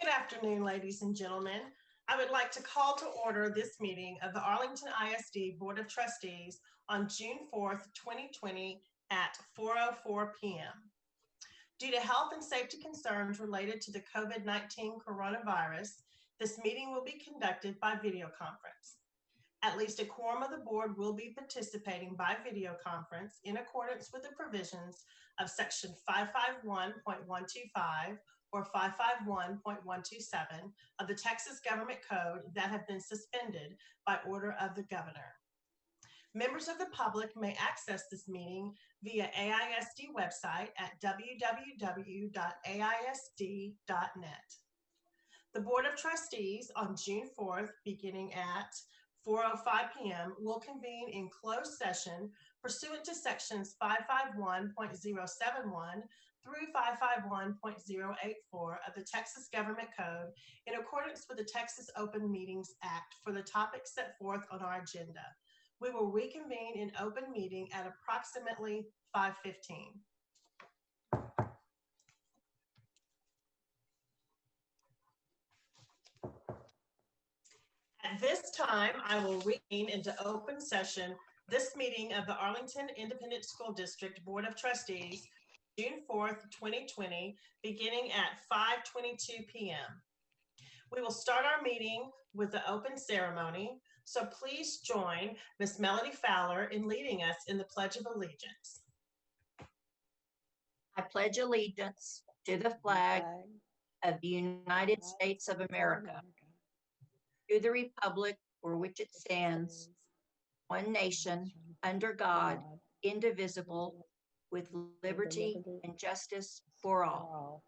Good afternoon, ladies and gentlemen. I would like to call to order this meeting of the Arlington ISD Board of Trustees on June 4th, 2020 at 4:04 p.m. Due to health and safety concerns related to the COVID-19 coronavirus, this meeting will be conducted by video conference. At least a quorum of the board will be participating by video conference in accordance with the provisions of Section 551.125 or 551.127 of the Texas Government Code that have been suspended by order of the governor. Members of the public may access this meeting via AISD website at www.aisd.net. The Board of Trustees on June 4th, beginning at 4:05 p.m. will convene in closed session pursuant to sections 551.071 through 551.084 of the Texas Government Code in accordance with the Texas Open Meetings Act for the topics set forth on our agenda. We will reconvene in open meeting at approximately 5:15. At this time, I will reconvene into open session this meeting of the Arlington Independent School District Board of Trustees, June 4th, 2020, beginning at 5:22 p.m. We will start our meeting with the open ceremony, so please join Ms. Melody Fowler in leading us in the Pledge of Allegiance. I pledge allegiance to the flag of the United States of America, to the republic for which it stands, one nation, under God, indivisible, with liberty and justice for all.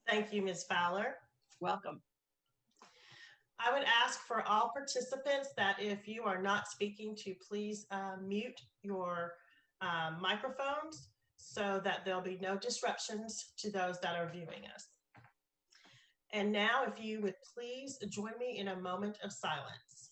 Thank you, Ms. Fowler. Welcome. I would ask for all participants that if you are not speaking to please mute your microphones so that there'll be no disruptions to those that are viewing us. And now, if you would please join me in a moment of silence.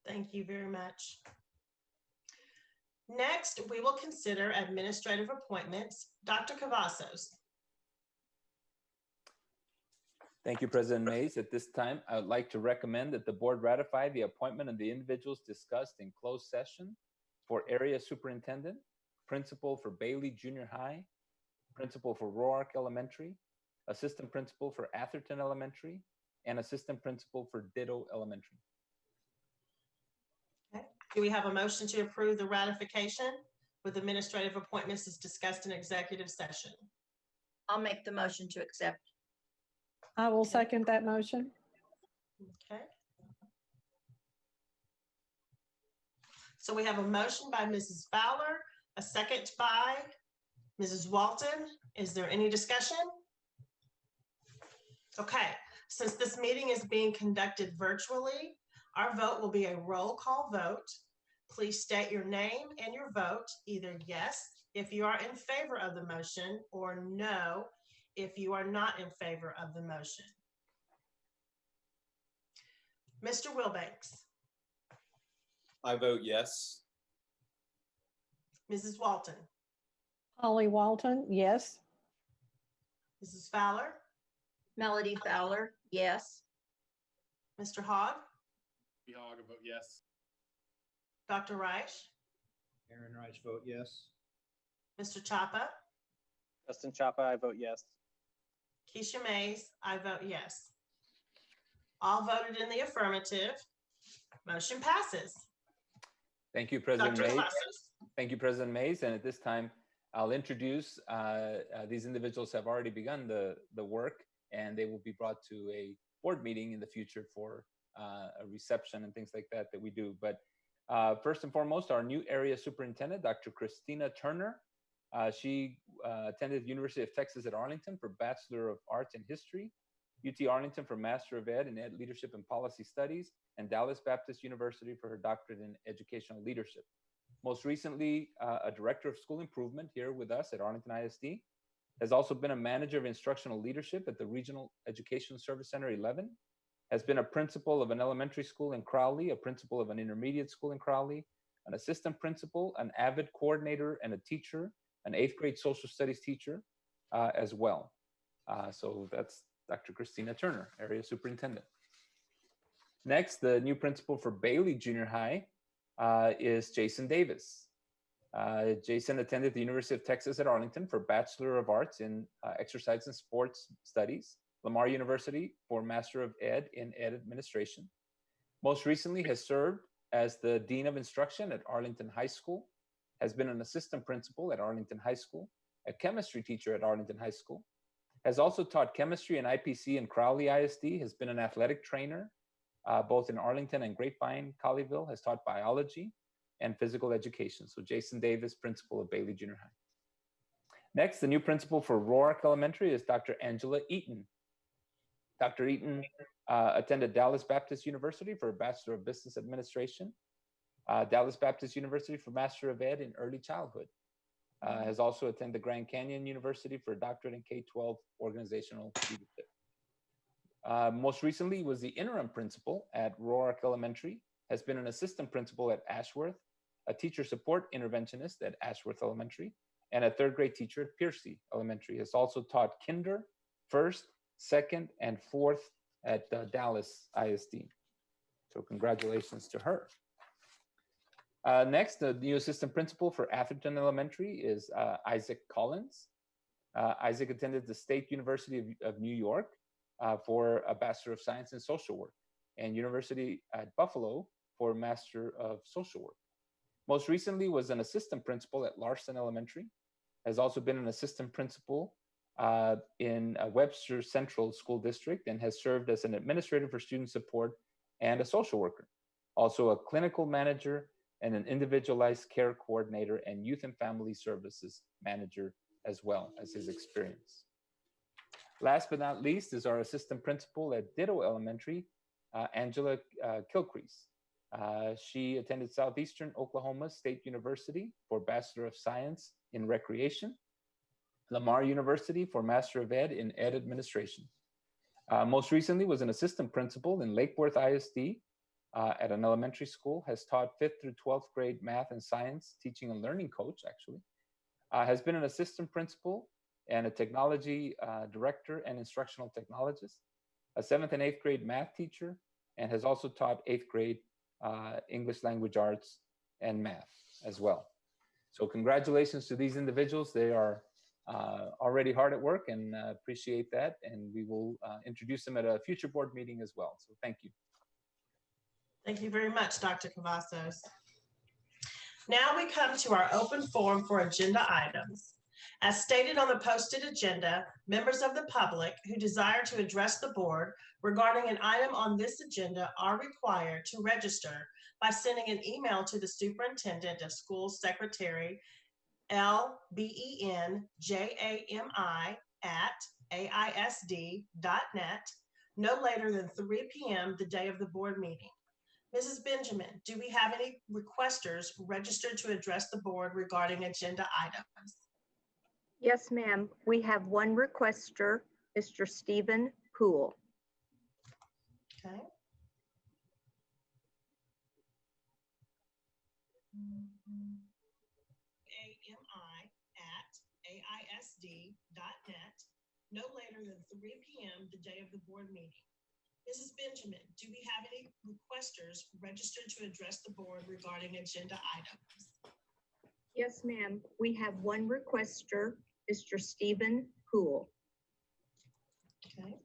Thank you very much. Next, we will consider administrative appointments. Dr. Cavazos. Thank you, President Mays. At this time, I would like to recommend that the board ratify the appointment of the individuals discussed in closed session for Area Superintendent, Principal for Bailey Junior High, Principal for Roark Elementary, Assistant Principal for Atherton Elementary, and Assistant Principal for Ditto Elementary. Okay. Do we have a motion to approve the ratification with administrative appointments as discussed in executive session? I'll make the motion to accept. I will second that motion. Okay. So we have a motion by Mrs. Fowler, a second by Mrs. Walton. Is there any discussion? Okay, since this meeting is being conducted virtually, our vote will be a roll call vote. Please state your name and your vote, either yes if you are in favor of the motion or no if you are not in favor of the motion. Mr. Wilbanks. I vote yes. Mrs. Walton. Holly Walton, yes. Mrs. Fowler. Melody Fowler, yes. Mr. Hogg. Hogg, I vote yes. Dr. Reich. Aaron Reich, vote yes. Mr. Chapa. Justin Chapa, I vote yes. Keisha Mays, I vote yes. All voted in the affirmative. Motion passes. Thank you, President Dr. Mays. Cavazos. Thank you, President Mays. And at this time, I'll introduce, these individuals have already begun the work, and they will be brought to a board meeting in the future for a reception and things like that we do. But first and foremost, our new area superintendent, Dr. Christina Turner. She attended the University of Texas at Arlington for Bachelor of Arts in History, UT Arlington for Master of Ed in Ed Leadership and Policy Studies, and Dallas Baptist University for her doctorate in educational leadership. Most recently, a director of school improvement here with us at Arlington ISD, has also been a manager of instructional leadership at the Regional Education Service Center 11, has been a principal of an elementary school in Crowley, a principal of an intermediate school in Crowley, an assistant principal, an AVID coordinator, and a teacher, an 8th grade social studies teacher as well. So that's Dr. Christina Turner, area superintendent. Next, the new principal for Bailey Junior High is Jason Davis. Jason attended the University of Texas at Arlington for Bachelor of Arts in Exercise and Sports Studies, Lamar University for Master of Ed in Ed Administration. Most recently has served as the Dean of Instruction at Arlington High School, has been an assistant principal at Arlington High School, a chemistry teacher at Arlington High School, has also taught chemistry and IPC in Crowley ISD, has been an athletic trainer, both in Arlington and Grapevine, Colleyville, has taught biology and physical education. So Jason Davis, principal of Bailey Junior High. Next, the new principal for Roark Elementary is Dr. Angela Eaton. Dr. Eaton attended Dallas Baptist University for a Bachelor of Business Administration, Dallas Baptist University for Master of Ed in Early Childhood. Has also attended Grand Canyon University for a doctorate in K-12 organizational leadership. Most recently was the interim principal at Roark Elementary, has been an assistant principal at Ashworth, a teacher support interventionist at Ashworth Elementary, and a 3rd grade teacher at Piercy Elementary. Has also taught kinder, 1st, 2nd, and 4th at Dallas ISD. So congratulations to her. Next, the new assistant principal for Atherton Elementary is Isaac Collins. Isaac attended the State University of New York for a Bachelor of Science in Social Work, and University at Buffalo for a Master of Social Work. Most recently was an assistant principal at Larson Elementary, has also been an assistant principal in Webster Central School District, and has served as an administrator for student support and a social worker. Also a clinical manager and an individualized care coordinator and youth and family services manager as well as his experience. Last but not least is our assistant principal at Ditto Elementary, Angela Kilcrease. She attended Southeastern Oklahoma State University for Bachelor of Science in Recreation, Lamar University for Master of Ed in Ed Administration. Most recently was an assistant principal in Lake Worth ISD at an elementary school, has taught 5th through 12th grade math and science, teaching and learning coach actually, has been an assistant principal and a technology director and instructional technologist, a 7th and 8th grade math teacher, and has also taught 8th grade English language arts and math as well. So congratulations to these individuals. They are already hard at work, and appreciate that. And we will introduce them at a future board meeting as well. So thank you. Thank you very much, Dr. Cavazos. Now we come to our open forum for agenda items. As stated on the posted agenda, members of the public who desire to address the board regarding an item on this agenda are required to register by sending an email to the Superintendent of Schools Secretary, lbenjami@aisd.net, no later than 3 p.m. the day of the board meeting. Mrs. Benjamin, do we have any requesters registered to address the board regarding agenda items? Yes, ma'am. We have one requester, Mr. Stephen Poole. Okay. AMI@AISD.net, no later than 3 p.m. the day of the board meeting. Mrs. Benjamin, do we have any requesters registered to address the board regarding agenda items? Yes, ma'am. We have one requester, Mr. Stephen Poole. Okay.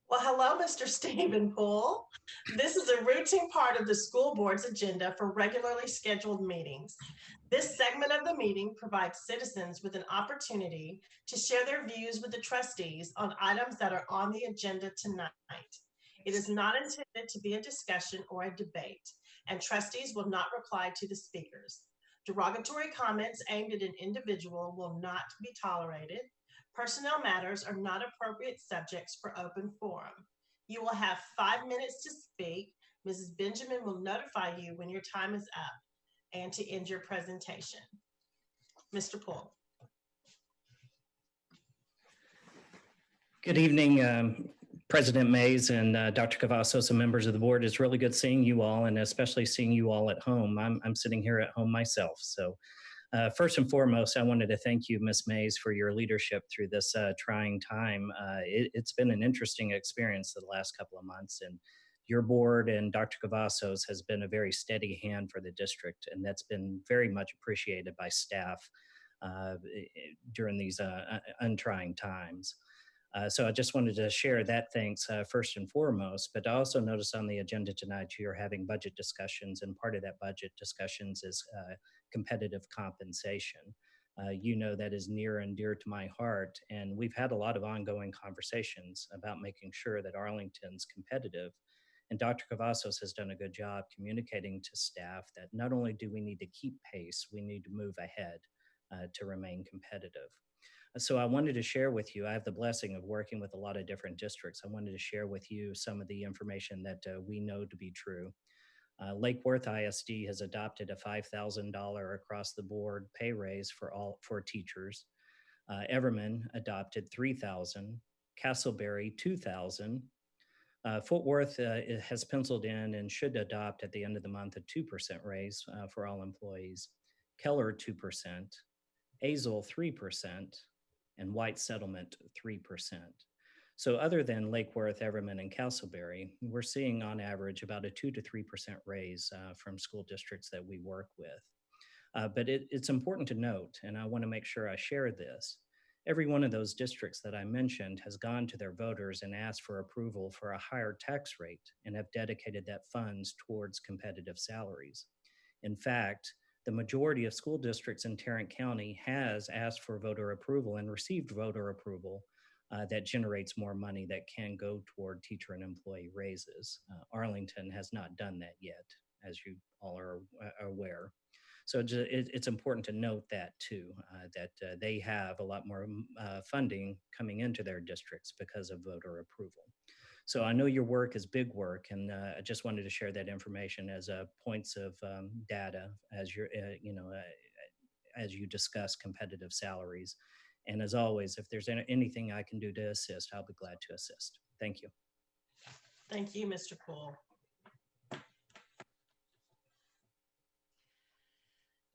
Well, hello, Mr. Stephen Poole. This is a routine part of the school board's agenda for regularly scheduled meetings. This segment of the meeting provides citizens with an opportunity to share their views with the trustees on items that are on the agenda tonight. It is not intended to be a discussion or a debate, and trustees will not reply to the speakers. Derogatory comments aimed at an individual will not be tolerated. Personnel matters are not appropriate subjects for open forum. You will have 5 minutes to speak. Mrs. Benjamin will notify you when your time is up and to end your presentation. Mr. Poole. Good evening, President Mays and Dr. Cavazos and members of the board. It's really good seeing you all, and especially seeing you all at home. I'm sitting here at home myself. So first and foremost, I wanted to thank you, Ms. Mays, for your leadership through this trying time. It's been an interesting experience the last couple of months, and your board and Dr. Cavazos has been a very steady hand for the district, and that's been very much appreciated by staff during these untrying times. So I just wanted to share that thanks first and foremost, but I also noticed on the agenda tonight you're having budget discussions, and part of that budget discussions is competitive compensation. You know that is near and dear to my heart, and we've had a lot of ongoing conversations about making sure that Arlington's competitive. And Dr. Cavazos has done a good job communicating to staff that not only do we need to keep pace, we need to move ahead to remain competitive. So I wanted to share with you, I have the blessing of working with a lot of different districts. I wanted to share with you some of the information that we know to be true. Lake Worth ISD has adopted a $5,000 across the board pay raise for teachers. Everman adopted $3,000, Castleberry $2,000. Fort Worth has penciled in and should adopt at the end of the month a 2% raise for all employees. Keller 2%, Azle 3%, and White Settlement 3%. So other than Lake Worth, Everman, and Castleberry, we're seeing on average about a 2 to 3% raise from school districts that we work with. But it's important to note, and I want to make sure I share this, every one of those districts that I mentioned has gone to their voters and asked for approval for a higher tax rate and have dedicated that funds towards competitive salaries. In fact, the majority of school districts in Tarrant County has asked for voter approval and received voter approval that generates more money that can go toward teacher and employee raises. Arlington has not done that yet, as you all are aware. So it's important to note that too, that they have a lot more funding coming into their districts because of voter approval. So I know your work is big work, and I just wanted to share that information as points of data as you're, as you discuss competitive salaries. And as always, if there's anything I can do to assist, I'll be glad to assist. Thank you. Thank you, Mr. Poole.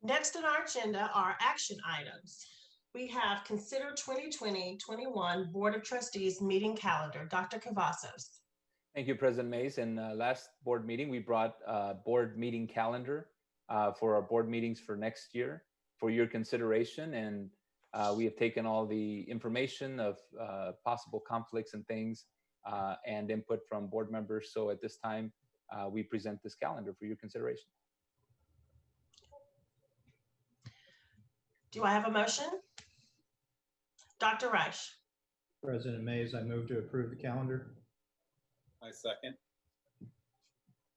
Next on our agenda are action items. We have consider 2020-21 Board of Trustees meeting calendar. Dr. Cavazos. Thank you, President Mays. In last board meeting, we brought a board meeting calendar for our board meetings for next year for your consideration. And we have taken all the information of possible conflicts and things and input from board members. So at this time, we present this calendar for your consideration. Do I have a motion? Dr. Reich. President Mays, I move to approve the calendar. I second.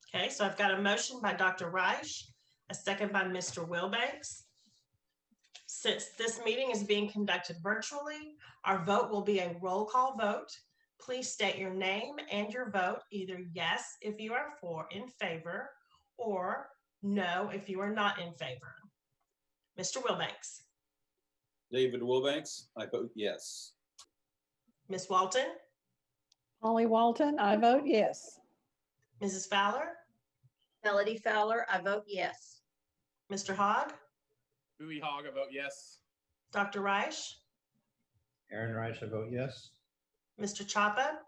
Okay, so I've got a motion by Dr. Reich, a second by Mr. Wilbanks. Since this meeting is being conducted virtually, our vote will be a roll call vote. Please state your name and your vote, either yes if you are in favor, or no if you are not in favor. Mr. Wilbanks. David Wilbanks, I vote yes. Ms. Walton. Holly Walton, I vote yes. Mrs. Fowler. Melody Fowler, I vote yes. Mr. Hogg. Bowie Hogg, I vote yes. Dr. Reich. Aaron Reich, I vote yes. Mr. Chapa.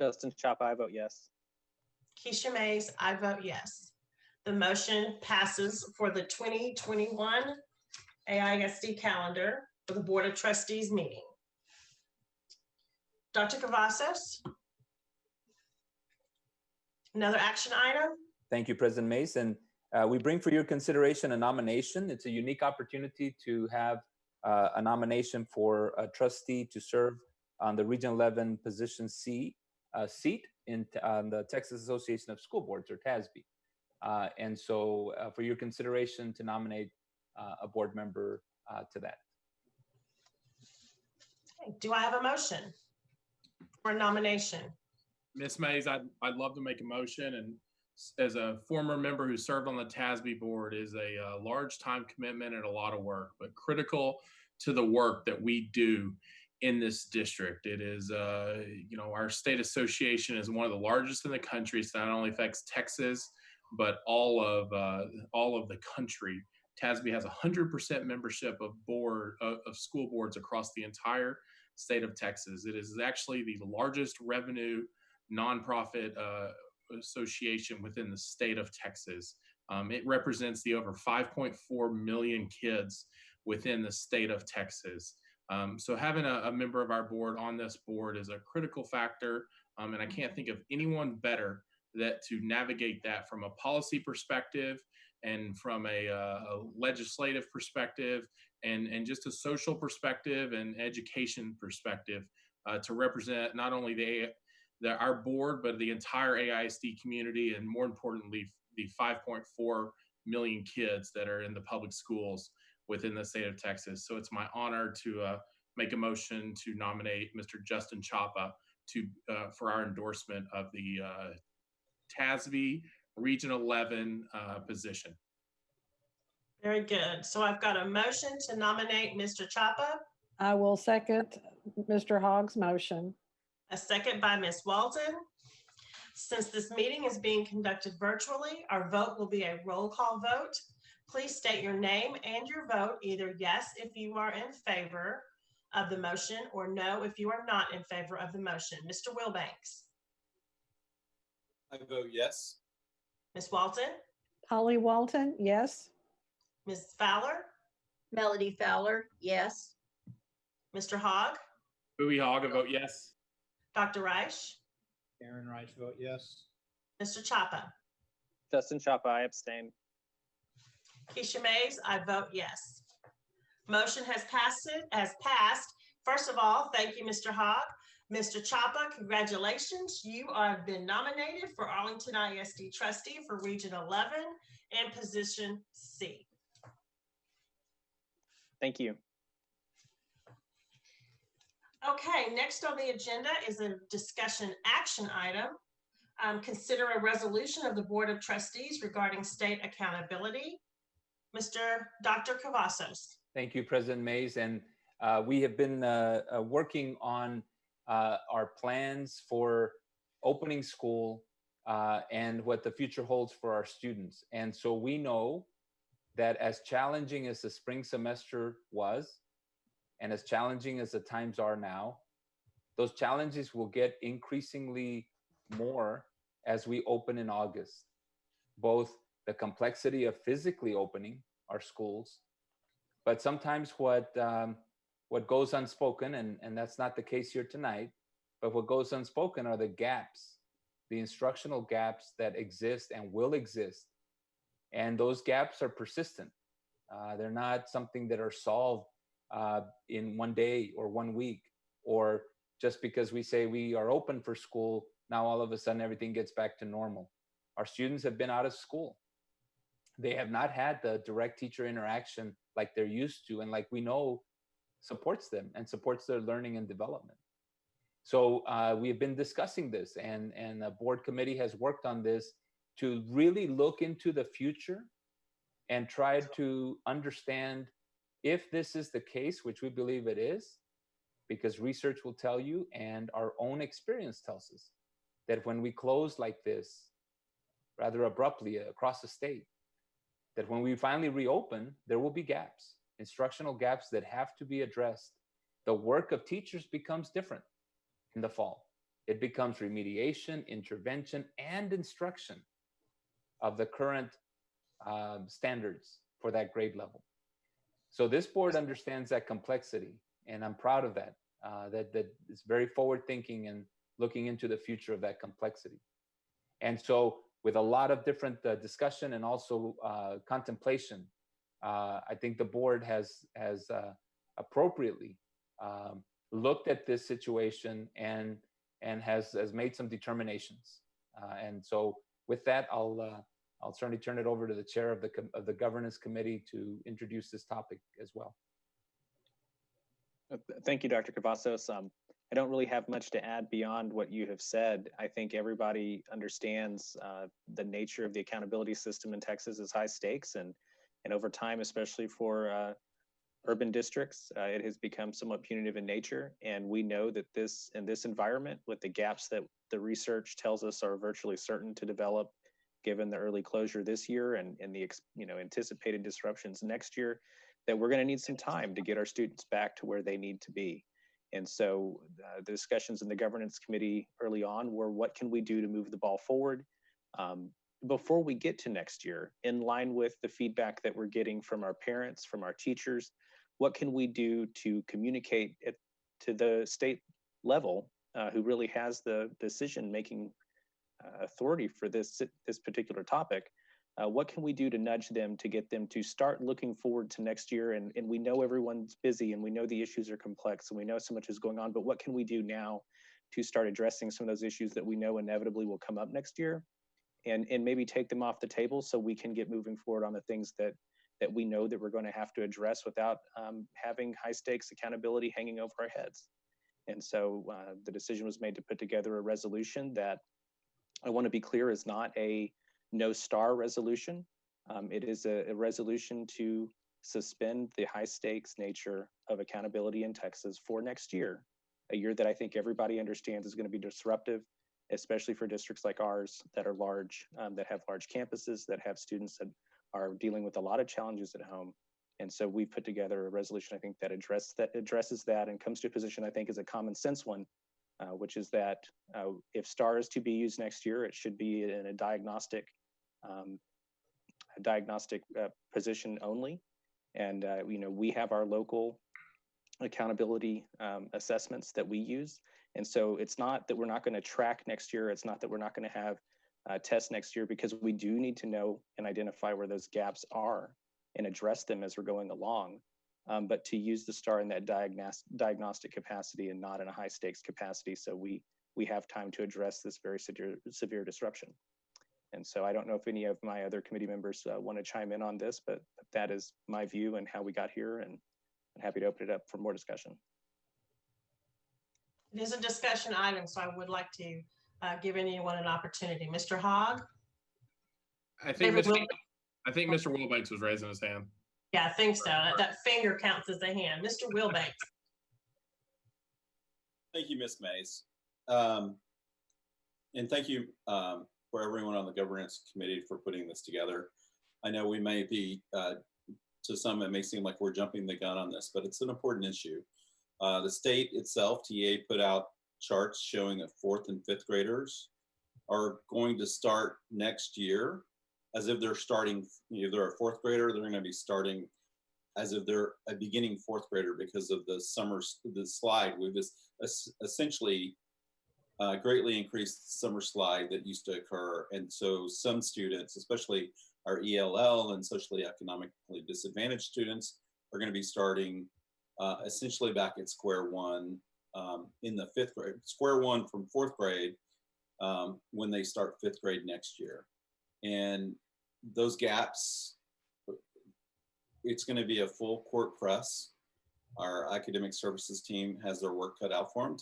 Justin Chapa, I vote yes. Keisha Mays, I vote yes. The motion passes for the 2021 AISD calendar for the Board of Trustees meeting. Dr. Cavazos, another action item. Thank you, President Mays. And we bring for your consideration a nomination. It's a unique opportunity to have a nomination for a trustee to serve on the Region 11 Position C seat on the Texas Association of School Boards, or TASB. And so for your consideration to nominate a board member to that. do I have a motion for nomination? Ms. Mays, I'd love to make a motion, and as a former member who served on the TASB board, is a large time commitment and a lot of work, but critical to the work that we do in this district. It is, our state association is one of the largest in the country. So not only affects Texas, but all of the country. TASB has 100% membership of school boards across the entire state of Texas. It is actually the largest revenue nonprofit association within the state of Texas. It represents the over 5.4 million kids within the state of Texas. So having a member of our board on this board is a critical factor, and I can't think of anyone better to navigate that from a policy perspective and from a legislative perspective and just a social perspective and education perspective to represent not only our board, but the entire AISD community, and more importantly, the 5.4 million kids that are in the public schools within the state of Texas. So it's my honor to make a motion to nominate Mr. Justin Chapa for our endorsement of the TASB Region 11 position. Very good. So I've got a motion to nominate Mr. Chapa, I will second Mr. Hogg's motion. a second by Ms. Walton. Since this meeting is being conducted virtually, our vote will be a roll call vote. Please state your name and your vote, either yes if you are in favor of the motion or no if you are not in favor of the motion. Mr. Wilbanks. I vote yes. Ms. Walton. Polly Walton, yes. Ms. Fowler. Melody Fowler, yes. Mr. Hogg. Bowie Hogg, I vote yes. Dr. Reich. Aaron Reich, vote yes. Mr. Chapa. Justin Chapa, I abstain. Keisha Mays, I vote yes. Motion has passed. First of all, thank you, Mr. Hogg. Mr. Chapa, congratulations. You have been nominated for Arlington ISD Trustee for Region 11 and Position C. Thank you. Okay, next on the agenda is a discussion action item. Consider a resolution of the Board of Trustees regarding state accountability. Dr. Cavazos. Thank you, President Mays. And we have been working on our plans for opening school and what the future holds for our students. And so we know that as challenging as the spring semester was, and as challenging as the times are now, those challenges will get increasingly more as we open in August. Both the complexity of physically opening our schools, but sometimes what goes unspoken, and that's not the case here tonight, but what goes unspoken are the gaps, the instructional gaps that exist and will exist. And those gaps are persistent. They're not something that are solved in one day or 1 week, or just because we say we are open for school, now all of a sudden everything gets back to normal. Our students have been out of school. They have not had the direct teacher interaction like they're used to, and like we know supports them and supports their learning and development. So we have been discussing this, and the board committee has worked on this to really look into the future and try to understand if this is the case, which we believe it is, because research will tell you and our own experience tells us that when we close like this, rather abruptly across the state, that when we finally reopen, there will be gaps, instructional gaps that have to be addressed. The work of teachers becomes different in the fall. It becomes remediation, intervention, and instruction of the current standards for that grade level. So this board understands that complexity, and I'm proud of that, that is very forward thinking and looking into the future of that complexity. And so with a lot of different discussion and also contemplation, I think the board has appropriately looked at this situation and has made some determinations. And so with that, I'll certainly turn it over to the chair of the governance committee to introduce this topic as well. Thank you, Dr. Cavazos. I don't really have much to add beyond what you have said. I think everybody understands the nature of the accountability system in Texas is high stakes, and over time, especially for urban districts, it has become somewhat punitive in nature. And we know that in this environment, with the gaps that the research tells us are virtually certain to develop, given the early closure this year and the anticipated disruptions next year, that we're going to need some time to get our students back to where they need to be. And so the discussions in the governance committee early on were, what can we do to move the ball forward before we get to next year, in line with the feedback that we're getting from our parents, from our teachers? What can we do to communicate it to the state level, who really has the decision-making authority for this particular topic? What can we do to nudge them to get them to start looking forward to next year? And we know everyone's busy, and we know the issues are complex, and we know so much is going on, but what can we do now to start addressing some of those issues that we know inevitably will come up next year, and maybe take them off the table so we can get moving forward on the things that we know that we're going to have to address without having high stakes accountability hanging over our heads. And so the decision was made to put together a resolution that, I want to be clear, is not a no star resolution. It is a resolution to suspend the high stakes nature of accountability in Texas for next year, a year that I think everybody understands is going to be disruptive, especially for districts like ours that are large, that have large campuses, that have students that are dealing with a lot of challenges at home. And so we've put together a resolution, I think, that addresses that and comes to a position I think is a common sense one, which is that if STAR is to be used next year, it should be in a diagnostic position only. And we have our local accountability assessments that we use. And so it's not that we're not going to track next year. It's not that we're not going to have tests next year, because we do need to know and identify where those gaps are and address them as we're going along. But to use the STAR in that diagnostic capacity and not in a high stakes capacity, so we have time to address this very severe disruption. And so I don't know if any of my other committee members want to chime in on this, but that is my view and how we got here, and I'm happy to open it up for more discussion. It is a discussion item, so I would like to give anyone an opportunity. Mr. Hogg? I think Mr. Wilbanks was raising his hand. Yeah, I think so. That finger counts as a hand. Mr. Wilbanks. Thank you, Ms. Mays. And thank you for everyone on the governance committee for putting this together. I know we may be, to some, it may seem like we're jumping the gun on this, but it's an important issue. The state itself, TA, put out charts showing that 4th and 5th graders are going to start next year as if they're starting, if they're a 4th grader, they're going to be starting as if they're a beginning 4th grader because of the slide with this essentially greatly increased summer slide that used to occur. And so some students, especially our ELL and socially economically disadvantaged students, are going to be starting essentially back at square one in the 5th grade, square one from 4th grade when they start 5th grade next year. And those gaps, it's going to be a full court press. Our academic services team has their work cut out for them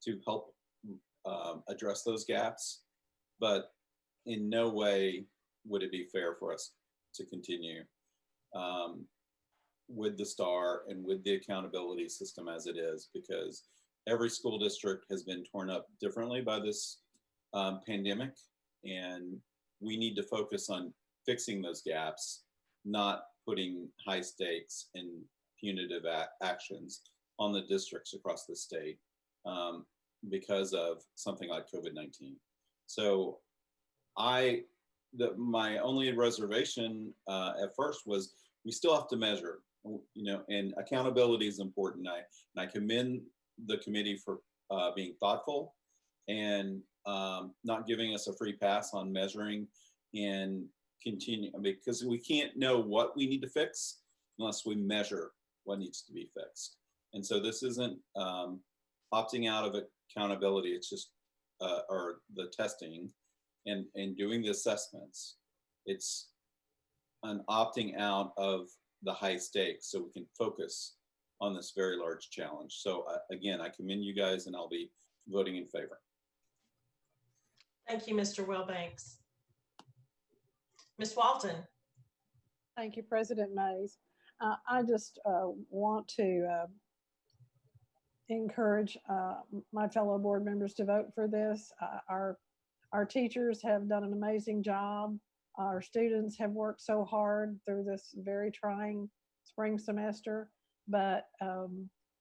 to help address those gaps, but in no way would it be fair for us to continue with the STAR and with the accountability system as it is, because every school district has been torn up differently by this pandemic, and we need to focus on fixing those gaps, not putting high stakes and punitive actions on the districts across the state because of something like COVID-19. So my only reservation at first was we still have to measure, and accountability is important. And I commend the committee for being thoughtful and not giving us a free pass on measuring and continue, because we can't know what we need to fix unless we measure what needs to be fixed. And so this isn't opting out of accountability, it's just, or the testing and doing the assessments. It's an opting out of the high stakes so we can focus on this very large challenge. So again, I commend you guys, and I'll be voting in favor. Thank you, Mr. Wilbanks. Ms. Walton. Thank you, President Mays. I just want to encourage my fellow board members to vote for this. Our teachers have done an amazing job. Our students have worked so hard through this very trying spring semester, but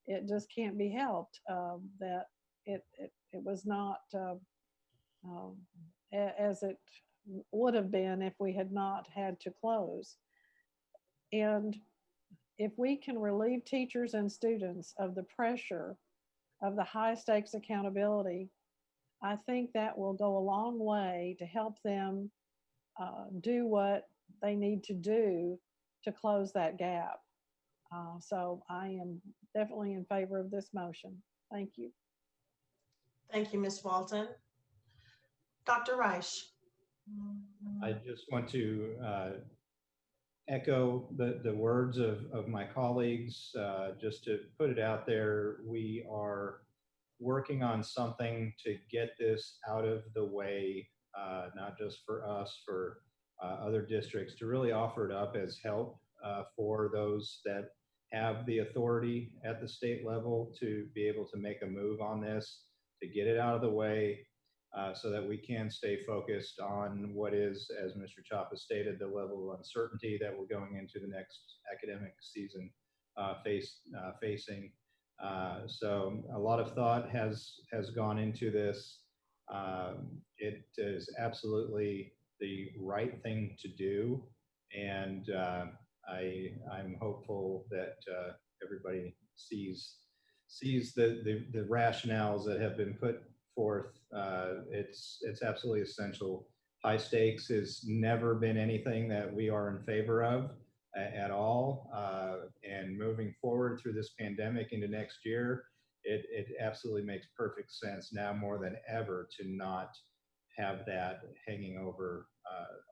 it just can't be helped that it was not as it would have been if we had not had to close. And if we can relieve teachers and students of the pressure of the high stakes accountability, I think that will go a long way to help them do what they need to do to close that gap. So I am definitely in favor of this motion. Thank you. Thank you, Ms. Walton. Dr. Reich. I just want to echo the words of my colleagues. Just to put it out there, we are working on something to get this out of the way, not just for us, for other districts, to really offer it up as help for those that have the authority at the state level to be able to make a move on this, to get it out of the way, so that we can stay focused on what is, as Mr. Chapa stated, the level of uncertainty that we're going into the next academic season facing. So a lot of thought has gone into this. It is absolutely the right thing to do, and I'm hopeful that everybody sees the rationales that have been put forth. It's absolutely essential. High stakes has never been anything that we are in favor of at all. And moving forward through this pandemic into next year, it absolutely makes perfect sense now more than ever to not have that hanging over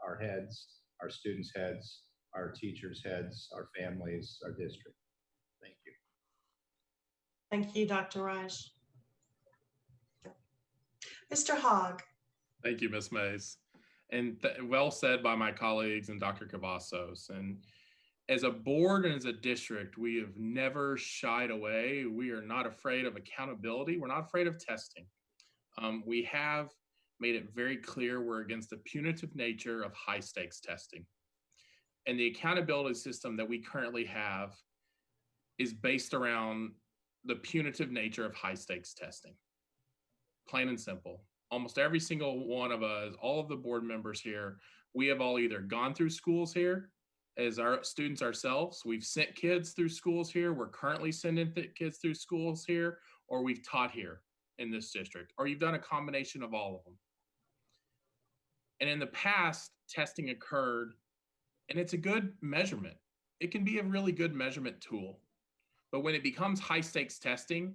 our heads, our students' heads, our teachers' heads, our families, our district. Thank you. Thank you, Dr. Reich. Mr. Hogg. Thank you, Ms. Mays. And well said by my colleagues and Dr. Cavazos. And as a board and as a district, we have never shied away. We are not afraid of accountability. We're not afraid of testing. We have made it very clear we're against the punitive nature of high stakes testing. And the accountability system that we currently have is based around the punitive nature of high stakes testing. Plain and simple. Almost every single one of us, all of the board members here, we have all either gone through schools here as our students ourselves, we've sent kids through schools here, we're currently sending kids through schools here, or we've taught here in this district, or you've done a combination of all of them. And in the past, testing occurred, and it's a good measurement. It can be a really good measurement tool. But when it becomes high stakes testing,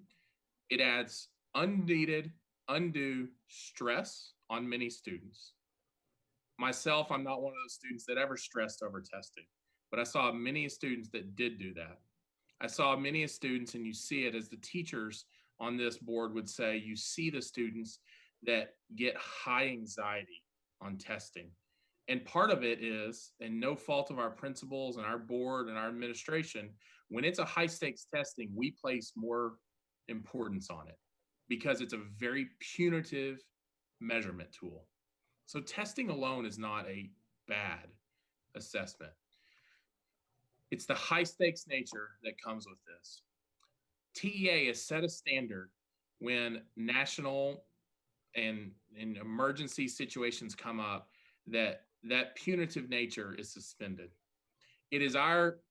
it adds undue stress on many students. Myself, I'm not one of those students that ever stressed over testing, but I saw many students that did do that. I saw many students, and you see it as the teachers on this board would say, you see the students that get high anxiety on testing. And part of it is, and no fault of our principals and our board and our administration, when it's a high stakes testing, we place more importance on it because it's a very punitive measurement tool. So testing alone is not a bad assessment. It's the high stakes nature that comes with this. TEA has set a standard when national and in emergency situations come up that punitive nature is suspended. It is our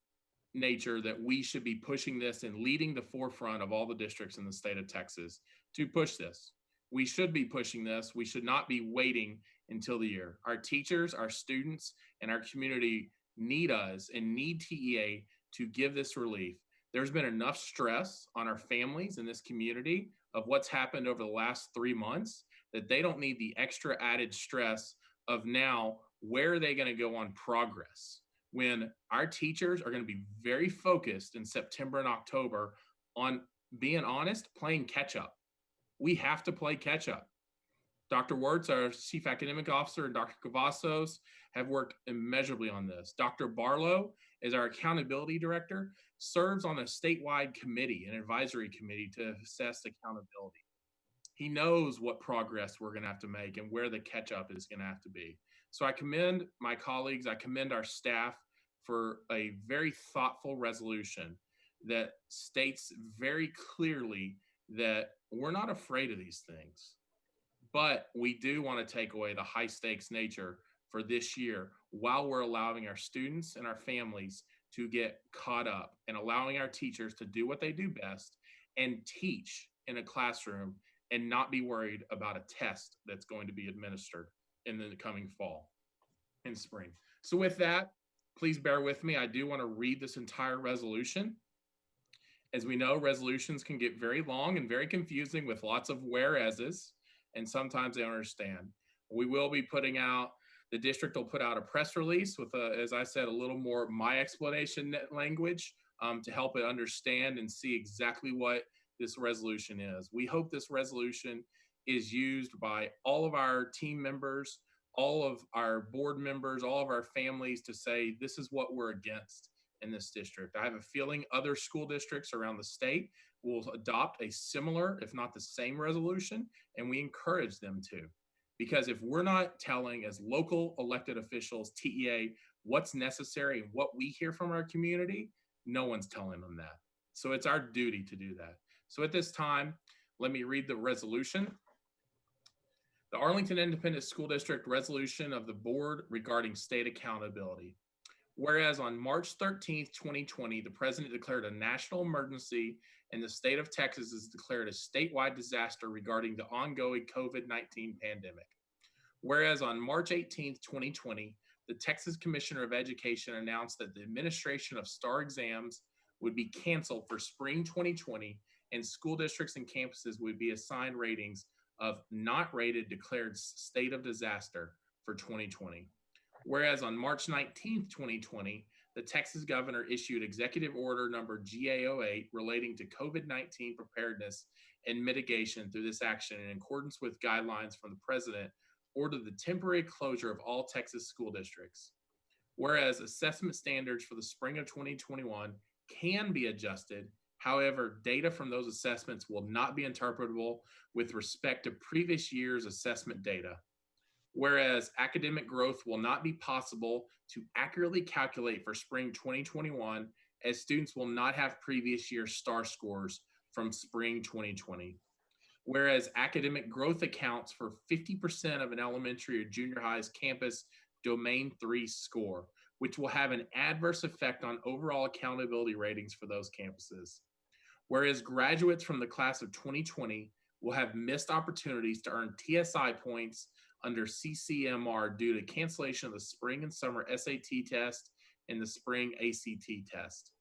nature that we should be pushing this and leading the forefront of all the districts in the state of Texas to push this. We should be pushing this. We should not be waiting until the year. Our teachers, our students, and our community need us and need TEA to give this relief. There's been enough stress on our families in this community of what's happened over the last 3 months that they don't need the extra added stress of now, where are they going to go on progress? when our teachers are going to be very focused in September and October on, being honest, playing catch up. We have to play catch up. Dr. Wirtz, our Chief Academic Officer, and Dr. Cavazos have worked immeasurably on this. Dr. Barlow is our Accountability Director, serves on a statewide committee, an advisory committee to assess accountability. He knows what progress we're going to have to make and where the catch up is going to have to be. So I commend my colleagues, I commend our staff for a very thoughtful resolution that states very clearly that we're not afraid of these things, but we do want to take away the high stakes nature for this year while we're allowing our students and our families to get caught up and allowing our teachers to do what they do best and teach in a classroom and not be worried about a test that's going to be administered in the coming fall and spring. So with that, please bear with me. I do want to read this entire resolution. As we know, resolutions can get very long and very confusing with lots of whereases, and sometimes they don't understand. We will be putting out, the district will put out a press release with, as I said, a little more my explanation language to help it understand and see exactly what this resolution is. We hope this resolution is used by all of our team members, all of our board members, all of our families to say, this is what we're against in this district. I have a feeling other school districts around the state will adopt a similar, if not the same resolution, and we encourage them to. Because if we're not telling as local elected officials, TEA, what's necessary and what we hear from our community, no one's telling them that. So it's our duty to do that. So at this time, let me read the resolution. The Arlington Independent School District resolution of the board regarding state accountability. Whereas on March 13th, 2020, the president declared a national emergency and the state of Texas has declared a statewide disaster regarding the ongoing COVID-19 pandemic. Whereas on March 18th, 2020, the Texas Commissioner of Education announced that the administration of STAR exams would be canceled for spring 2020 and school districts and campuses would be assigned ratings of not rated declared state of disaster for 2020. Whereas on March 19th, 2020, the Texas governor issued executive order number GA08 relating to COVID-19 preparedness and mitigation. Through this action, in accordance with guidelines from the president, ordered the temporary closure of all Texas school districts. Whereas assessment standards for the spring of 2021 can be adjusted, however, data from those assessments will not be interpretable with respect to previous year's assessment data. Whereas academic growth will not be possible to accurately calculate for spring 2021, as students will not have previous year STAR scores from spring 2020. Whereas academic growth accounts for 50% of an elementary or junior high's campus Domain 3 score, which will have an adverse effect on overall accountability ratings for those campuses. Whereas graduates from the class of 2020 will have missed opportunities to earn TSI points under CCMR due to cancellation of the spring and summer SAT test and the spring ACT test.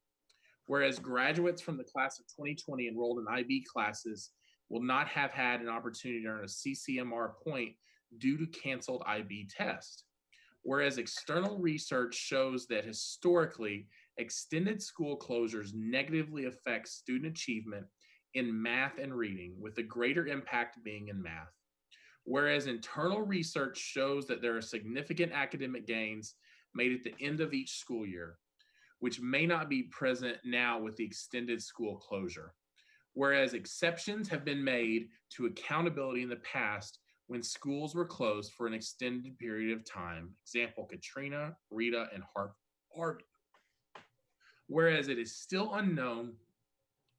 Whereas graduates from the class of 2020 enrolled in IB classes will not have had an opportunity to earn a CCMR point due to canceled IB test. Whereas external research shows that historically, extended school closures negatively affect student achievement in math and reading, with the greater impact being in math. Whereas internal research shows that there are significant academic gains made at the end of each school year, which may not be present now with the extended school closure. Whereas exceptions have been made to accountability in the past when schools were closed for an extended period of time. Example, Katrina, Rita, and Harvey. Whereas it is still unknown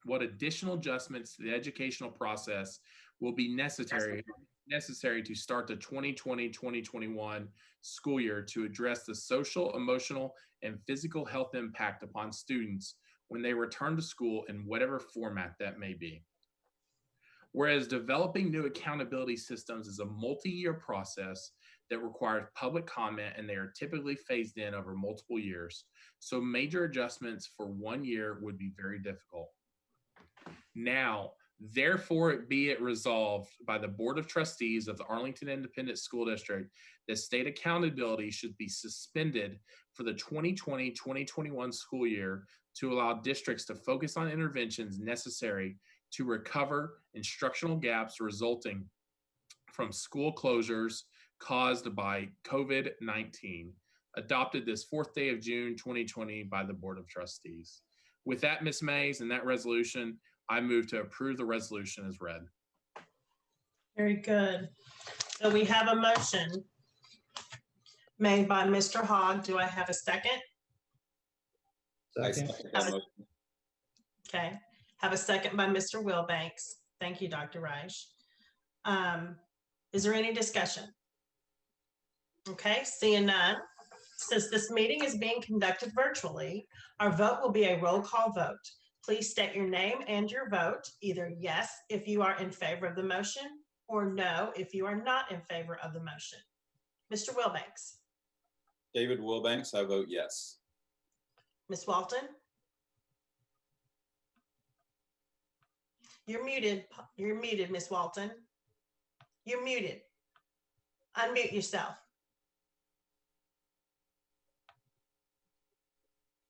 what additional adjustments to the educational process will be necessary to start the 2020-2021 school year to address the social, emotional, and physical health impact upon students when they return to school in whatever format that may be. Whereas developing new accountability systems is a multi-year process that requires public comment, and they are typically phased in over multiple years. So major adjustments for 1 year would be very difficult. Now, Therefore, be it resolved by the Board of Trustees of the Arlington Independent School District that state accountability should be suspended for the 2020-2021 school year to allow districts to focus on interventions necessary to recover instructional gaps resulting from school closures caused by COVID-19, adopted this 4th day of June 2020 by the Board of Trustees. With that, Ms. Mays, and that resolution, I move to approve the resolution as read. Very good. So we have a motion made by Mr. Hogg. Do I have a second? I Second. second that motion. Okay. Have a second by Mr. Wilbanks. Thank you, Dr. Reich. Is there any discussion? Okay, seeing none. Since this meeting is being conducted virtually, our vote will be a roll call vote. Please state your name and your vote, either yes if you are in favor of the motion or no if you are not in favor of the motion. Mr. Wilbanks. David Wilbanks, I vote yes. Ms. Walton. You're muted, Ms. Walton. You're muted. Unmute yourself.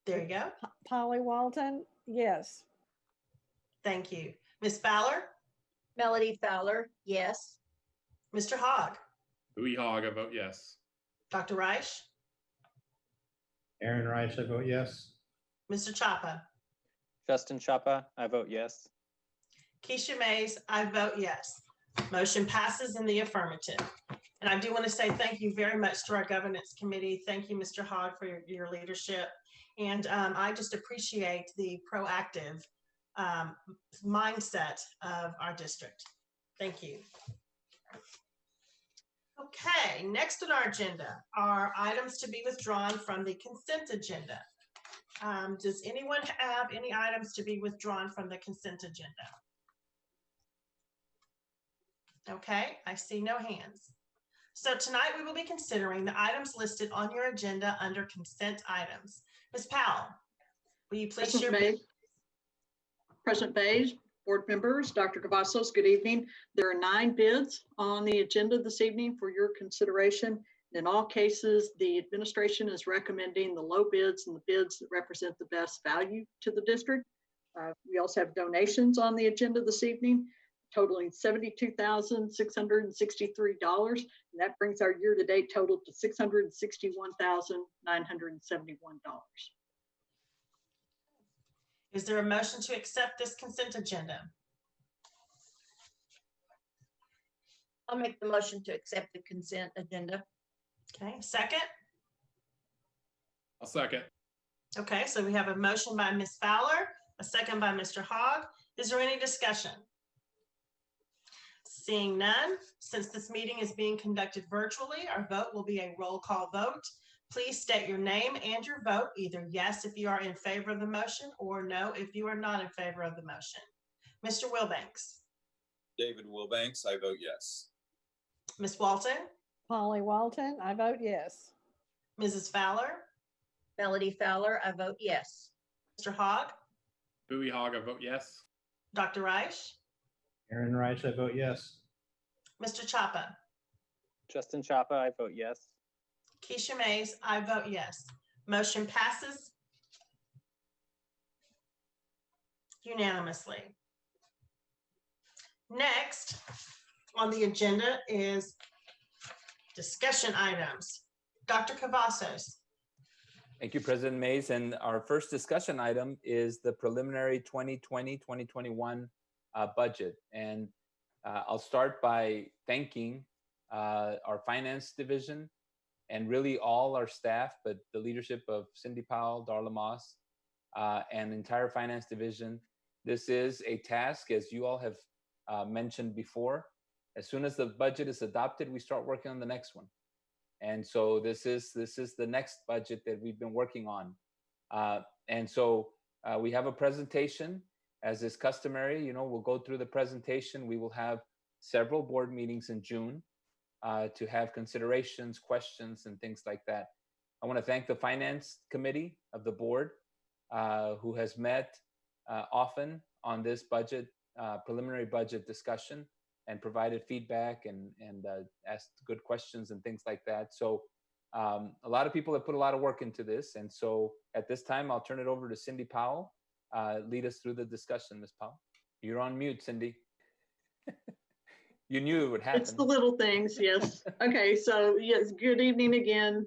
There you go. Polly Walton, yes. Thank you. Ms. Fowler, Melody Fowler, yes. Mr. Hogg, Bowie Hogg, I vote yes. Dr. Reich, Aaron Reich, I vote yes. Mr. Chapa, Justin Chapa, I vote yes. Keisha Mays, I vote yes. Motion passes in the affirmative. And I do want to say thank you very much to our governance committee. Thank you, Mr. Hogg, for your leadership. And I just appreciate the proactive mindset of our district. Thank you. Okay, next on our agenda are items to be withdrawn from the consent agenda. Does anyone have any items to be withdrawn from the consent agenda? Okay, I see no hands. So tonight we will be considering the items listed on your agenda under consent items. Ms. Powell, will you please share? President Bays, board members, Dr. Cavazos, good evening. There are 9 bids on the agenda this evening for your consideration. In all cases, the administration is recommending the low bids and the bids that represent the best value to the district. We also have donations on the agenda this evening, totaling $72,663, and that brings our year-to-date total to $661,971. Is there a motion to accept this consent agenda? I'll make the motion to accept the consent agenda. Okay, second? I'll second. Okay, so we have a motion by Ms. Fowler, a second by Mr. Hogg. Is there any discussion? Seeing none, since this meeting is being conducted virtually, our vote will be a roll call vote. Please state your name and your vote, either yes if you are in favor of the motion or no if you are not in favor of the motion. Mr. Wilbanks. David Wilbanks, I vote yes. Ms. Walton. Polly Walton, I vote yes. Mrs. Fowler. Melody Fowler, I vote yes. Mr. Hogg. Bowie Hogg, I vote yes. Dr. Reich. Aaron Reich, I vote yes. Mr. Chapa. Justin Chapa, I vote yes. Keisha Mays, I vote yes. Motion passes unanimously. Next on the agenda is discussion items. Dr. Cavazos. Thank you, President Mays. And our first discussion item is the preliminary 2020-2021 budget. And I'll start by thanking our finance division and really all our staff, but the leadership of Cindy Powell, Darla Moss, and entire finance division. This is a task, as you all have mentioned before. As soon as the budget is adopted, we start working on the next one. And so this is the next budget that we've been working on. And so we have a presentation, as is customary. You know, we'll go through the presentation. We will have several board meetings in June to have considerations, questions, and things like that. I want to thank the finance committee of the board who has met often on this budget preliminary budget discussion and provided feedback and asked good questions and things like that. So a lot of people have put a lot of work into this. And so at this time, I'll turn it over to Cindy Powell. Lead us through the discussion, Ms. Powell. You're on mute, Cindy. You knew it would happen. It's the little things, yes. Okay, so yes, good evening again,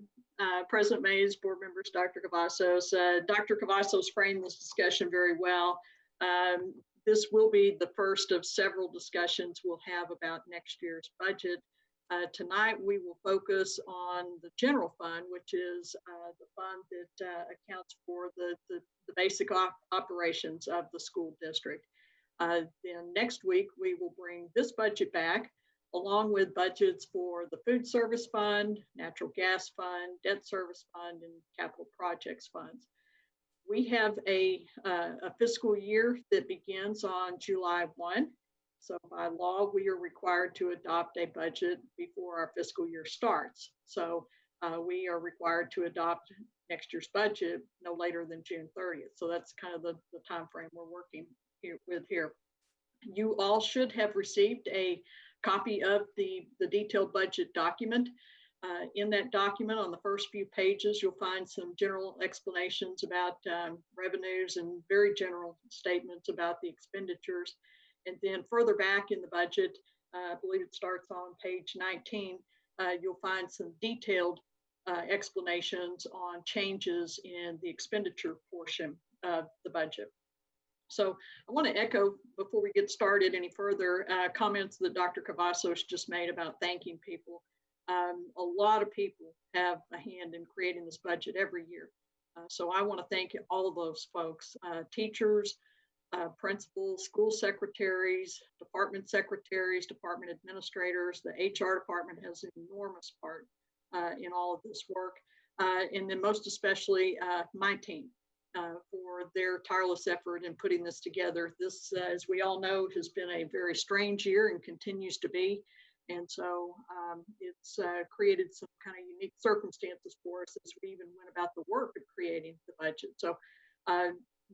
President Mays, board members, Dr. Cavazos. Dr. Cavazos framed this discussion very well. This will be the first of several discussions we'll have about next year's budget. Tonight, we will focus on the general fund, which is the fund that accounts for the basic operations of the school district. Then next week, we will bring this budget back, along with budgets for the food service fund, natural gas fund, debt service fund, and capital projects funds. We have a fiscal year that begins on July 1. So by law, we are required to adopt a budget before our fiscal year starts. So we are required to adopt next year's budget no later than June 30th. So that's kind of the time frame we're working with here. You all should have received a copy of the detailed budget document. In that document, on the first few pages, you'll find some general explanations about revenues and very general statements about the expenditures. And then further back in the budget, I believe it starts on page 19, you'll find some detailed explanations on changes in the expenditure portion of the budget. So I want to echo, before we get started any further, comments that Dr. Cavazos just made about thanking people. A lot of people have a hand in creating this budget every year. So I want to thank all of those folks, teachers, principals, school secretaries, department secretaries, department administrators. The HR department has an enormous part in all of this work. And then most especially my team for their tireless effort in putting this together. This, as we all know, has been a very strange year and continues to be. And so it's created some kind of unique circumstances for us as we even went about the work of creating the budget. So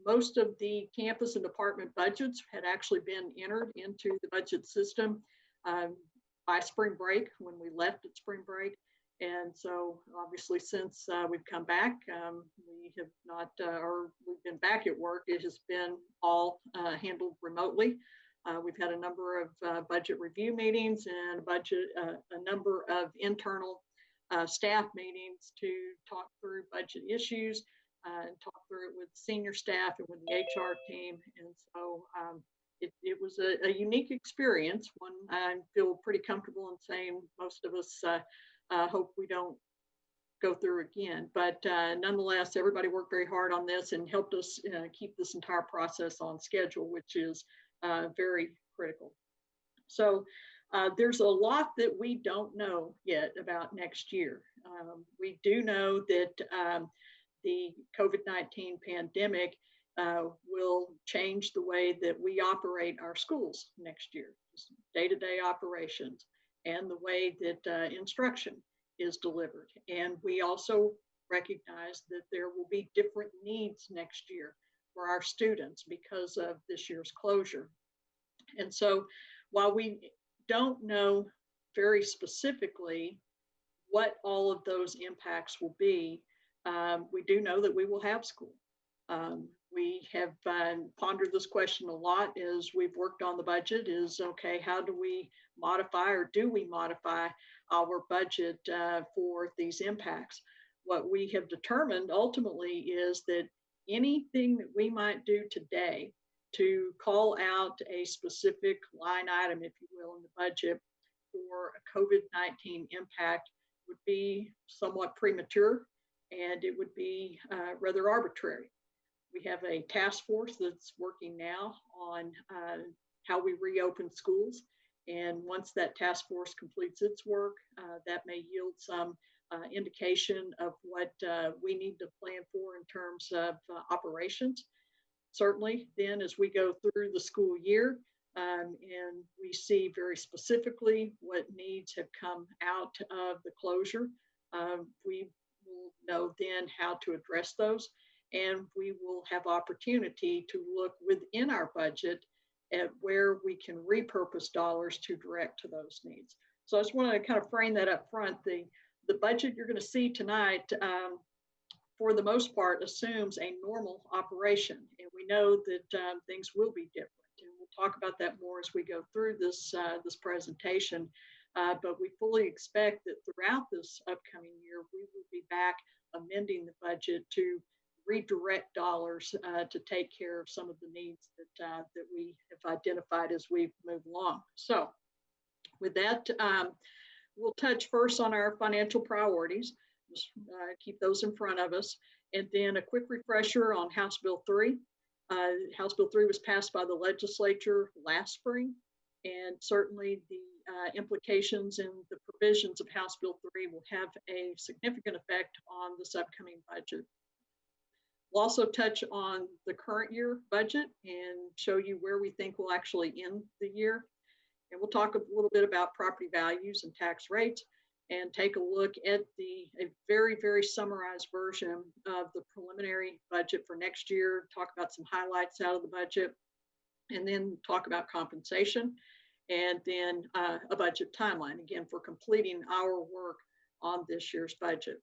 most of the campus and department budgets had actually been entered into the budget system by spring break, when we left at spring break. And so obviously since we've come back, we have not, or we've been back at work, it has been all handled remotely. We've had a number of budget review meetings and a number of internal staff meetings to talk through budget issues and talk through it with senior staff and with the HR team. And so it was a unique experience, one I feel pretty comfortable in saying most of us hope we don't go through again. But nonetheless, everybody worked very hard on this and helped us keep this entire process on schedule, which is very critical. So there's a lot that we don't know yet about next year. We do know that the COVID-19 pandemic will change the way that we operate our schools next year, day-to-day operations, and the way that instruction is delivered. And we also recognize that there will be different needs next year for our students because of this year's closure. And so while we don't know very specifically what all of those impacts will be, we do know that we will have school. We have pondered this question a lot as we've worked on the budget is, okay, how do we modify, or do we modify our budget for these impacts? What we have determined ultimately is that anything that we might do today to call out a specific line item, if you will, in the budget for a COVID-19 impact would be somewhat premature, and it would be rather arbitrary. We have a task force that's working now on how we reopen schools. And once that task force completes its work, that may yield some indication of what we need to plan for in terms of operations. Certainly, then as we go through the school year and we see very specifically what needs have come out of the closure, we will know then how to address those. And we will have opportunity to look within our budget at where we can repurpose dollars to direct to those needs. So I just want to kind of frame that up front. The budget you're going to see tonight, for the most part, assumes a normal operation. And we know that things will be different. And we'll talk about that more as we go through this, this presentation. But we fully expect that throughout this upcoming year, we will be back amending the budget to redirect dollars to take care of some of the needs that, that we have identified as we move along. So with that, we'll touch first on our financial priorities. Just keep those in front of us. And then a quick refresher on House Bill 3. House Bill 3 was passed by the legislature last spring, and certainly the implications and the provisions of House Bill 3 will have a significant effect on this upcoming budget. We'll also touch on the current year budget and show you where we think we'll actually end the year. And we'll talk a little bit about property values and tax rates and take a look at a very, very summarized version of the preliminary budget for next year, talk about some highlights out of the budget, and then talk about compensation, and then a budget timeline, again, for completing our work on this year's budget.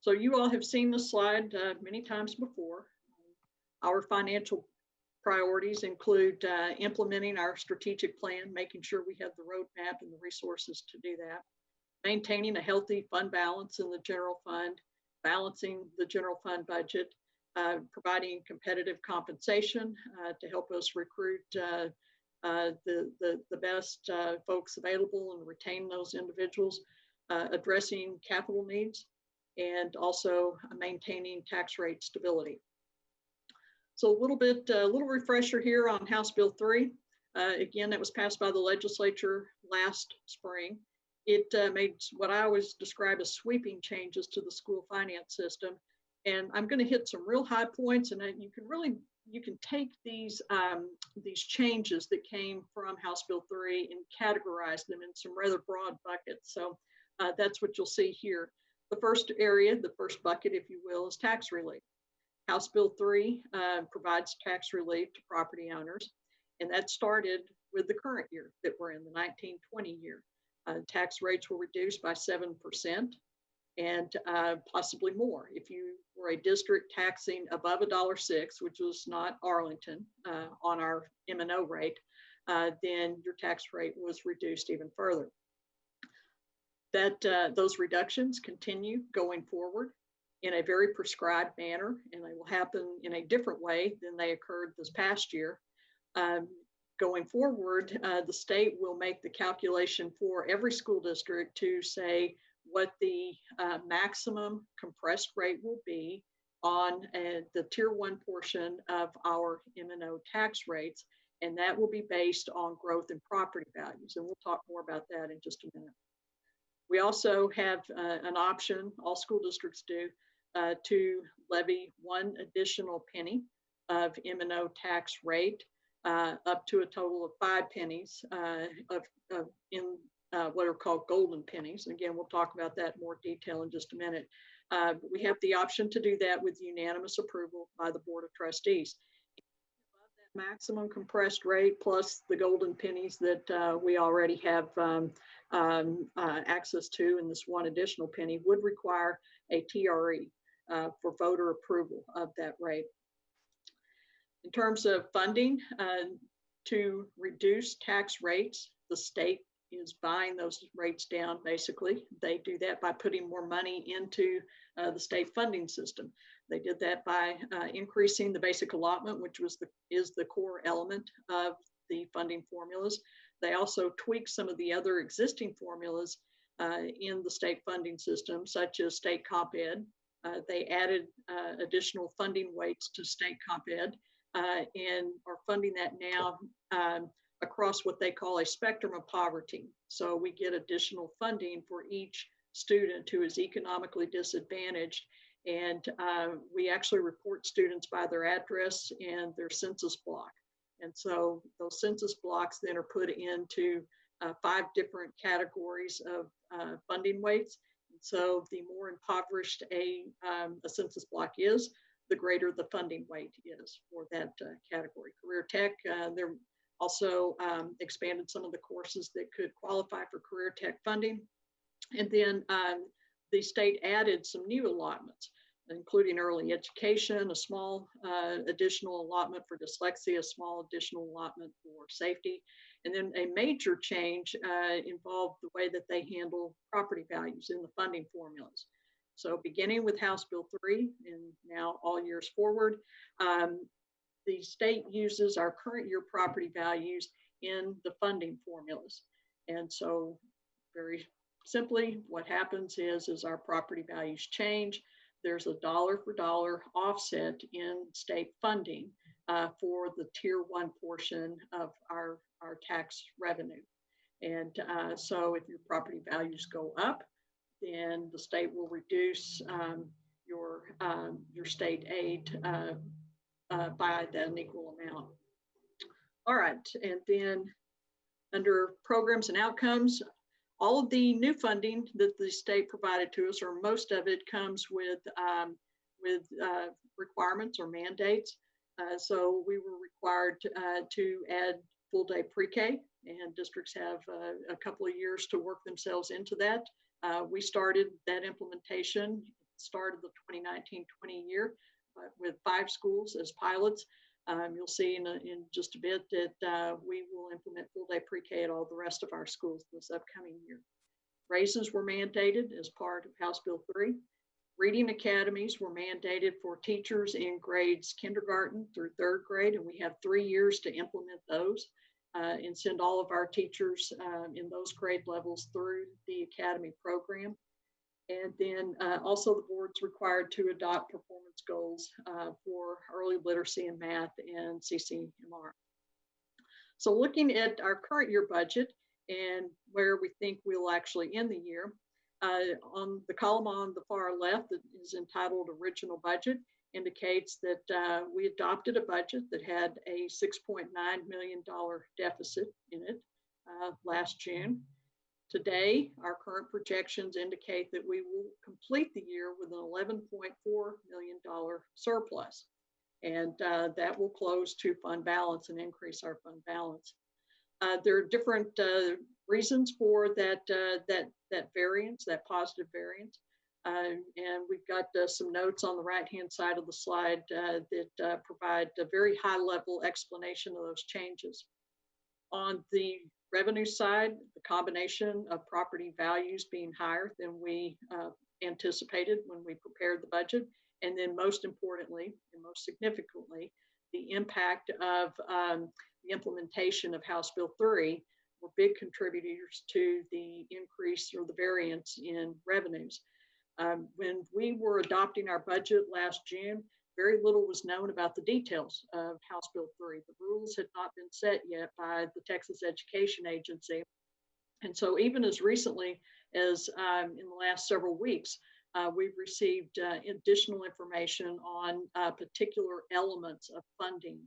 So you all have seen this slide many times before. Our financial priorities include implementing our strategic plan, making sure we have the roadmap and the resources to do that, maintaining a healthy fund balance in the general fund, balancing the general fund budget, providing competitive compensation to help us recruit the best folks available and retain those individuals, addressing capital needs, and also maintaining tax rate stability. So a little refresher here on House Bill 3. Again, that was passed by the legislature last spring. It made what I always describe as sweeping changes to the school finance system. And I'm going to hit some real high points, and you can take these changes that came from House Bill 3 and categorize them in some rather broad buckets. So that's what you'll see here. The first area, the first bucket, if you will, is tax relief. House Bill 3 provides tax relief to property owners, and that started with the current year that we're in, the 1920 year. Tax rates were reduced by 7% and possibly more. If you were a district taxing above $1.06, which was not Arlington on our M&O rate, then your tax rate was reduced even further. Those reductions continue going forward in a very prescribed manner, and they will happen in a different way than they occurred this past year. Going forward, the state will make the calculation for every school district to say what the maximum compressed rate will be on the Tier 1 portion of our M&O tax rates, and that will be based on growth in property values, and we'll talk more about that in just a minute. We also have an option, all school districts do, to levy one additional penny of M&O tax rate up to a total of 5 pennies in what are called golden pennies. Again, we'll talk about that in more detail in just a minute. We have the option to do that with unanimous approval by the Board of Trustees. Above that maximum compressed rate plus the golden pennies that we already have access to, and this one additional penny would require a TRE for voter approval of that rate. In terms of funding, to reduce tax rates, the state is buying those rates down, basically. They do that by putting more money into the state funding system. They did that by increasing the basic allotment, which is the core element of the funding formulas. They also tweaked some of the other existing formulas in the state funding system, such as state comp ed. They added additional funding weights to state comp ed and are funding that now across what they call a spectrum of poverty. So we get additional funding for each student who is economically disadvantaged. And we actually report students by their address and their census block. And so those census blocks then are put into 5 different categories of funding weights. And so the more impoverished a census block is, the greater the funding weight is for that category. Career Tech, they're also expanded some of the courses that could qualify for Career Tech funding. And then the state added some new allotments, including early education, a small additional allotment for dyslexia, a small additional allotment for safety. And then a major change involved the way that they handle property values in the funding formulas. So beginning with House Bill 3 and now all years forward, the state uses our current year property values in the funding formulas. And so very simply, what happens is our property values change. There's a dollar for dollar offset in state funding for the tier 1 portion of our tax revenue. And so if your property values go up, then the state will reduce your state aid by an equal amount. All right, and then under programs and outcomes, all of the new funding that the state provided to us, or most of it, comes with requirements or mandates. So we were required to add full day pre-K, and districts have a couple of years to work themselves into that. We started that implementation, started the 2019-20 year with 5 schools as pilots. You'll see in just a bit that we will implement full day pre-K at all the rest of our schools this upcoming year. Raises were mandated as part of House Bill 3. Reading academies were mandated for teachers in grades kindergarten through 3rd grade, and we have 3 years to implement those and send all of our teachers in those grade levels through the academy program. And then also the board's required to adopt performance goals for early literacy and math and CCMR. So looking at our current year budget and where we think we'll actually end the year, on the column on the far left that is entitled Original Budget indicates that we adopted a budget that had a $6.9 million deficit in it last June. Today, our current projections indicate that we will complete the year with an $11.4 million surplus, and that will close to fund balance and increase our fund balance. There are different reasons for that variance, that positive variance, and we've got some notes on the right-hand side of the slide that provide a very high-level explanation of those changes. On the revenue side, the combination of property values being higher than we anticipated when we prepared the budget, and then most importantly and most significantly, the impact of the implementation of House Bill 3 were big contributors to the increase or the variance in revenues. When we were adopting our budget last June, very little was known about the details of House Bill 3. The rules had not been set yet by the Texas Education Agency. And so even as recently as in the last several weeks, we've received additional information on particular elements of funding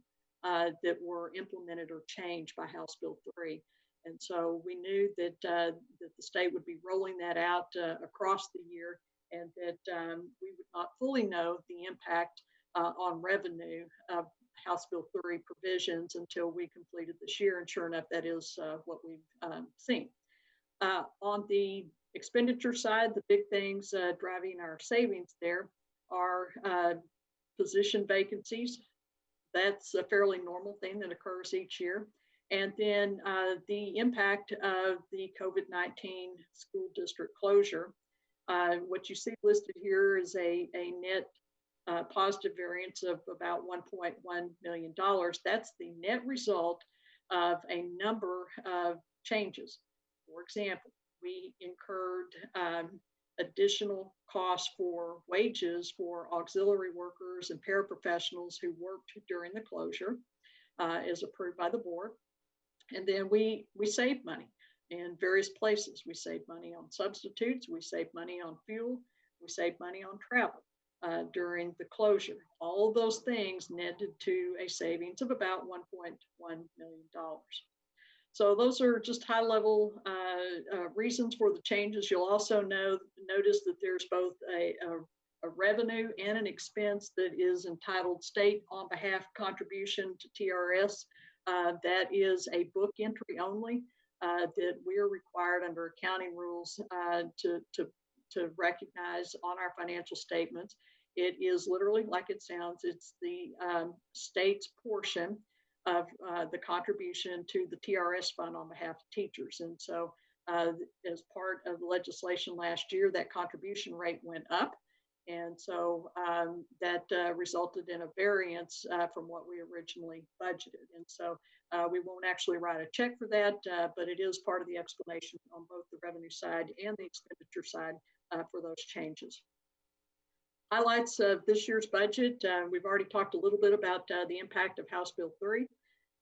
that were implemented or changed by House Bill 3. And so we knew that, that the state would be rolling that out across the year, and that we would not fully know the impact on revenue of House Bill 3 provisions until we completed this year. And sure enough, that is what we've seen. On the expenditure side, the big things driving our savings there are position vacancies. That's a fairly normal thing that occurs each year. And then the impact of the COVID-19 school district closure. What you see listed here is a net positive variance of about $1.1 million. That's the net result of a number of changes. For example, we incurred additional costs for wages for auxiliary workers and paraprofessionals who worked during the closure as approved by the board. And then we saved money in various places. We saved money on substitutes, we saved money on fuel, we saved money on travel during the closure. All of those things netted to a savings of about $1.1 million. So those are just high level reasons for the changes. You'll also notice that there's both a a revenue and an expense that is entitled State on Behalf Contribution to TRS. That is a book entry only that we're required under accounting rules to recognize on our financial statements. It is literally like it sounds. It's the state's portion of the contribution to the TRS fund on behalf of teachers. And so as part of the legislation last year, that contribution rate went up. And so that resulted in a variance from what we originally budgeted. And so we won't actually write a check for that, but it is part of the explanation on both the revenue side and the expenditure side for those changes. Highlights of this year's budget. We've already talked a little bit about the impact of House Bill 3.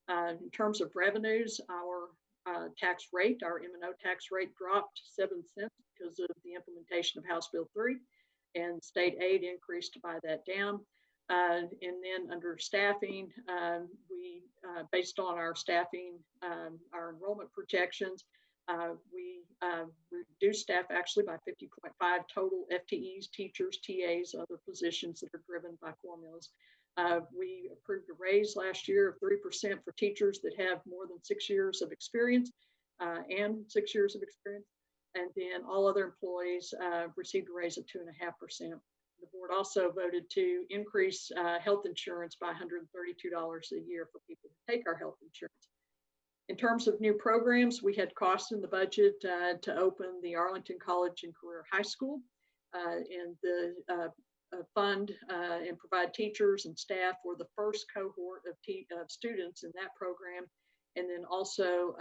In terms of revenues, our tax rate, our M&O tax rate dropped 7 cents because of the implementation of House Bill 3, and state aid increased to buy that down. And then under staffing, we, based on our staffing, our enrollment projections, we reduced staff actually by 50.5 total FTEs, teachers, TAs, other positions that are driven by formulas. We approved a raise last year of 3% for teachers that have more than 6 years of experience and 6 years of experience. And then all other employees received a raise of 2.5%. The board also voted to increase health insurance by $132 a year for people who take our health insurance. In terms of new programs, we had costs in the budget to open the Arlington College and Career High School and the fund and provide teachers and staff for the first cohort of students in that program. And then also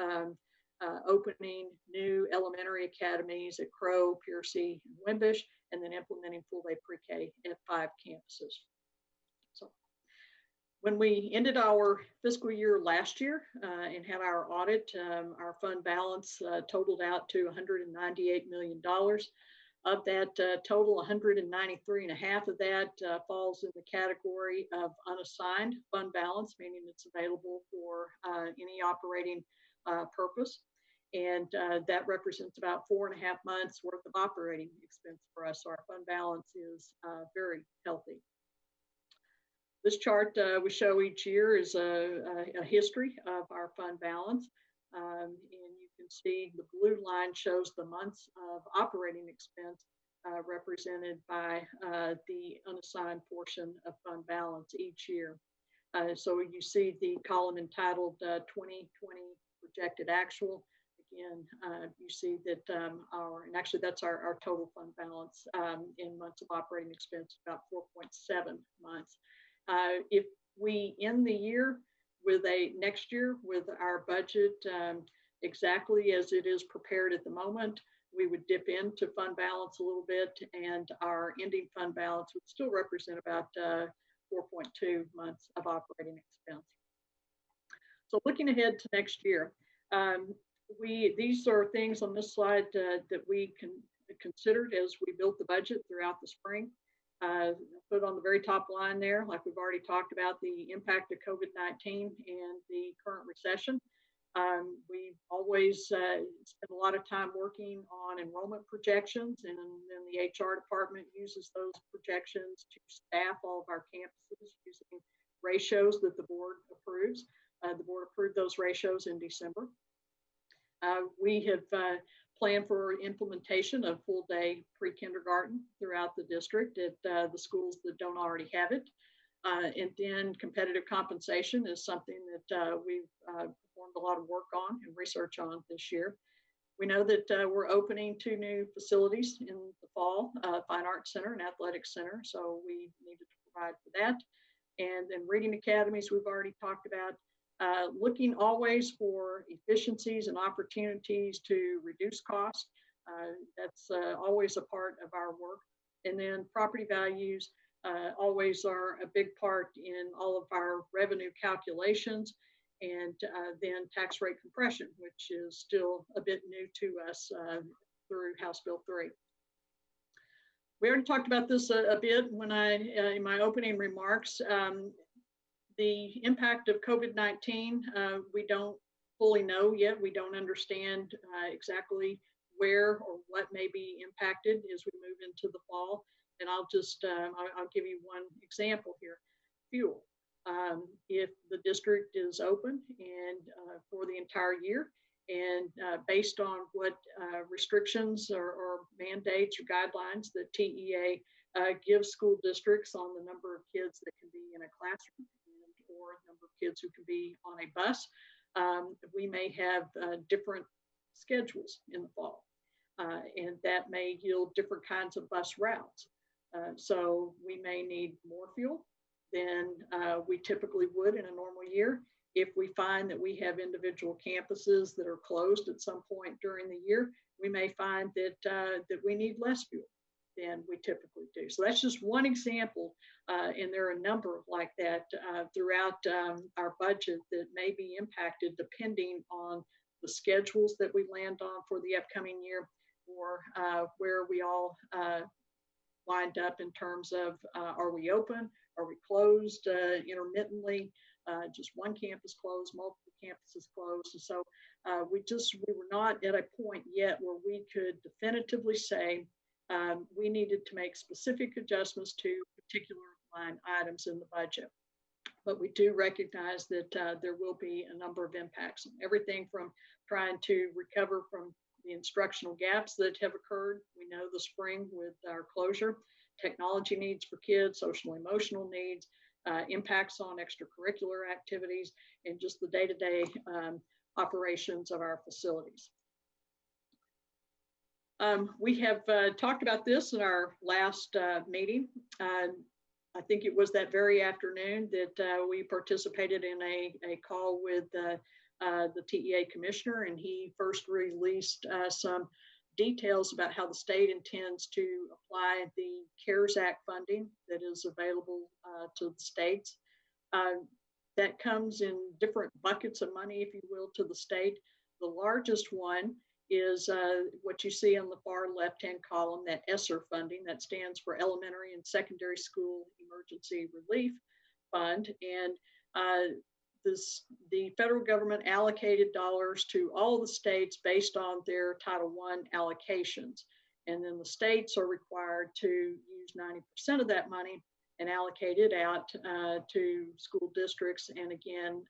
opening new elementary academies at Crow, Piercy, and Wimbish, and then implementing full-day pre-K at 5 campuses. So when we ended our fiscal year last year and had our audit, our fund balance totaled out to $198 million. Of that total, 193.5 of that falls in the category of unassigned fund balance, meaning it's available for any operating purpose. And that represents about 4.5 months worth of operating expense for us. So our fund balance is very healthy. This chart we show each year is a history of our fund balance. And you can see the blue line shows the months of operating expense represented by the unassigned portion of fund balance each year. So you see the column entitled 2020 projected actual. Again, you see that and actually that's our total fund balance in months of operating expense, about 4.7 months. If we end the year with next year with our budget exactly as it is prepared at the moment, we would dip into fund balance a little bit, and our ending fund balance would still represent about 4.2 months of operating expense. So looking ahead to next year, these are things on this slide that we considered as we built the budget throughout the spring. Put on the very top line there, like we've already talked about, the impact of COVID-19 and the current recession. We always spend a lot of time working on enrollment projections, and then the HR department uses those projections to staff all of our campuses using ratios that the board approves. The board approved those ratios in December. We have planned for implementation of full-day pre-kindergarten throughout the district at the schools that don't already have it. And then competitive compensation is something that we've performed a lot of work on and research on this year. We know that we're opening 2 new facilities in the fall, Fine Arts Center and Athletic Center, so we needed to provide for that. And then reading academies we've already talked about. Looking always for efficiencies and opportunities to reduce costs. That's always a part of our work. And then property values always are a big part in all of our revenue calculations. And then tax rate compression, which is still a bit new to us through House Bill 3. We already talked about this a bit when in my opening remarks. The impact of COVID-19, we don't fully know yet. We don't understand exactly where or what may be impacted as we move into the fall. And I'll just, I'll give you one example here. Fuel. If the district is open and for the entire year, and based on what restrictions or mandates or guidelines that TEA gives school districts on the number of kids that can be in a classroom or number of kids who can be on a bus, we may have different schedules in the fall. And that may yield different kinds of bus routes. So we may need more fuel than we typically would in a normal year. If we find that we have individual campuses that are closed at some point during the year, we may find that, that we need less fuel than we typically do. So that's just one example, and there are a number like that throughout our budget that may be impacted depending on the schedules that we land on for the upcoming year, or where we all lined up in terms of are we open, are we closed intermittently, just one campus closed, multiple campuses closed. And so we were not at a point yet where we could definitively say we needed to make specific adjustments to particular line items in the budget. But we do recognize that there will be a number of impacts, everything from trying to recover from the instructional gaps that have occurred. We know the spring with our closure, technology needs for kids, social emotional needs, impacts on extracurricular activities, and just the day-to-day operations of our facilities. We have talked about this in our last meeting. I think it was that very afternoon that we participated in a call with the TEA commissioner, and he first released some details about how the state intends to apply the CARES Act funding that is available to the states. That comes in different buckets of money, if you will, to the state. The largest one is what you see on the far left-hand column, that ESSER funding, that stands for Elementary and Secondary School Emergency Relief Fund. And the federal government allocated dollars to all the states based on their Title I allocations. And then the states are required to use 90% of that money and allocate it out to school districts. And again,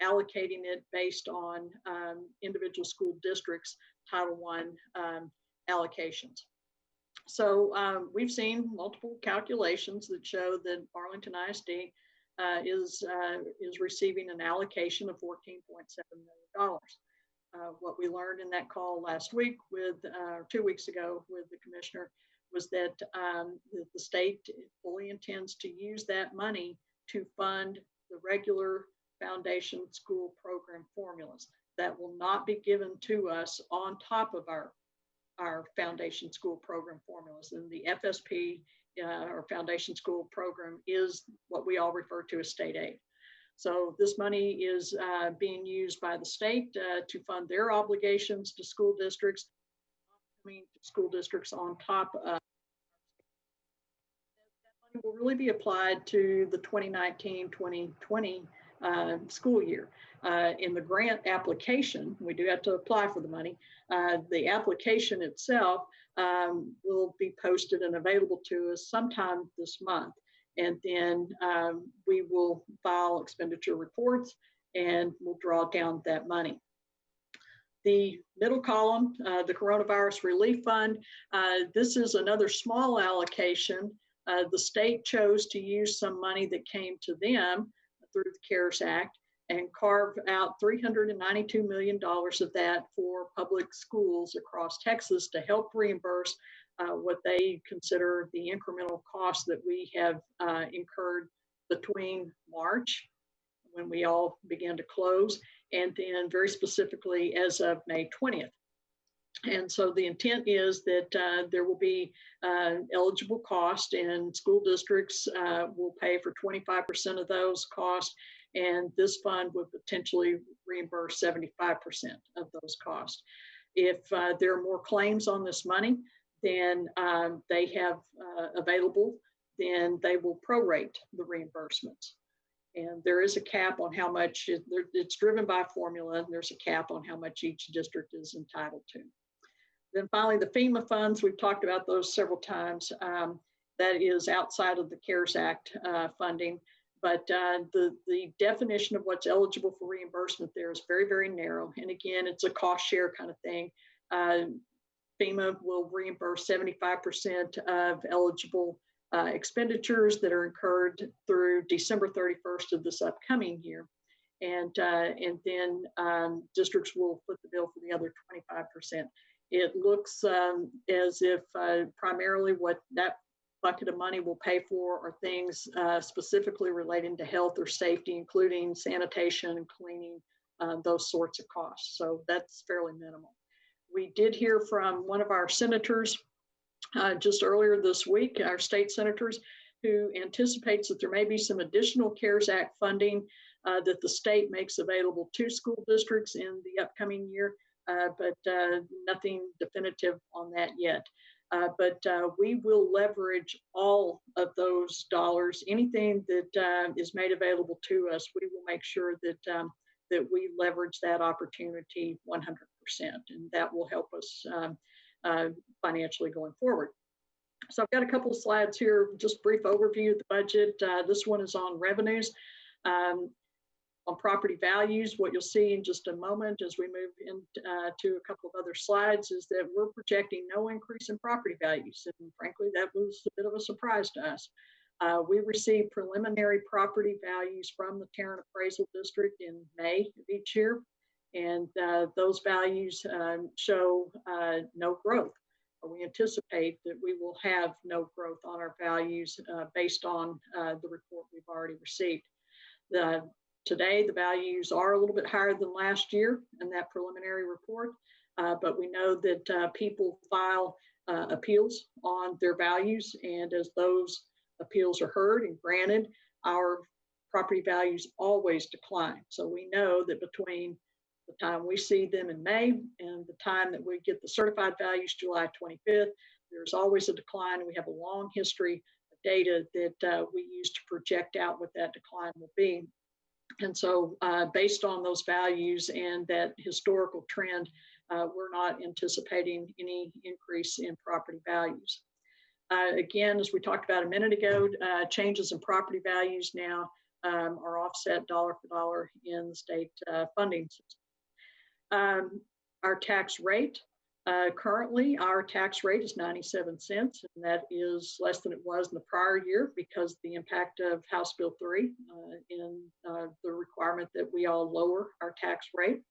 allocating it based on individual school districts' Title I allocations. So we've seen multiple calculations that show that Arlington ISD is receiving an allocation of $14.7 million. What we learned in that call last week with, 2 weeks ago with the commissioner, was that the state fully intends to use that money to fund the regular foundation school program formulas. That will not be given to us on top of our foundation school program formulas. And the FSP, or foundation school program, is what we all refer to as state aid. So this money is being used by the state to fund their obligations to school districts, on top of. That money will really be applied to the 2019-2020 school year. In the grant application, we do have to apply for the money. The application itself will be posted and available to us sometime this month. And then we will file expenditure reports and we'll draw down that money. The middle column, the Coronavirus Relief Fund, this is another small allocation. The state chose to use some money that came to them through the CARES Act and carve out $392 million of that for public schools across Texas to help reimburse what they consider the incremental costs that we have incurred between March, when we all began to close, and then very specifically as of May 20th. And so the intent is that there will be eligible costs, and school districts will pay for 25% of those costs, and this fund would potentially reimburse 75% of those costs. If there are more claims on this money than they have available, then they will prorate the reimbursements. And there is a cap on how much, it's driven by formula, and there's a cap on how much each district is entitled to. Then finally, the FEMA funds, we've talked about those several times. that is outside of the CARES Act funding. But the definition of what's eligible for reimbursement there is very, very narrow. And again, it's a cost share kind of thing. FEMA will reimburse 75% of eligible expenditures that are incurred through December 31st of this upcoming year. And then districts will foot the bill for the other 25%. It looks as if primarily what that bucket of money will pay for are things specifically relating to health or safety, including sanitation and cleaning, those sorts of costs. So that's fairly minimal. We did hear from one of our senators just earlier this week, our state senators, who anticipates that there may be some additional CARES Act funding that the state makes available to school districts in the upcoming year, but nothing definitive on that yet. But we will leverage all of those dollars. Anything that is made available to us, we will make sure that that we leverage that opportunity 100%, and that will help us financially going forward. So I've got a couple of slides here, just brief overview of the budget. This one is on revenues. On property values, what you'll see in just a moment as we move into a couple of other slides is that we're projecting no increase in property values. And frankly, that was a bit of a surprise to us. We received preliminary property values from the Tarrant Appraisal District in May of each year. And those values show no growth. We anticipate that we will have no growth on our values based on the report we've already received. Today, the values are a little bit higher than last year in that preliminary report, but we know that people file appeals on their values, and as those appeals are heard and granted, our property values always decline. So we know that between the time we see them in May and the time that we get the certified values, July 25th, there's always a decline. We have a long history of data that we use to project out what that decline will be. And so based on those values and that historical trend, we're not anticipating any increase in property values. Again, as we talked about a minute ago, changes in property values now are offset dollar for dollar in the state funding system. Our tax rate, currently our tax rate is 97 cents, and that is less than it was in the prior year because of the impact of House Bill 3 in the requirement that we all lower our tax rate.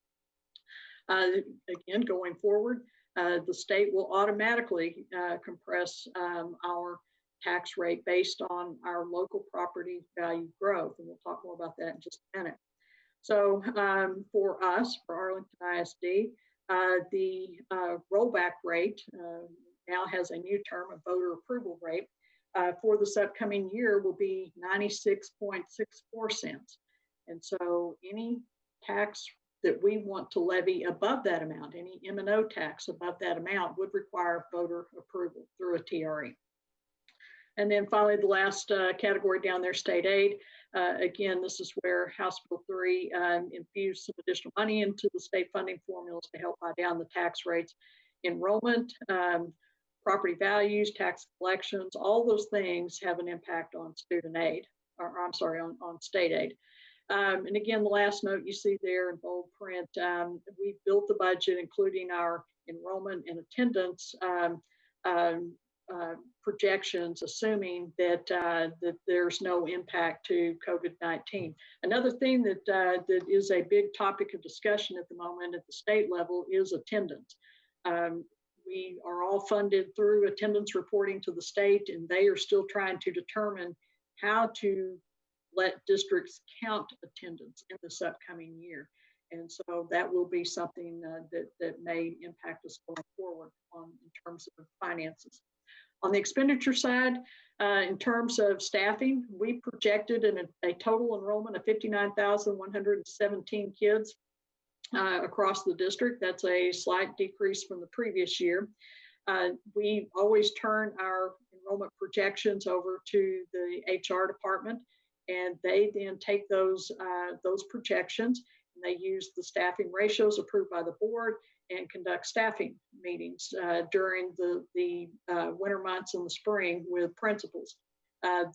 Again, going forward, the state will automatically compress our tax rate based on our local property value growth, and we'll talk more about that in just a minute. So for us, for Arlington ISD, the rollback rate now has a new term, a voter approval rate, for this upcoming year will be 96.64 cents. And so any tax that we want to levy above that amount, any M&O tax above that amount would require voter approval through a TRE. And then finally, the last category down there, state aid. Again, this is where House Bill 3 infused some additional money into the state funding formulas to help buy down the tax rates. Enrollment, property values, tax collections, all those things have an impact on student aid, or I'm sorry, on state aid. And again, the last note you see there in bold print, we built the budget, including our enrollment and attendance projections, assuming that that there's no impact to COVID-19. Another thing that that is a big topic of discussion at the moment at the state level is attendance. We are all funded through attendance reporting to the state, and they are still trying to determine how to let districts count attendance in this upcoming year. And so that will be something that may impact us going forward in terms of finances. On the expenditure side, in terms of staffing, we projected a total enrollment of 59,117 kids across the district. That's a slight decrease from the previous year. We always turn our enrollment projections over to the HR department, and they then take those projections and they use the staffing ratios approved by the board and conduct staffing meetings during the winter months and the spring with principals.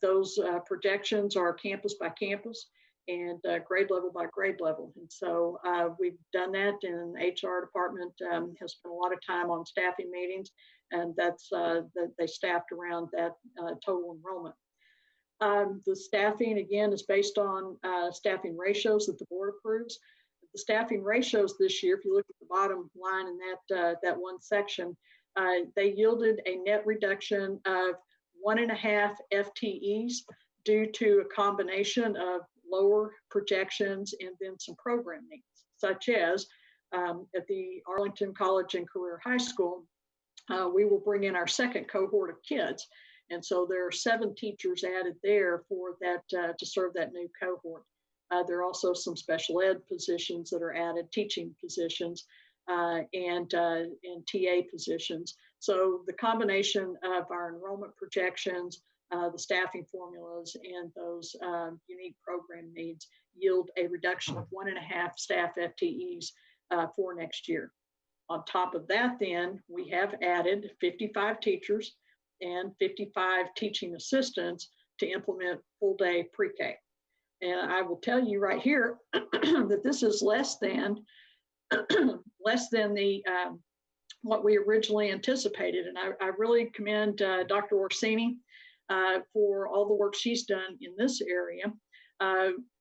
Those projections are campus by campus and grade level by grade level. And so we've done that, and the HR department has spent a lot of time on staffing meetings, and that's that they staffed around that total enrollment. The staffing, again, is based on staffing ratios that the board approves. The staffing ratios this year, if you look at the bottom line in that one section, they yielded a net reduction of 1.5 FTEs due to a combination of lower projections and then some program needs, such as at the Arlington College and Career High School, we will bring in our second cohort of kids. And so there are 7 teachers added there for that to serve that new cohort. There are also some special ed positions that are added, teaching positions and TA positions. So the combination of our enrollment projections, the staffing formulas, and those unique program needs yield a reduction of 1.5 staff FTEs for next year. On top of that, then, we have added 55 teachers and 55 teaching assistants to implement full-day pre-K. And I will tell you right here that this is less than the what we originally anticipated. And I really commend Dr. Orsini for all the work she's done in this area.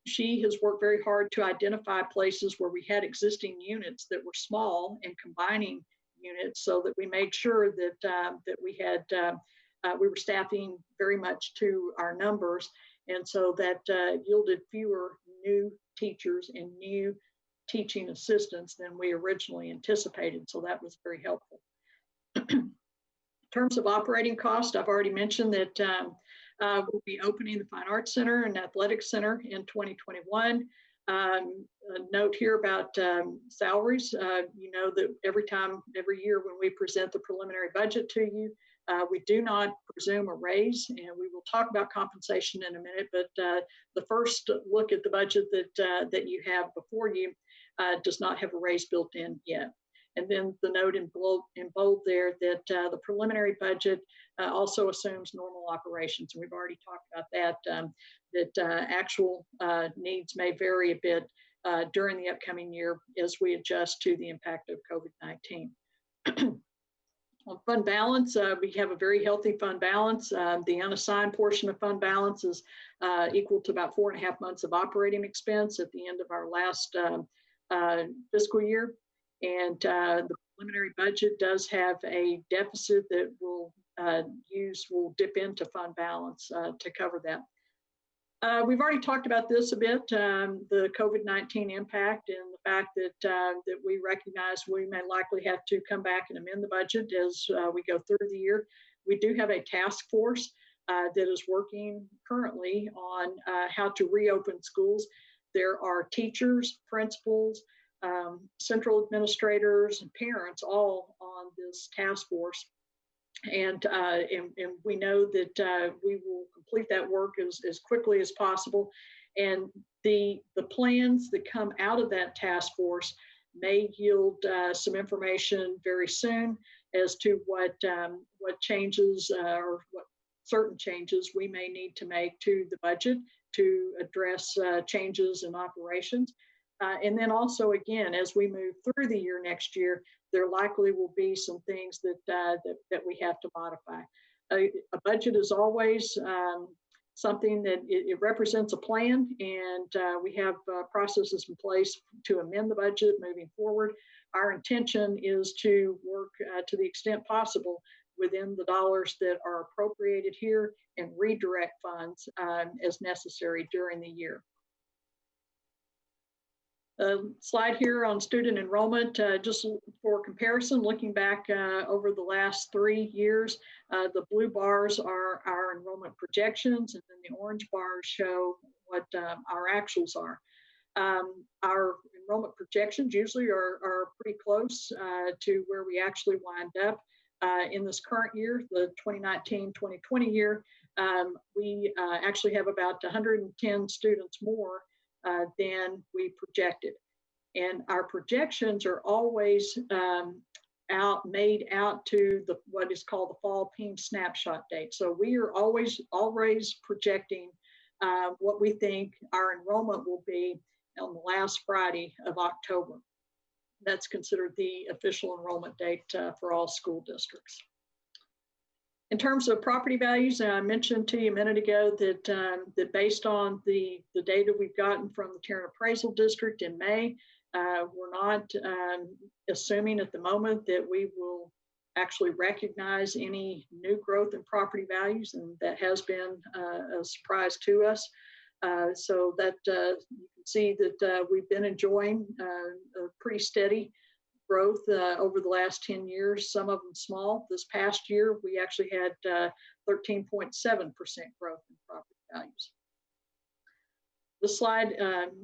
She has worked very hard to identify places where we had existing units that were small and combining units, so that we made sure that that we were staffing very much to our numbers, and so that yielded fewer new teachers and new teaching assistants than we originally anticipated. So that was very helpful. In terms of operating cost, I've already mentioned that we'll be opening the Fine Arts Center and Athletics Center in 2021. A note here about salaries. You know that every year when we present the preliminary budget to you, we do not presume a raise, and we will talk about compensation in a minute, but the first look at the budget that you have before you does not have a raise built in yet. And then the note in bold there that the preliminary budget also assumes normal operations. And we've already talked about that, that actual needs may vary a bit during the upcoming year as we adjust to the impact of COVID-19. On fund balance, we have a very healthy fund balance. The unassigned portion of fund balance is equal to about 4.5 months of operating expense at the end of our last fiscal year. And the preliminary budget does have a deficit that will dip into fund balance to cover that. We've already talked about this a bit, the COVID-19 impact, and the fact that that we recognize we may likely have to come back and amend the budget as we go through the year. We do have a task force that is working currently on how to reopen schools. There are teachers, principals, central administrators, and parents all on this task force. And we know that we will complete that work as quickly as possible. And the plans that come out of that task force may yield some information very soon as to what changes or what certain changes we may need to make to the budget to address changes in operations. And then also, again, as we move through the year next year, there likely will be some things that we have to modify. A budget is always something that it represents a plan, and we have processes in place to amend the budget moving forward. Our intention is to work to the extent possible within the dollars that are appropriated here and redirect funds as necessary during the year. Slide here on student enrollment, just for comparison, looking back over the last 3 years, the blue bars are our enrollment projections, and then the orange bars show what our actuals are. Our enrollment projections usually are pretty close to where we actually wind up. In this current year, the 2019-2020 year, we actually have about 110 students more than we projected. And our projections are always made out to what is called the fall PEEM snapshot date. So we are always projecting what we think our enrollment will be on the last Friday of October. That's considered the official enrollment date for all school districts. In terms of property values, I mentioned to you a minute ago that, that based on the data we've gotten from the Tarrant Appraisal District in May, we're not assuming at the moment that we will actually recognize any new growth in property values, and that has been a surprise to us. So that you can see that we've been enjoying a pretty steady growth over the last 10 years, some of them small. This past year, we actually had 13.7% growth in property values. This slide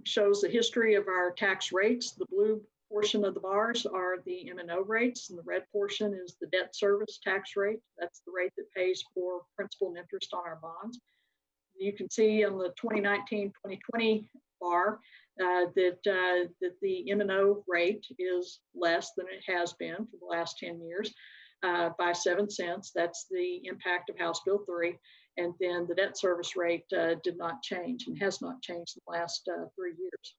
shows the history of our tax rates. The blue portion of the bars are the M&O rates, and the red portion is the debt service tax rate. That's the rate that pays for principal and interest on our bonds. You can see on the 2019-2020 bar that the M&O rate is less than it has been for the last 10 years by 7 cents. That's the impact of House Bill 3. And then the debt service rate did not change and has not changed in the last 3 years.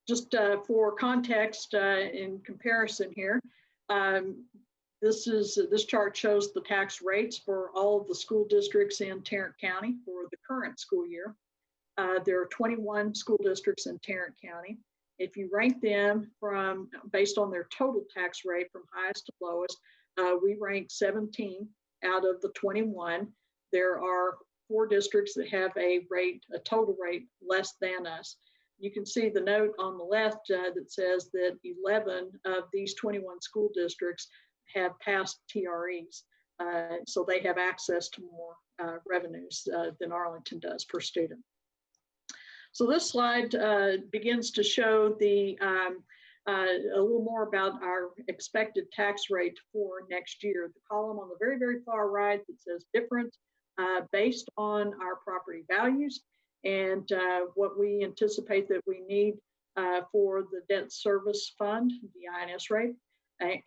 Just for context in comparison here, this chart shows the tax rates for all of the school districts in Tarrant County for the current school year. There are 21 school districts in Tarrant County. If you rank them based on their total tax rate from highest to lowest, we rank 17 out of the 21. There are 4 districts that have a total rate less than us. You can see the note on the left that says that 11 of these 21 school districts have passed TREs. So they have access to more revenues than Arlington does per student. So this slide begins to show a little more about our expected tax rate for next year. The column on the very, very far right that says different based on our property values and what we anticipate that we need for the debt service fund, the INS rate,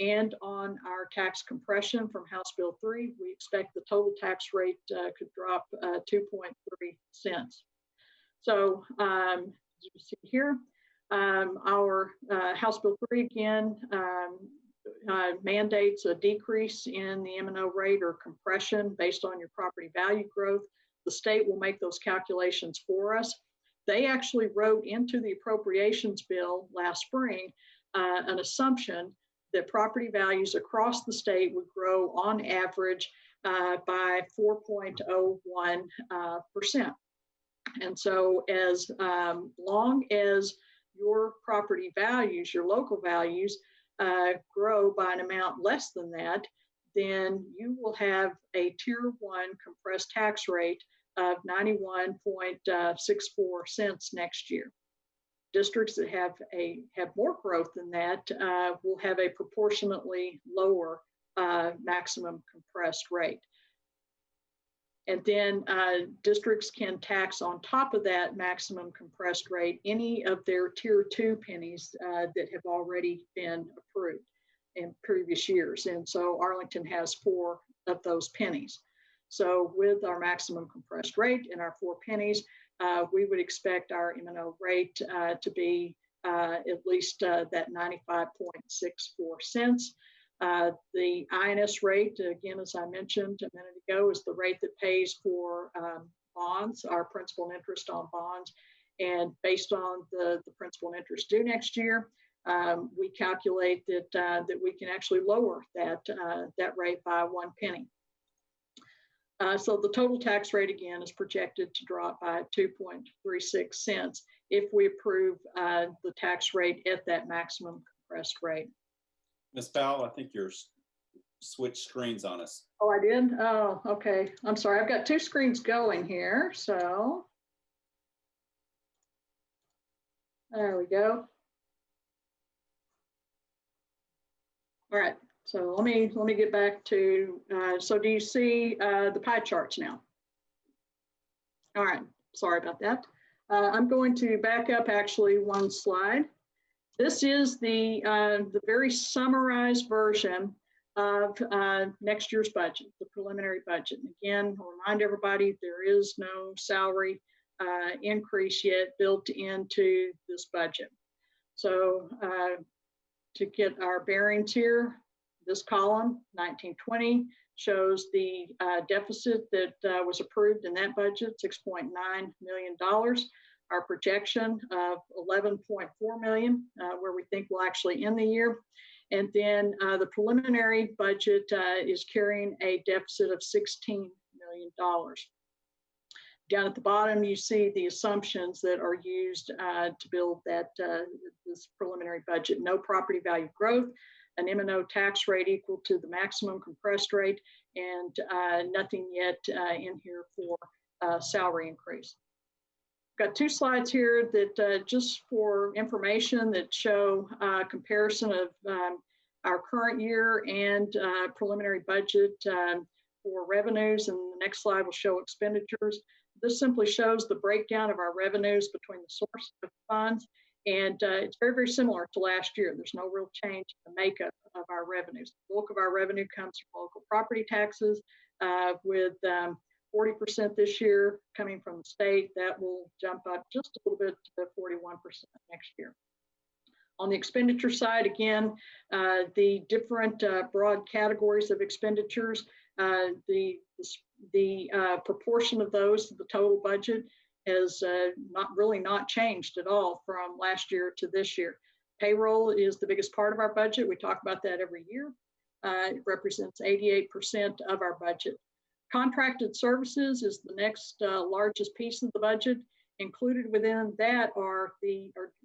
and on our tax compression from House Bill 3, we expect the total tax rate could drop 2.3 cents. So as you see here, our House Bill 3 again mandates a decrease in the M&O rate or compression based on your property value growth. The state will make those calculations for us. They actually wrote into the appropriations bill last spring an assumption that property values across the state would grow on average by 4.01%. And so as long as your property values, your local values, grow by an amount less than that, then you will have a Tier 1 compressed tax rate of 91.64 cents next year. Districts that have more growth than that will have a proportionately lower maximum compressed rate. And then districts can tax on top of that maximum compressed rate any of their Tier 2 pennies that have already been approved in previous years. And so Arlington has 4 of those pennies. So with our maximum compressed rate and our 4 pennies, we would expect our M&O rate to be at least that 95.64 cents. The INS rate, again, as I mentioned a minute ago, is the rate that pays for bonds, our principal and interest on bonds. And based on the principal and interest due next year, we calculate that we can actually lower that rate by 1 penny. So the total tax rate, again, is projected to drop by 2.36 cents if we approve the tax rate at that maximum compressed rate. Ms. Powell, I think you're switched screens on us. Oh, I did? Oh, okay. I'm sorry. I've got 2 screens going here. So there we go. All right. So let me get back to, so do you see the pie charts now? All right, sorry about that. I'm going to back up actually 1 slide. This is the very summarized version of next year's budget, the preliminary budget. And again, I'll remind everybody, there is no salary increase yet built into this budget. So to get our bearings here, this column, 1920, shows the deficit that was approved in that budget, $6.9 million. Our projection of 11.4 million, where we think we'll actually end the year. And then the preliminary budget is carrying a deficit of $16 million. Down at the bottom, you see the assumptions that are used to build that this preliminary budget. No property value growth, an M&O tax rate equal to the maximum compressed rate, and nothing yet in here for salary increase. Got two slides here that just for information that show comparison of our current year and preliminary budget for revenues, and the next slide will show expenditures. This simply shows the breakdown of our revenues between the source of funds, and it's very, very similar to last year. There's no real change in the makeup of our revenues. The bulk of our revenue comes from local property taxes, with 40% this year coming from the state. That will jump up just a little bit to 41% next year. On the expenditure side, again, the different broad categories of expenditures, the proportion of those to the total budget has not changed at all from last year to this year. Payroll is the biggest part of our budget. We talk about that every year. It represents 88% of our budget. Contracted services is the next largest piece of the budget. Included within that are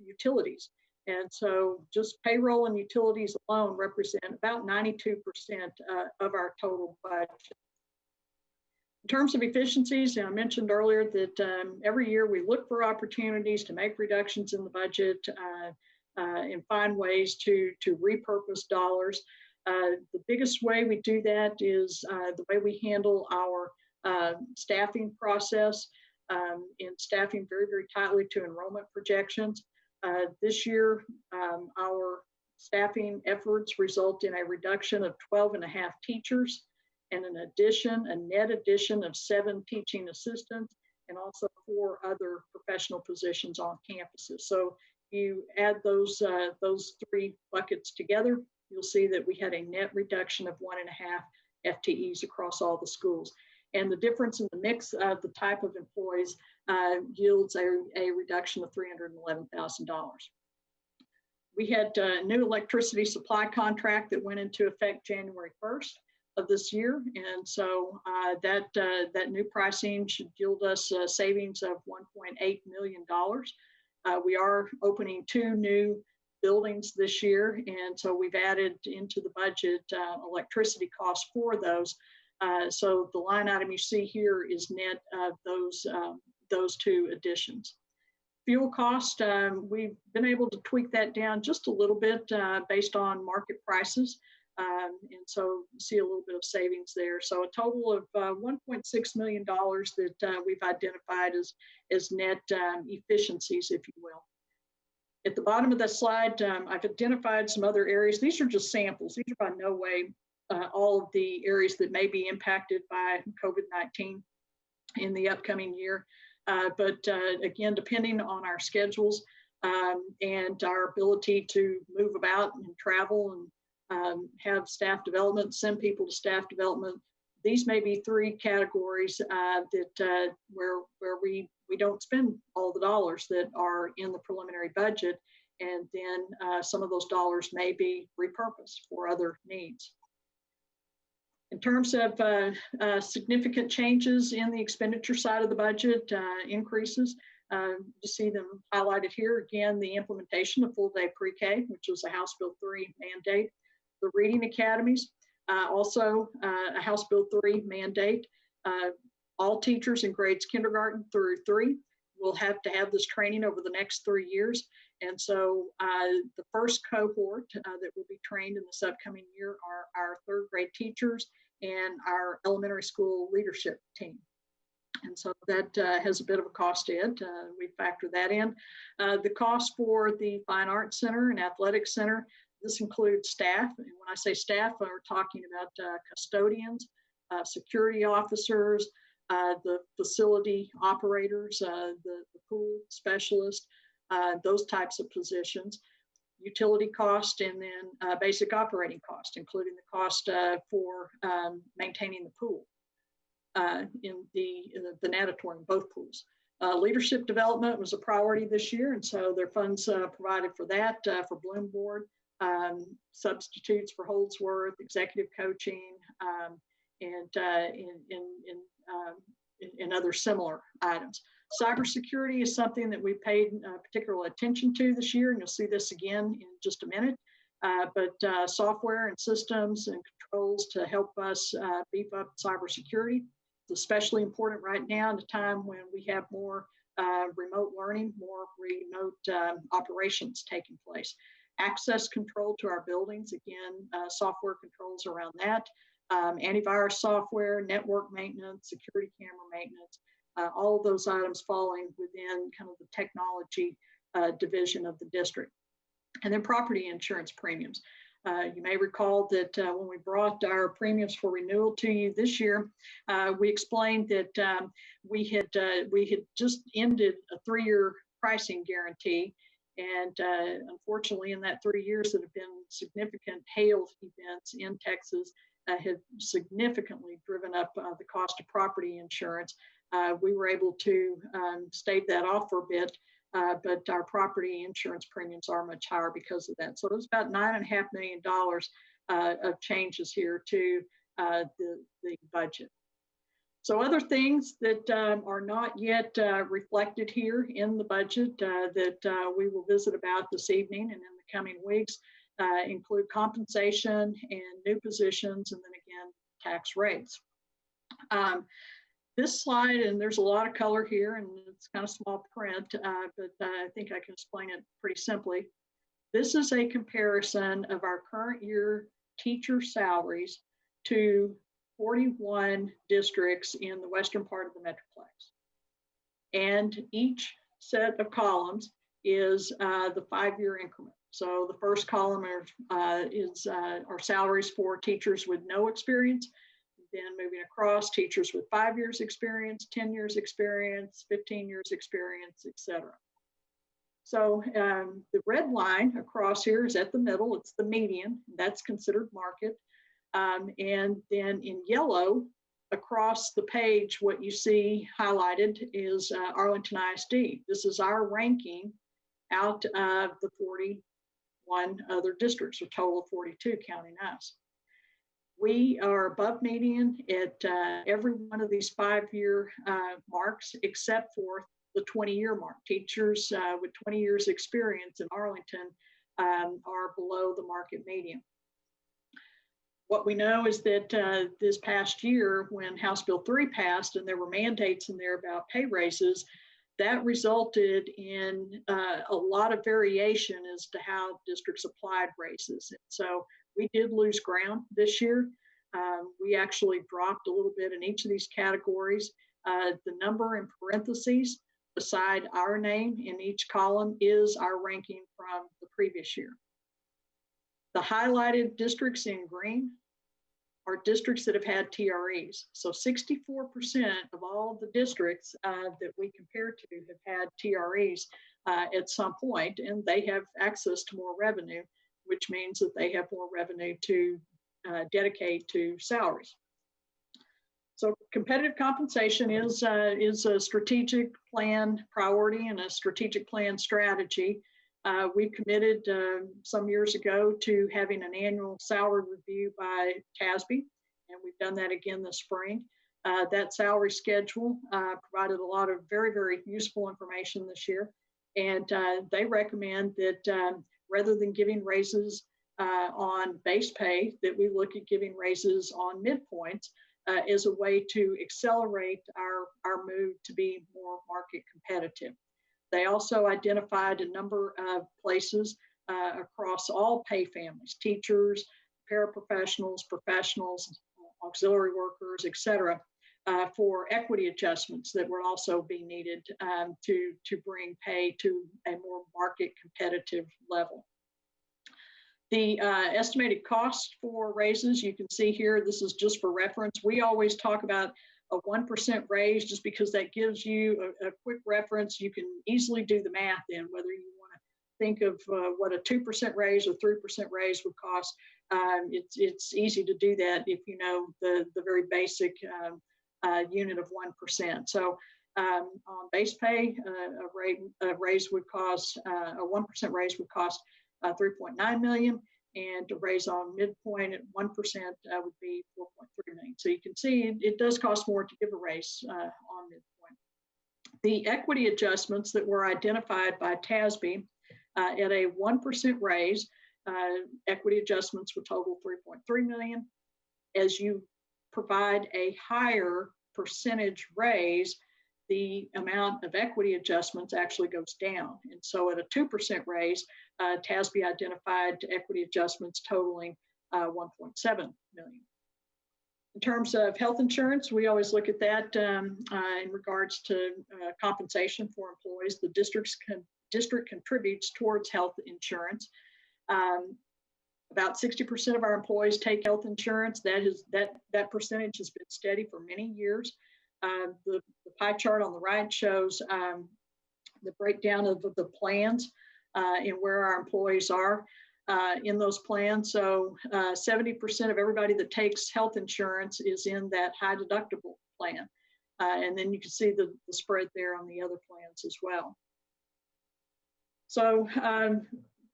utilities. And so just payroll and utilities alone represent about 92% of our total budget. In terms of efficiencies, I mentioned earlier that every year we look for opportunities to make reductions in the budget and find ways to repurpose dollars. The biggest way we do that is the way we handle our staffing process and staffing very, very tightly to enrollment projections. This year, our staffing efforts result in a reduction of 12.5 teachers, and a net addition of 7 teaching assistants, and also 4 other professional positions on campuses. So you add those 3 buckets together, you'll see that we had a net reduction of 1.5 FTEs across all the schools. And the difference in the mix of the type of employees yields a reduction of $311,000. We had a new electricity supply contract that went into effect January 1st of this year. And so that new pricing should yield us savings of $1.8 million. We are opening 2 new buildings this year. And so we've added into the budget electricity costs for those. So the line item you see here is net of those 2 additions. Fuel cost, we've been able to tweak that down just a little bit based on market prices. And so you see a little bit of savings there. So a total of $1.6 million that we've identified as net efficiencies, if you will. At the bottom of the slide, I've identified some other areas. These are just samples. These are by no way all of the areas that may be impacted by COVID-19 in the upcoming year. But again, depending on our schedules and our ability to move about and travel and have staff development, send people to staff development, these may be 3 categories that where we don't spend all the dollars that are in the preliminary budget, and then some of those dollars may be repurposed for other needs. In terms of significant changes in the expenditure side of the budget, increases, you see them highlighted here. Again, the implementation of full-day pre-K, which was a House Bill 3 mandate. The reading academies, also a House Bill 3 mandate. All teachers in grades kindergarten through 3 will have to have this training over the next 3 years. And so the first cohort that will be trained in this upcoming year are our 3rd grade teachers and our elementary school leadership team. And so that has a bit of a cost to it. We factor that in. The cost for the Fine Arts Center and Athletic Center, this includes staff. And when I say staff, we're talking about custodians, security officers, the facility operators, the pool specialist, those types of positions, utility cost, and then basic operating cost, including the cost for maintaining the pool in the natatorium, both pools. Leadership development was a priority this year, and so there are funds provided for that, for Bloom Board, substitutes for Holdsworth, executive coaching, and other similar items. Cybersecurity is something that we paid particular attention to this year, and you'll see this again in just a minute. But software and systems and controls to help us beef up cybersecurity. It's especially important right now in a time when we have more remote learning, more remote operations taking place. Access control to our buildings, again, software controls around that. Antivirus software, network maintenance, security camera maintenance, all of those items falling within kind of the technology division of the district. And then property insurance premiums. You may recall that when we brought our premiums for renewal to you this year, we explained that we had just ended a 3-year pricing guarantee. And unfortunately, in that 3 years, that have been significant hail events in Texas have significantly driven up the cost of property insurance. We were able to stave that off for a bit, but our property insurance premiums are much higher because of that. So it was about $9.5 million of changes here to the budget. So other things that are not yet reflected here in the budget that we will visit about this evening and in the coming weeks include compensation and new positions, and then again, tax rates. This slide, and there's a lot of color here, and it's kind of small print, but I think I can explain it pretty simply. This is a comparison of our current year teacher salaries to 41 districts in the western part of the Metroplex. And each set of columns is the 5-year increment. So the first column is our salaries for teachers with no experience. Then moving across, teachers with 5 years experience, 10 years experience, 15 years experience, etc. So the red line across here is at the middle. It's the median. That's considered market. And then in yellow across the page, what you see highlighted is Arlington ISD. This is our ranking out of the 41 other districts, a total of 42 counting us. We are above median at every one of these 5-year marks, except for the 20-year mark. Teachers with 20 years experience in Arlington are below the market median. What we know is that this past year, when House Bill 3 passed and there were mandates in there about pay raises, that resulted in a lot of variation as to how districts applied raises. And so we did lose ground this year. We actually dropped a little bit in each of these categories. The number in parentheses beside our name in each column is our ranking from the previous year. The highlighted districts in green are districts that have had TREs. So 64% of all of the districts that we compare to have had TREs at some point, and they have access to more revenue, which means that they have more revenue to dedicate to salaries. So competitive compensation is a strategic plan priority and a strategic plan strategy. We committed some years ago to having an annual salary review by TASB, and we've done that again this spring. That salary schedule provided a lot of very, very useful information this year. And they recommend that rather than giving raises on base pay, that we look at giving raises on midpoints as a way to accelerate our move to be more market competitive. They also identified a number of places across all pay families, teachers, paraprofessionals, professionals, auxiliary workers, et cetera, for equity adjustments that would also be needed to bring pay to a more market competitive level. The estimated cost for raises, you can see here, this is just for reference. We always talk about a 1% raise just because that gives you a quick reference. You can easily do the math in whether you want to think of what a 2% raise or 3% raise would cost. It's easy to do that if you know the very basic unit of 1%. So on base pay, a raise would cost, a 1% raise would cost 3.9 million, and to raise on midpoint at 1% would be 4.3 million. So you can see it does cost more to give a raise on midpoint. The equity adjustments that were identified by TASB at a 1% raise, equity adjustments would total 3.3 million. As you provide a higher percentage raise, the amount of equity adjustments actually goes down. And so at a 2% raise, TASB identified equity adjustments totaling 1.7 million. In terms of health insurance, we always look at that in regards to compensation for employees. The district contributes towards health insurance. About 60% of our employees take health insurance. That percentage has been steady for many years. The pie chart on the right shows the breakdown of the plans and where our employees are in those plans. So 70% of everybody that takes health insurance is in that high deductible plan. And then you can see the spread there on the other plans as well. So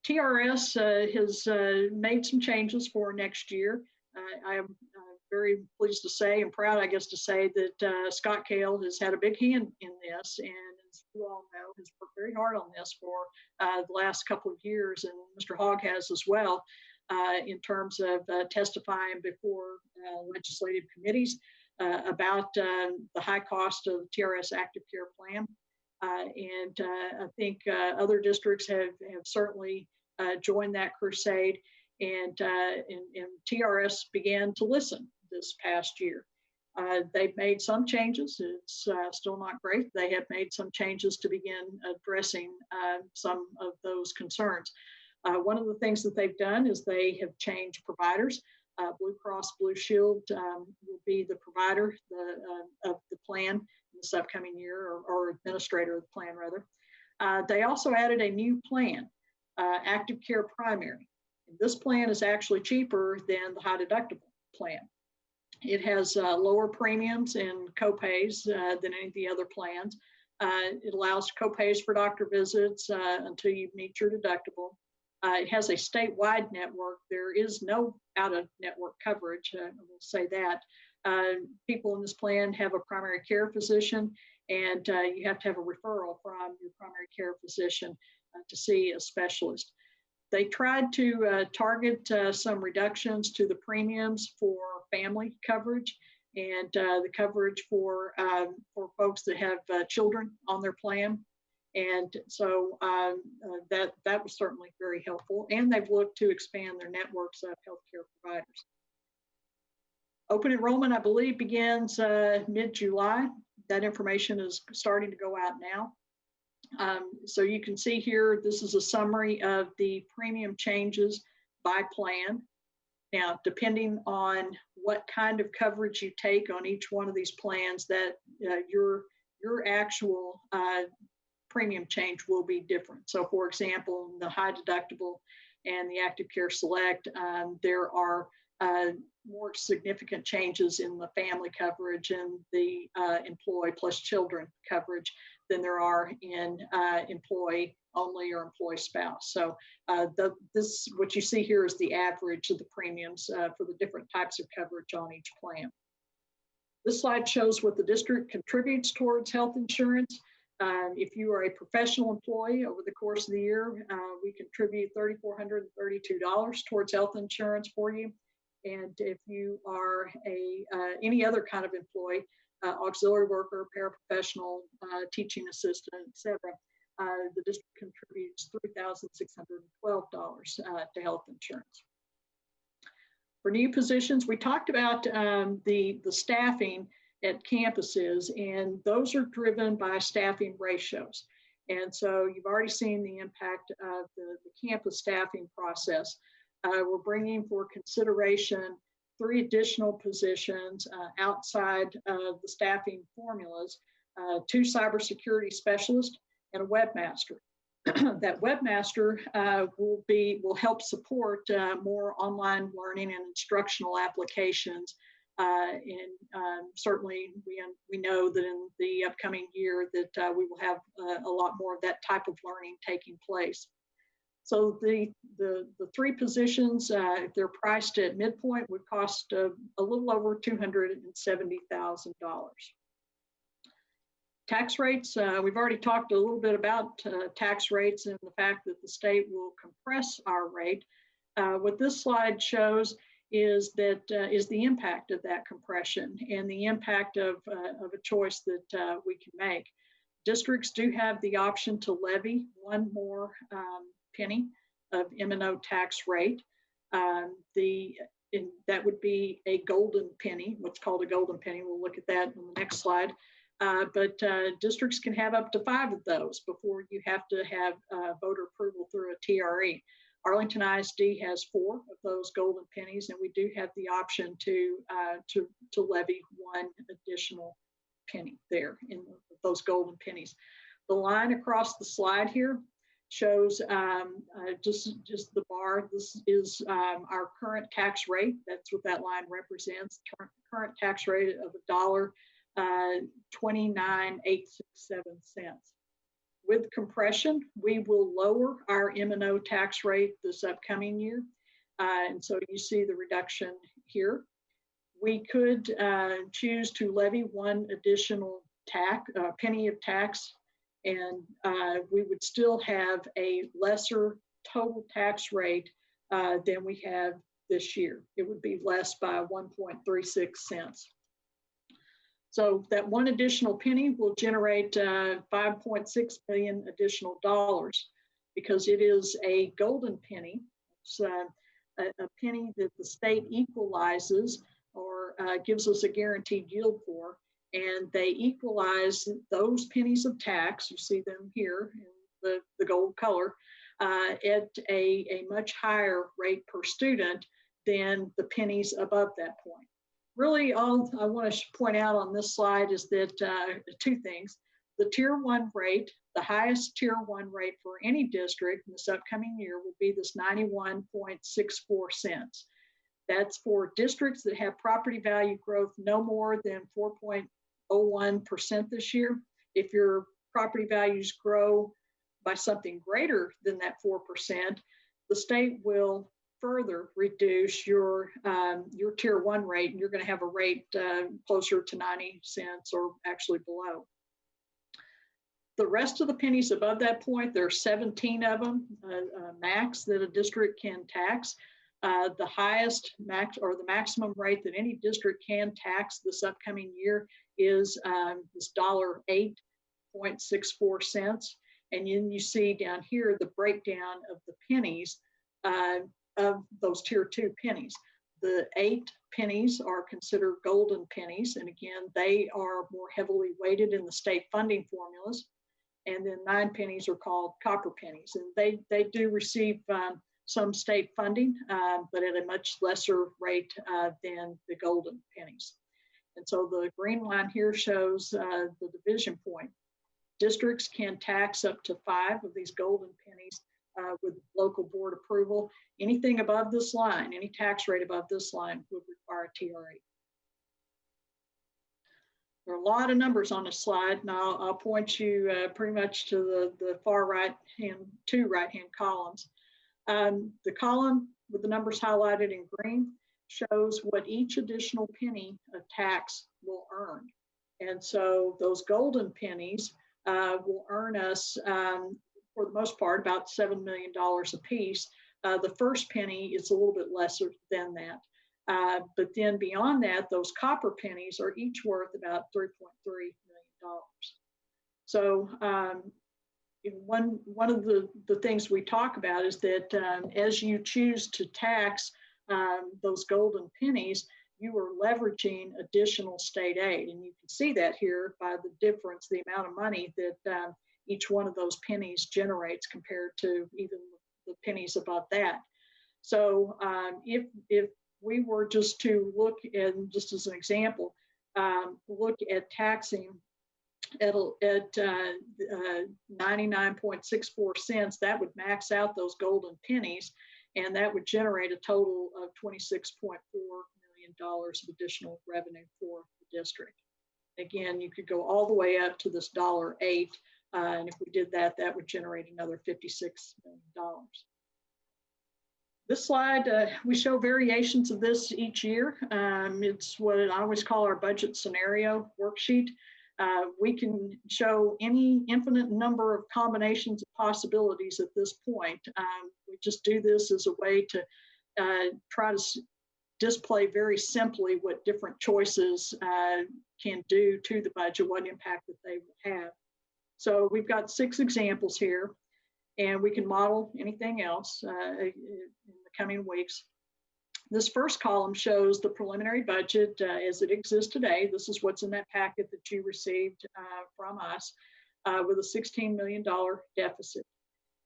TRS has made some changes for next year. I am very pleased to say and proud, I guess, to say that Scott Kale has had a big hand in this, and as you all know, has worked very hard on this for the last couple of years, and Mr. Hogg has as well, in terms of testifying before legislative committees about the high cost of TRS Active Care Plan. And I think other districts have certainly joined that crusade, and TRS began to listen this past year. They've made some changes. It's still not great. They have made some changes to begin addressing some of those concerns. One of the things that they've done is they have changed providers. Blue Cross Blue Shield will be the provider of the plan this upcoming year, or administrator of the plan rather. They also added a new plan, Active Care Primary. And this plan is actually cheaper than the high deductible plan. It has lower premiums and copays than any of the other plans. It allows copays for doctor visits until you meet your deductible. It has a statewide network. There is no out-of-network coverage, I will say that. People in this plan have a primary care physician, and you have to have a referral from your primary care physician to see a specialist. They tried to target some reductions to the premiums for family coverage and the coverage for folks that have children on their plan. And so that was certainly very helpful. And they've looked to expand their networks of healthcare providers. Open enrollment, I believe, begins mid-July. That information is starting to go out now. So you can see here, this is a summary of the premium changes by plan. Now, depending on what kind of coverage you take on each one of these plans, that your actual premium change will be different. So for example, the high deductible and the Active Care Select, there are more significant changes in the family coverage and the employee plus children coverage than there are in employee only or employee spouse. So this, what you see here is the average of the premiums for the different types of coverage on each plan. This slide shows what the district contributes towards health insurance. If you are a professional employee over the course of the year, we contribute $3,432 towards health insurance for you. And if you are any other kind of employee, auxiliary worker, paraprofessional, teaching assistant, etc., the district contributes $3,612 to health insurance. For new positions, we talked about the staffing at campuses, and those are driven by staffing ratios. And so you've already seen the impact of the campus staffing process. We're bringing for consideration 3 additional positions outside of the staffing formulas, 2 cybersecurity specialists and a webmaster. That webmaster will help support more online learning and instructional applications. And certainly we know that in the upcoming year that we will have a lot more of that type of learning taking place. So the 3 positions, if they're priced at midpoint, would cost a little over $270,000. Tax rates, we've already talked a little bit about tax rates and the fact that the state will compress our rate. What this slide shows is the impact of that compression and the impact of a choice that we can make. Districts do have the option to levy 1 more penny of M&O tax rate. That would be a golden penny, what's called a golden penny. We'll look at that on the next slide. But districts can have up to 5 of those before you have to have voter approval through a TRE. Arlington ISD has 4 of those golden pennies, and we do have the option to levy 1 additional penny there in those golden pennies. The line across the slide here shows just the bar. This is our current tax rate. That's what that line represents. Current tax rate of $1.29867. With compression, we will lower our M&O tax rate this upcoming year. And so you see the reduction here. We could choose to levy 1 additional penny of tax, and we would still have a lesser total tax rate than we have this year. It would be less by 1.36 cents. So that 1 additional penny will generate $5.6 million additional dollars because it is a golden penny. It's a penny that the state equalizes or gives us a guaranteed yield for, and they equalize those pennies of tax, you see them here in the gold color, at a much higher rate per student than the pennies above that point. Really, all I want to point out on this slide is that 2 things. The Tier 1 rate, the highest Tier 1 rate for any district in this upcoming year will be this 91.64 cents. That's for districts that have property value growth no more than 4.01% this year. If your property values grow by something greater than that 4%, the state will further reduce your Tier 1 rate, and you're going to have a rate closer to 90 cents or actually below. The rest of the pennies above that point, there are 17 of them max that a district can tax. The highest max or the maximum rate that any district can tax this upcoming year is this $8.64 cents. And then you see down here the breakdown of the pennies of those Tier 2 pennies. The 8 pennies are considered golden pennies. And again, they are more heavily weighted in the state funding formulas. And then 9 pennies are called copper pennies. And they do receive some state funding, but at a much lesser rate than the golden pennies. And so the green line here shows the division point. Districts can tax up to 5 of these golden pennies with local board approval. Anything above this line, any tax rate above this line would require a TRE. There are a lot of numbers on this slide, and I'll point you pretty much to the far right-hand, 2 right-hand columns. The column with the numbers highlighted in green shows what each additional penny of tax will earn. And so those golden pennies will earn us, for the most part, about $7 million a piece. The first penny is a little bit lesser than that. But then beyond that, those copper pennies are each worth about $3.3 million. So one of the things we talk about is that as you choose to tax those golden pennies, you are leveraging additional state aid. And you can see that here by the difference, the amount of money that each one of those pennies generates compared to even the pennies above that. So if we were just to look at, just as an example, look at taxing at 99.64 cents, that would max out those golden pennies, and that would generate a total of $26.4 million of additional revenue for the district. Again, you could go all the way up to this $1.08, and if we did that, that would generate another $56 million. This slide, we show variations of this each year. It's what I always call our budget scenario worksheet. We can show any infinite number of combinations of possibilities at this point. We just do this as a way to try to display very simply what different choices can do to the budget, what impact that they would have. So we've got 6 examples here, and we can model anything else in the coming weeks. This first column shows the preliminary budget as it exists today. This is what's in that packet that you received from us with a $16 million deficit.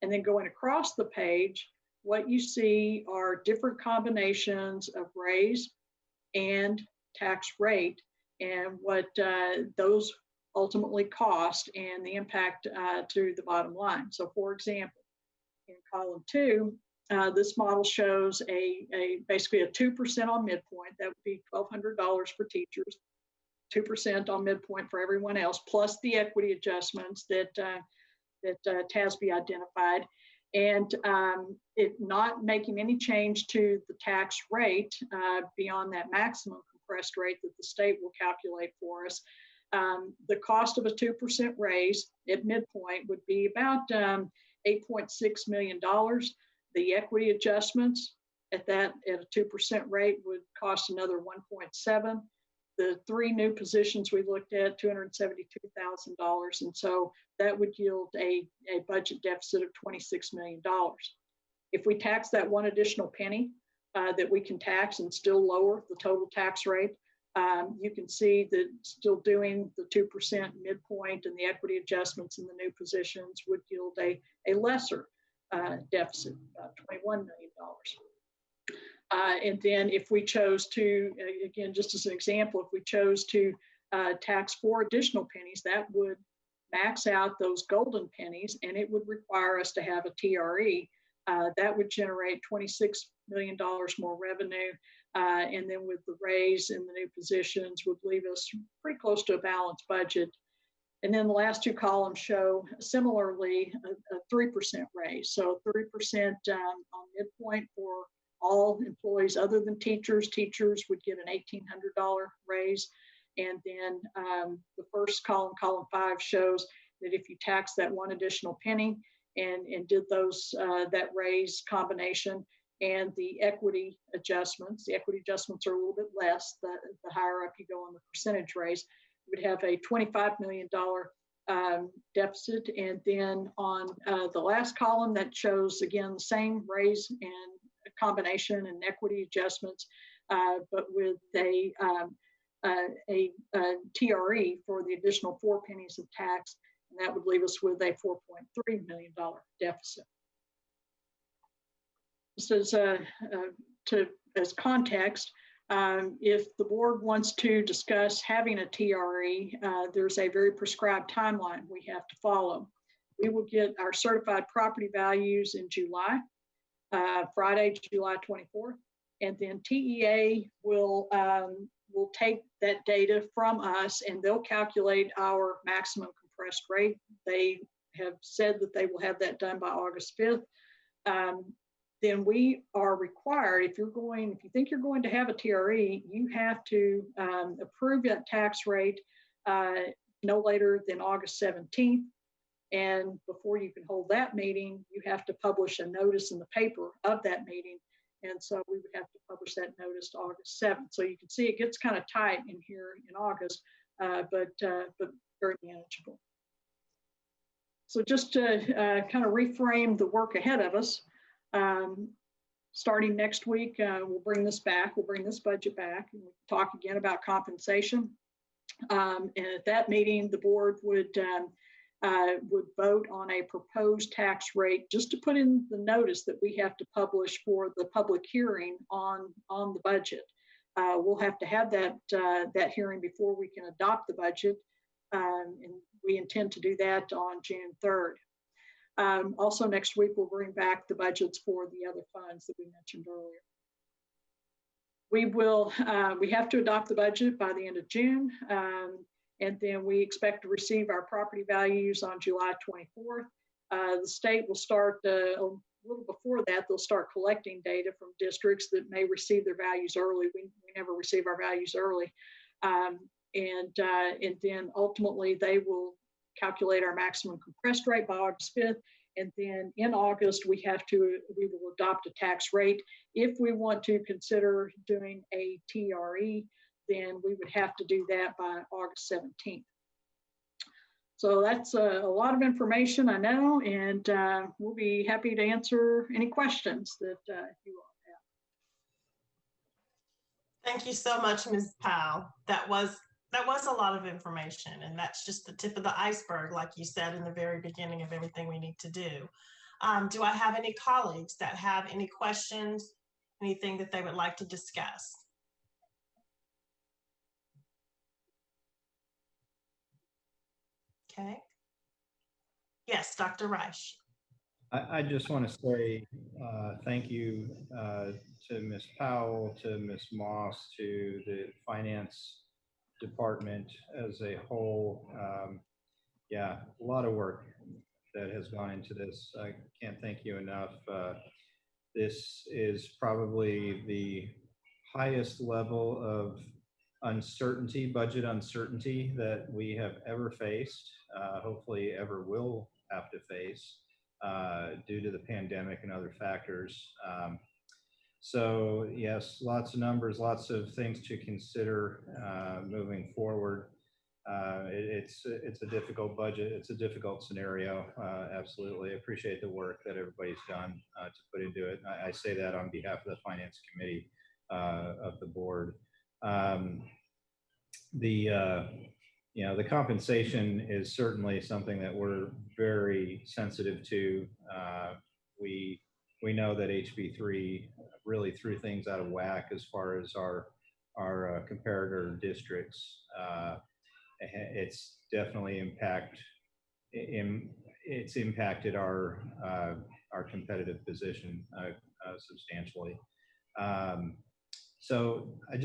And then going across the page, what you see are different combinations of raise and tax rate and what those ultimately cost and the impact to the bottom line. So for example, in column 2, this model shows basically a 2% on midpoint. That would be $1,200 for teachers, 2% on midpoint for everyone else, plus the equity adjustments that TASB identified, and it not making any change to the tax rate beyond that maximum compressed rate that the state will calculate for us. The cost of a 2% raise at midpoint would be about $8.6 million. The equity adjustments at a 2% rate would cost another 1.7. The 3 new positions we looked at, $272,000. And so that would yield a budget deficit of $26 million. If we tax that one additional penny that we can tax and still lower the total tax rate, you can see that still doing the 2% midpoint and the equity adjustments in the new positions would yield a lesser deficit, about $21 million. And then if we chose to, again, just as an example, if we chose to tax 4 additional pennies, that would max out those golden pennies, and it would require us to have a TRE. That would generate $26 million more revenue. And then with the raise in the new positions would leave us pretty close to a balanced budget. And then the last 2 columns show similarly a 3% raise. So 3% on midpoint for all employees other than teachers. Teachers would get an $1,800 raise. And then the first column, column 5, shows that if you tax that one additional penny and did those that raise combination and the equity adjustments are a little bit less the higher up you go on the percentage raise, you would have a $25 million deficit. And then on the last column that shows, again, the same raise and combination and equity adjustments, but with a TRE for the additional 4 pennies of tax, and that would leave us with a $4.3 million deficit. Just as context, if the board wants to discuss having a TRE, there's a very prescribed timeline we have to follow. We will get our certified property values in July, Friday, July 24th, and then TEA will take that data from us and they'll calculate our maximum compressed rate. They have said that they will have that done by August 5th. Then we are required, if you think you're going to have a TRE, you have to approve that tax rate no later than August 17th. And before you can hold that meeting, you have to publish a notice in the paper of that meeting. And so we would have to publish that notice to August 7th. So you can see it gets kind of tight in here in August, but very manageable. So just to kind of reframe the work ahead of us, starting next week, we'll bring this back. We'll bring this budget back and we'll talk again about compensation. And at that meeting, the board would vote on a proposed tax rate, just to put in the notice that we have to publish for the public hearing on the budget. We'll have to have that hearing before we can adopt the budget. And we intend to do that on June 3rd. Also next week, we'll bring back the budgets for the other funds that we mentioned earlier. We have to adopt the budget by the end of June. And then we expect to receive our property values on July 24th. The state will start a little before that. They'll start collecting data from districts that may receive their values early. We never receive our values early. And then ultimately they will calculate our maximum compressed rate by August 5th. And then in August, we will adopt a tax rate. If we want to consider doing a TRE, then we would have to do that by August 17th. So that's a lot of information, I know, and we'll be happy to answer any questions that you all have. Thank you so much, Ms. Powell. That was a lot of information, and that's just the tip of the iceberg, like you said in the very beginning of everything we need to do. Do I have any colleagues that have any questions, anything that they would like to discuss? Okay. Yes, Dr. Reich. I just want to say thank you to Ms. Powell, to Ms. Moss, to the finance department as a whole. Yeah, a lot of work that has gone into this. I can't thank you enough. This is probably the highest level of uncertainty, budget uncertainty, that we have ever faced, hopefully ever will have to face due to the pandemic and other factors. So yes, lots of numbers, lots of things to consider moving forward. It's a difficult budget. It's a difficult scenario. Absolutely. I appreciate the work that everybody's done to put into it. I say that on behalf of the Finance Committee of the board. The compensation is certainly something that we're very sensitive to. We know that HB3 really threw things out of whack as far as our comparator districts. It's definitely impacted our competitive position substantially. So a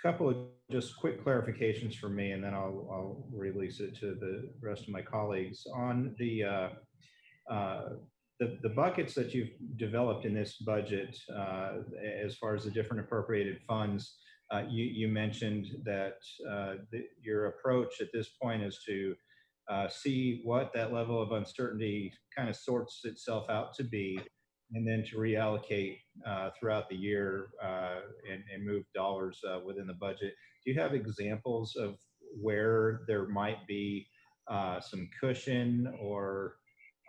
couple of just quick clarifications for me, and then I'll release it to the rest of my colleagues on the buckets that you've developed in this budget as far as the different appropriated funds. You mentioned that your approach at this point is to see what that level of uncertainty kind of sorts itself out to be, and then to reallocate throughout the year and move dollars within the budget. Do you have examples of where there might be some cushion or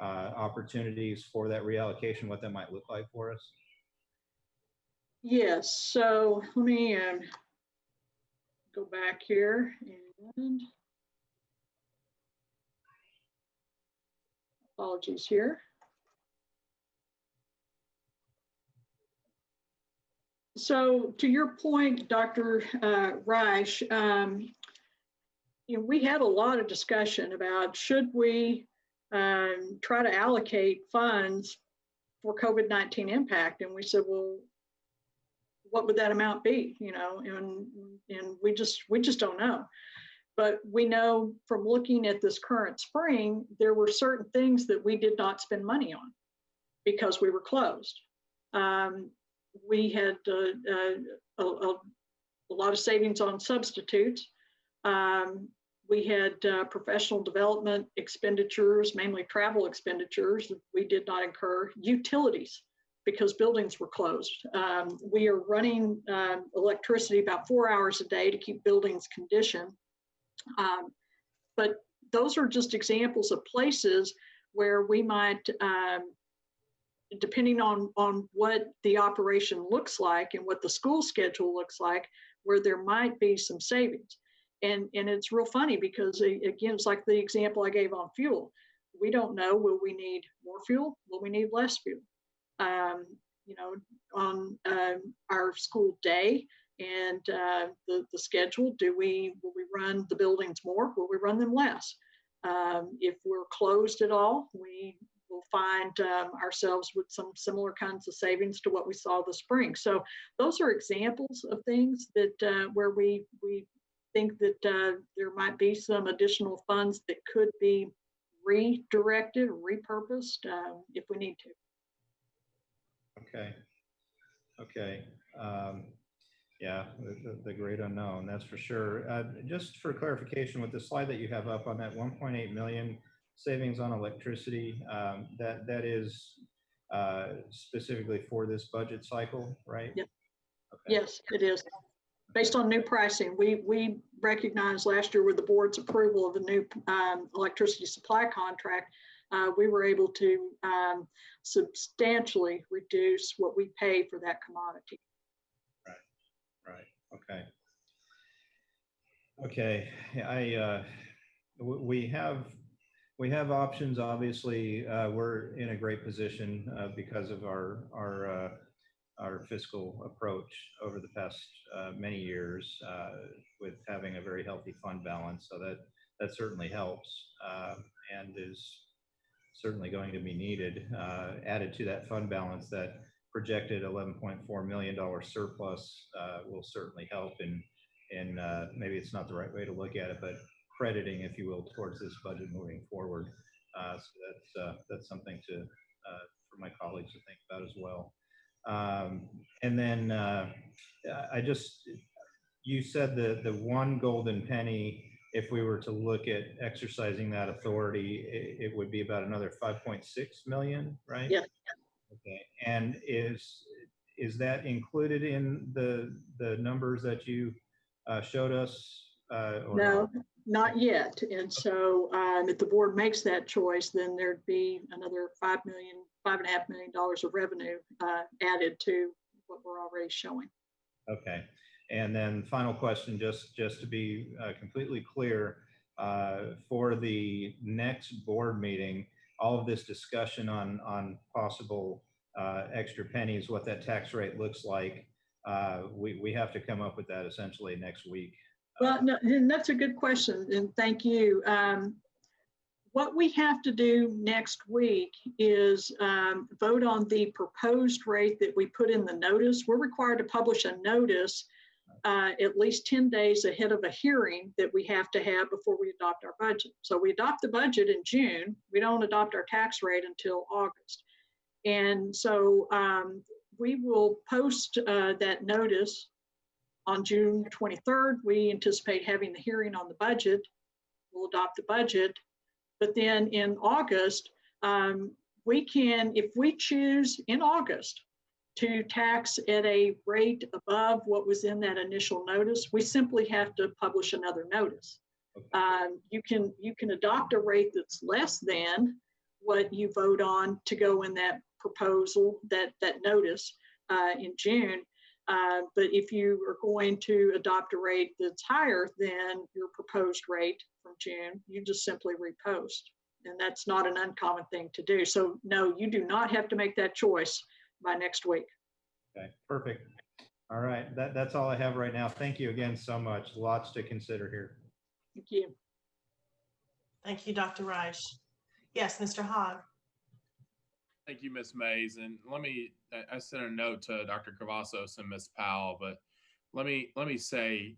opportunities for that reallocation, what that might look like for us? Yes, so let me go back here and apologies here. So to your point, Dr. Reich, we had a lot of discussion about should we try to allocate funds for COVID-19 impact, and we said, well, what would that amount be? And we just don't know. But we know from looking at this current spring, there were certain things that we did not spend money on because we were closed. We had a lot of savings on substitutes. We had professional development expenditures, mainly travel expenditures that we did not incur, utilities, because buildings were closed. We are running electricity about 4 hours a day to keep buildings conditioned. But those are just examples of places where we might depending on what the operation looks like and what the school schedule looks like, where there might be some savings. And it's real funny because, again, it's like the example I gave on fuel. We don't know, will we need more fuel? Will we need less fuel? On our school day and the schedule, will we run the buildings more? Will we run them less? If we're closed at all, we will find ourselves with some similar kinds of savings to what we saw this spring. So those are examples of things that where we think that there might be some additional funds that could be redirected, repurposed if we need to. Okay. Yeah, the great unknown, that's for sure. Just for clarification, with the slide that you have up on that 1.8 million savings on electricity, that is specifically for this budget cycle, right? Yep. Okay. Yes, it is. Based on new pricing, we recognized last year with the board's approval of a new electricity supply contract, we were able to substantially reduce what we pay for that commodity. Right. Okay. We have options. Obviously, we're in a great position because of our fiscal approach over the past many years with having a very healthy fund balance. So that certainly helps and is certainly going to be needed. Added to that fund balance, that projected $11.4 million surplus will certainly help in maybe it's not the right way to look at it, but crediting, if you will, towards this budget moving forward. So that's something for my colleagues to think about as well. And then you said the one golden penny, if we were to look at exercising that authority, it would be about another 5.6 million, right? Yeah. Okay. And is that included in the numbers that you showed us? No, not yet. And so if the board makes that choice, then there'd be another $5.5 million of revenue added to what we're already showing. Okay. And then final question, just to be completely clear, for the next board meeting, all of this discussion on possible extra pennies, what that tax rate looks like, we have to come up with that essentially next week. Well, no, and that's a good question, and thank you. What we have to do next week is vote on the proposed rate that we put in the notice. We're required to publish a notice at least 10 days ahead of a hearing that we have to have before we adopt our budget. So we adopt the budget in June. We don't adopt our tax rate until August. And so we will post that notice on June 23rd. We anticipate having the hearing on the budget. We'll adopt the budget. But then in August, we can, if we choose in August to tax at a rate above what was in that initial notice, we simply have to publish another notice. You can adopt a rate that's less than what you vote on to go in that proposal, that notice in June. But if you are going to adopt a rate that's higher than your proposed rate from June, you just simply repost. And that's not an uncommon thing to do. So no, you do not have to make that choice by next week. Okay, perfect. All right, that's all I have right now. Thank you again so much. Lots to consider here. Thank you. Thank you, Dr. Reich. Yes, Mr. Hogg. Thank you, Ms. Mays. And I sent a note to Dr. Cavazos and Ms. Powell, but let me say,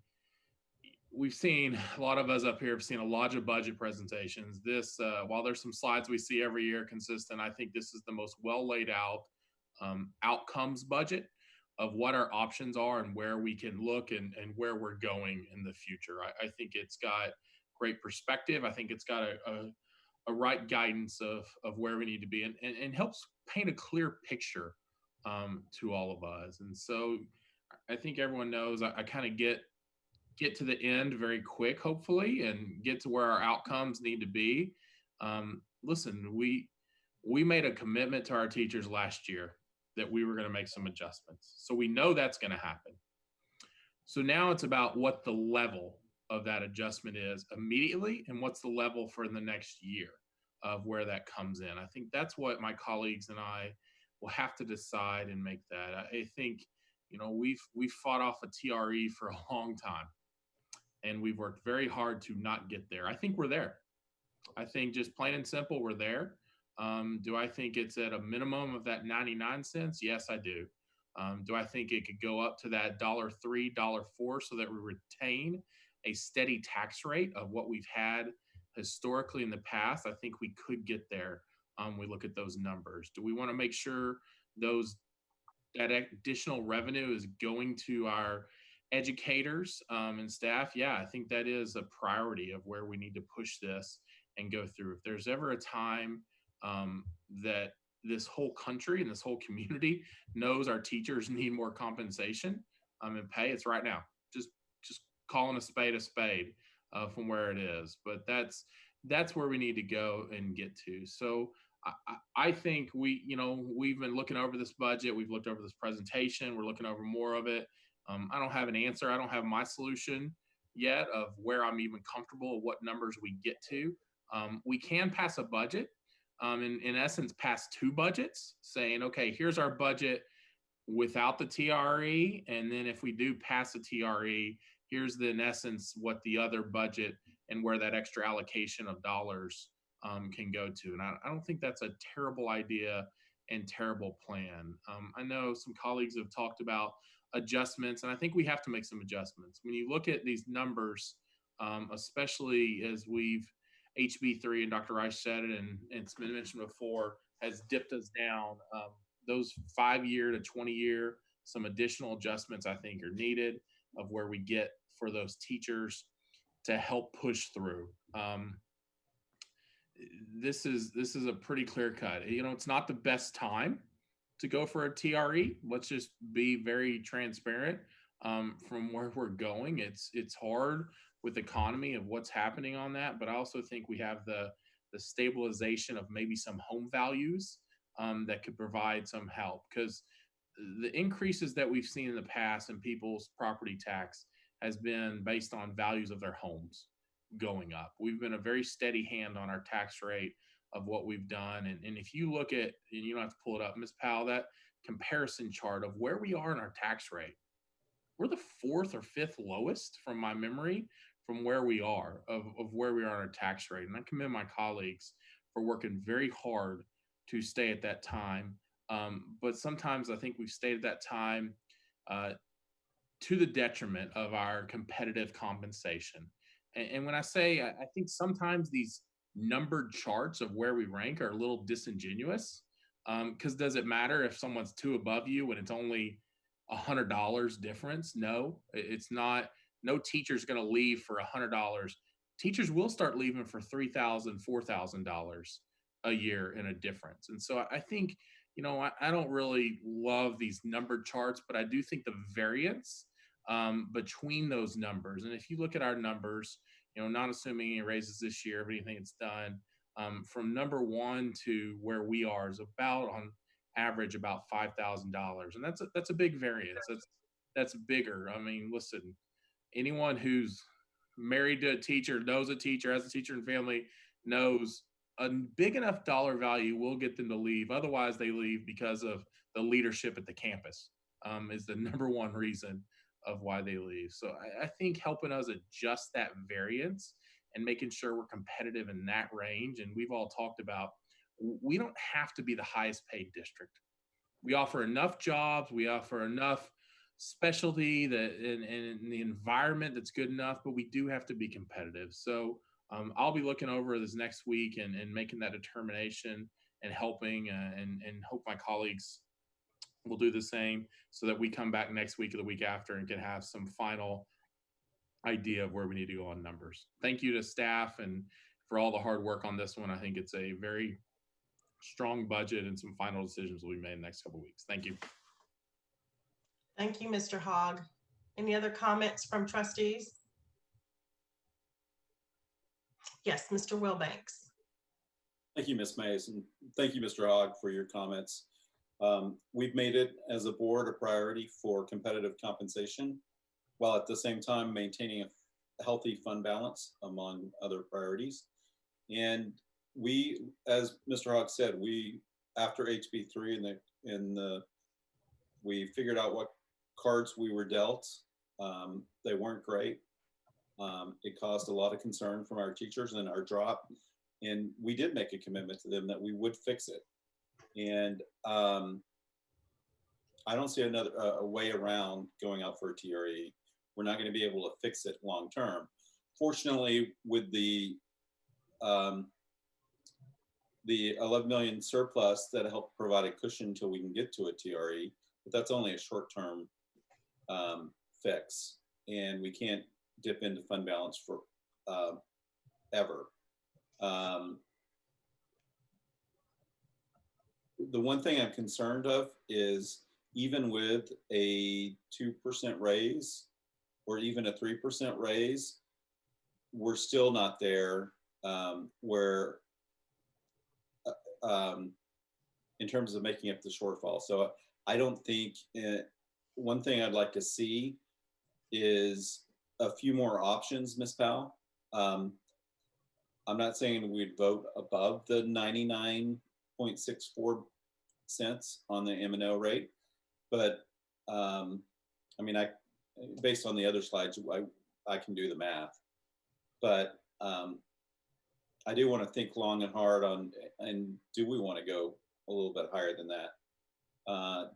we've seen, a lot of us up here have seen a lot of budget presentations. This, while there's some slides we see every year consistent, I think this is the most well laid out outcomes budget of what our options are and where we can look and where we're going in the future. I think it's got great perspective. I think it's got a right guidance of where we need to be and helps paint a clear picture to all of us. And so I think everyone knows I kind of get to the end very quick, hopefully, and get to where our outcomes need to be. Listen, we made a commitment to our teachers last year that we were going to make some adjustments. So we know that's going to happen. So now it's about what the level of that adjustment is immediately and what's the level for the next year of where that comes in. I think that's what my colleagues and I will have to decide and make that. I think, you know, we've fought off a TRE for a long time, and we've worked very hard to not get there. I think we're there. I think just plain and simple, we're there. Do I think it's at a minimum of that 99 cents? Yes, I do. Do I think it could go up to that $1.03, $1.04 so that we retain a steady tax rate of what we've had historically in the past? I think we could get there. We look at those numbers. Do we want to make sure that additional revenue is going to our educators and staff? Yeah, I think that is a priority of where we need to push this and go through. If there's ever a time that this whole country and this whole community knows our teachers need more compensation and pay, it's right now. Just calling a spade from where it is. But that's where we need to go and get to. So I think we've been looking over this budget. We've looked over this presentation. We're looking over more of it. I don't have an answer. I don't have my solution yet of where I'm even comfortable, what numbers we get to. We can pass a budget. In essence, pass two budgets saying, okay, here's our budget without the TRE. And then if we do pass the TRE, here's in essence what the other budget and where that extra allocation of dollars can go to. And I don't think that's a terrible idea and terrible plan. I know some colleagues have talked about adjustments, and I think we have to make some adjustments. When you look at these numbers, especially as HB3, and Dr. Rice said it, and it's been mentioned before, has dipped us down. Those 5-year to 20-year, some additional adjustments I think are needed of where we get for those teachers to help push through. This is a pretty clear cut. You know, it's not the best time to go for a TRE. Let's just be very transparent from where we're going. It's hard with the economy of what's happening on that, but I also think we have the stabilization of maybe some home values that could provide some help, because the increases that we've seen in the past in people's property tax has been based on values of their homes going up. We've been a very steady hand on our tax rate of what we've done. And if you look at, and you don't have to pull it up, Ms. Powell, that comparison chart of where we are in our tax rate, we're the 4th or 5th lowest from my memory from where we are, of where we are on our tax rate. And I commend my colleagues for working very hard to stay at that time. But sometimes I think we've stayed at that time to the detriment of our competitive compensation. And when I say, I think sometimes these numbered charts of where we rank are a little disingenuous, because does it matter if someone's 2 above you when it's only $100 difference? No, it's not. No teacher's going to leave for $100. Teachers will start leaving for $3,000, $4,000 a year in a difference. And so I think, you know, I don't really love these numbered charts, but I do think the variance between those numbers. And if you look at our numbers, you know, not assuming any raises this year of anything it's done, from number 1 to where we are is about on average about $5,000. And that's a big variance. That's bigger. I mean, listen, anyone who's married to a teacher, knows a teacher, has a teacher in family, knows a big enough dollar value will get them to leave. Otherwise, they leave because of the leadership at the campus is the number 1 reason of why they leave. So I think helping us adjust that variance and making sure we're competitive in that range. And we've all talked about, we don't have to be the highest paid district. We offer enough jobs. We offer enough specialty that in the environment that's good enough, but we do have to be competitive. So I'll be looking over this next week and making that determination and helping and hope my colleagues will do the same so that we come back next week or the week after and can have some final idea of where we need to go on numbers. Thank you to staff and for all the hard work on this one. I think it's a very strong budget and some final decisions will be made in the next couple of weeks. Thank you. Thank you, Mr. Hogg. Any other comments from trustees? Yes, Mr. Wilbanks. Thank you, Ms. Mays, and thank you, Mr. Hogg, for your comments. We've made it as a board a priority for competitive compensation, while at the same time maintaining a healthy fund balance among other priorities. And we, as Mr. Hogg said, we, after HB3 we figured out what cards we were dealt. They weren't great. It caused a lot of concern from our teachers and our drop. And we did make a commitment to them that we would fix it. And I don't see a way around going out for a TRE. We're not going to be able to fix it long term. Fortunately, with the 11 million surplus, that helped provide a cushion until we can get to a TRE, but that's only a short term fix, and we can't dip into fund balance for ever. The one thing I'm concerned of is even with a 2% raise or even a 3% raise, we're still not there where in terms of making up the shortfall. So I don't think, one thing I'd like to see is a few more options, Ms. Powell. I'm not saying we'd vote above the 99.64 cents on the M&O rate, but I mean, based on the other slides, I can do the math, but I do want to think long and hard on, and do we want to go a little bit higher than that,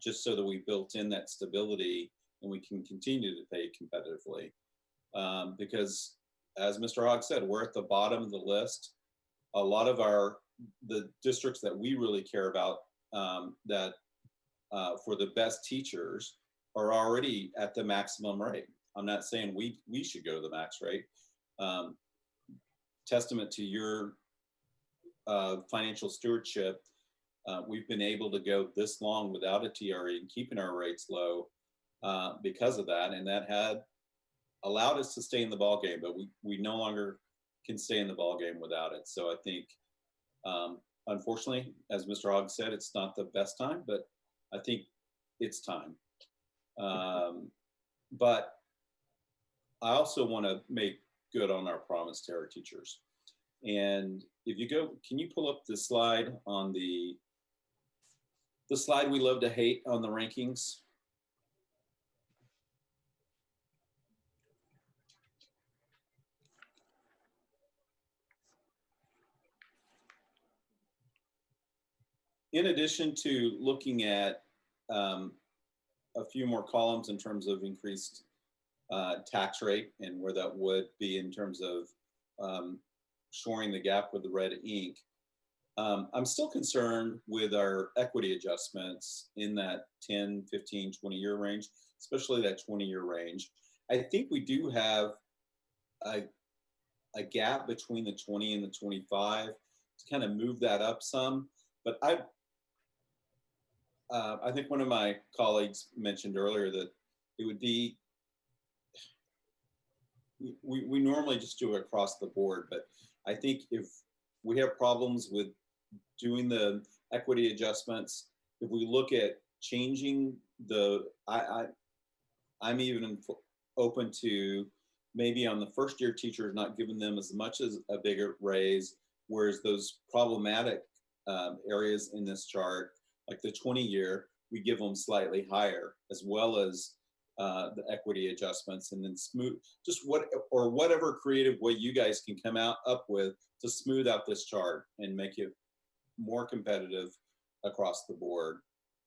just so that we built in that stability and we can continue to pay competitively, because as Mr. Hogg said, we're at the bottom of the list. A lot of the districts that we really care about that for the best teachers are already at the maximum rate. I'm not saying we should go to the max rate. Testament to your financial stewardship, we've been able to go this long without a TRE and keeping our rates low because of that, and that had allowed us to stay in the ball game, but we no longer can stay in the ball game without it. So I think, unfortunately, as Mr. Hogg said, it's not the best time, but I think it's time. But I also want to make good on our promise to our teachers. And if you go, can you pull up the slide on the slide we love to hate on the rankings? In addition to looking at a few more columns in terms of increased tax rate and where that would be in terms of shoring the gap with the red ink, I'm still concerned with our equity adjustments in that 10, 15, 20-year range, especially that 20-year range. I think we do have a gap between the 20 and the 25 to kind of move that up some. But I think one of my colleagues mentioned earlier that it would be, we normally just do it across the board, but I think if we have problems with doing the equity adjustments, if we look at changing I'm even open to maybe on the first year teachers, not giving them as much as a bigger raise, whereas those problematic areas in this chart, like the 20-year, we give them slightly higher, as well as the equity adjustments, and then smooth, just whatever creative way you guys can come up with to smooth out this chart and make it more competitive across the board.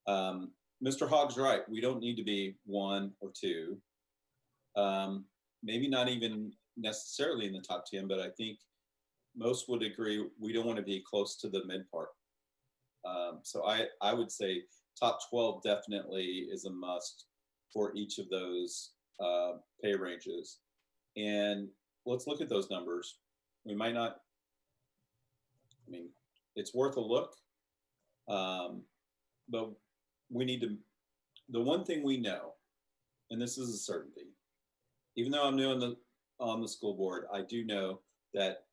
Mr. Hogg's right. We don't need to be 1 or 2. Maybe not even necessarily in the top 10, but I think most would agree we don't want to be close to the mid part. So I would say top 12 definitely is a must for each of those pay ranges. And let's look at those numbers. We might not, I mean, it's worth a look, but we need to, the one thing we know, and this is a certainty, even though I'm new on the school board, I do know that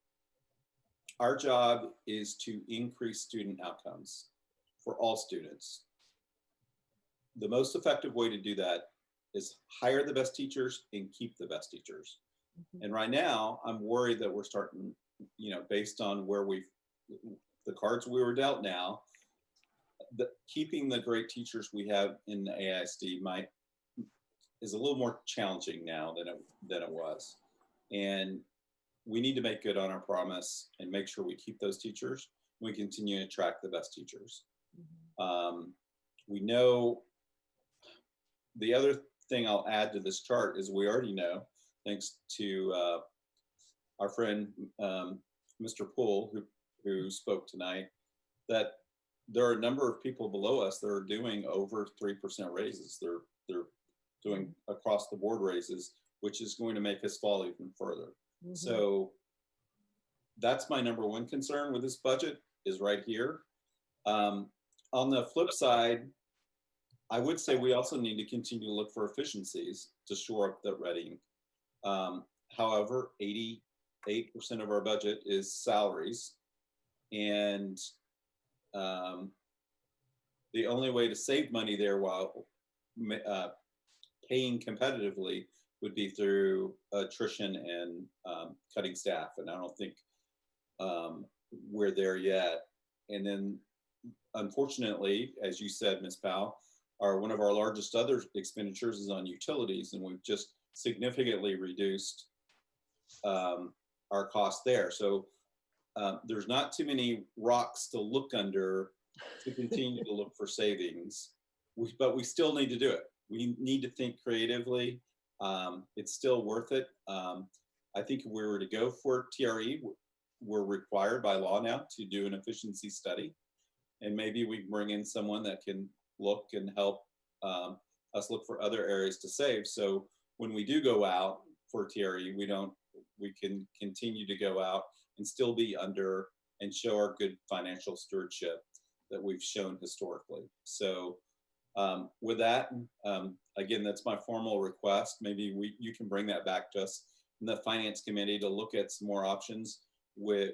our job is to increase student outcomes for all students. The most effective way to do that is hire the best teachers and keep the best teachers. And right now, I'm worried that we're starting, based on where the cards we were dealt now, keeping the great teachers we have in the AISD is a little more challenging now than it was. And we need to make good on our promise and make sure we keep those teachers. We continue to attract the best teachers. We know the other thing I'll add to this chart is we already know, thanks to our friend, Mr. Poole, who spoke tonight, that there are a number of people below us that are doing over 3% raises. They're doing across the board raises, which is going to make us fall even further. So that's my number one concern with this budget, is right here. On the flip side, I would say we also need to continue to look for efficiencies to shore up the reading. However, 88% of our budget is salaries. And the only way to save money there while paying competitively would be through attrition and cutting staff. And I don't think we're there yet. And then, unfortunately, as you said, Ms. Powell, one of our largest other expenditures is on utilities, and we've just significantly reduced our costs there. So there's not too many rocks to look under to continue to look for savings, but we still need to do it. We need to think creatively. It's still worth it. I think if we were to go for TRE, we're required by law now to do an efficiency study. And maybe we bring in someone that can look and help us look for other areas to save. So when we do go out for TRE, we can continue to go out and still be under and show our good financial stewardship that we've shown historically. So with that, again, that's my formal request. Maybe you can bring that back to us in the finance committee to look at some more options where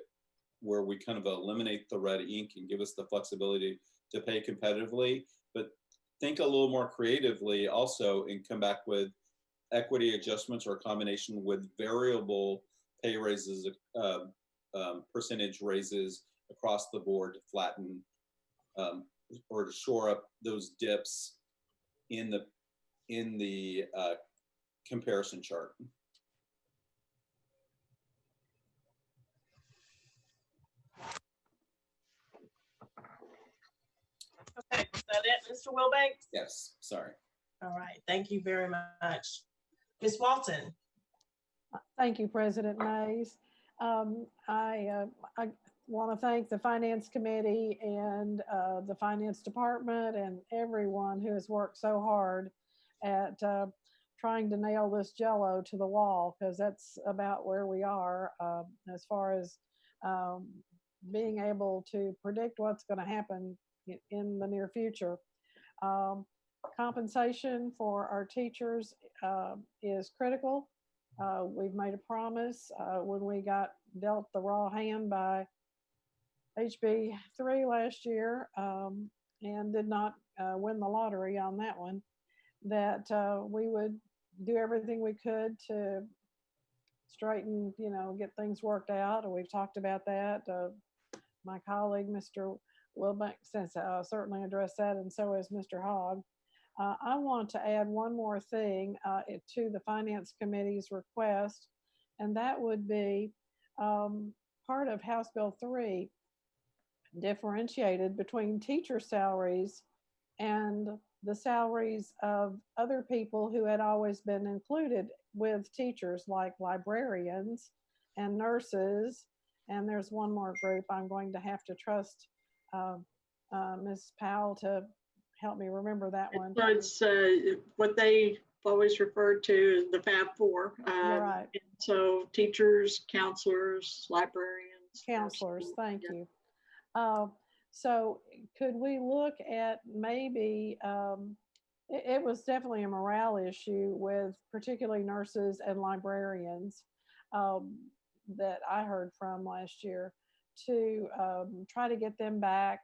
we kind of eliminate the red ink and give us the flexibility to pay competitively, but think a little more creatively also and come back with equity adjustments or a combination with variable pay raises, percentage raises across the board to flatten or to shore up those dips in the comparison chart. Okay, is that it, Mr. Wilbanks? Yes, sorry. All right, thank you very much. Ms. Walton. Thank you, President Mays. I want to thank the Finance Committee and the Finance Department and everyone who has worked so hard at trying to nail this jello to the wall, because that's about where we are as far as being able to predict what's going to happen in the near future. Compensation for our teachers is critical. We've made a promise when we got dealt the raw hand by HB3 last year and did not win the lottery on that one, that we would do everything we could to straighten, get things worked out. And we've talked about that. My colleague, Mr. Wilbanks, has certainly addressed that, and so has Mr. Hogg. I want to add one more thing to the Finance Committee's request, and that would be part of House Bill 3 differentiated between teacher salaries and the salaries of other people who had always been included with teachers, like librarians and nurses. And there's one more group I'm going to have to trust Ms. Powell to help me remember that one. So it's what they always referred to as the Fab Four. You're right. So teachers, counselors, librarians. Counselors, thank you. So could we look at maybe, it was definitely a morale issue with particularly nurses and librarians that I heard from last year, to try to get them back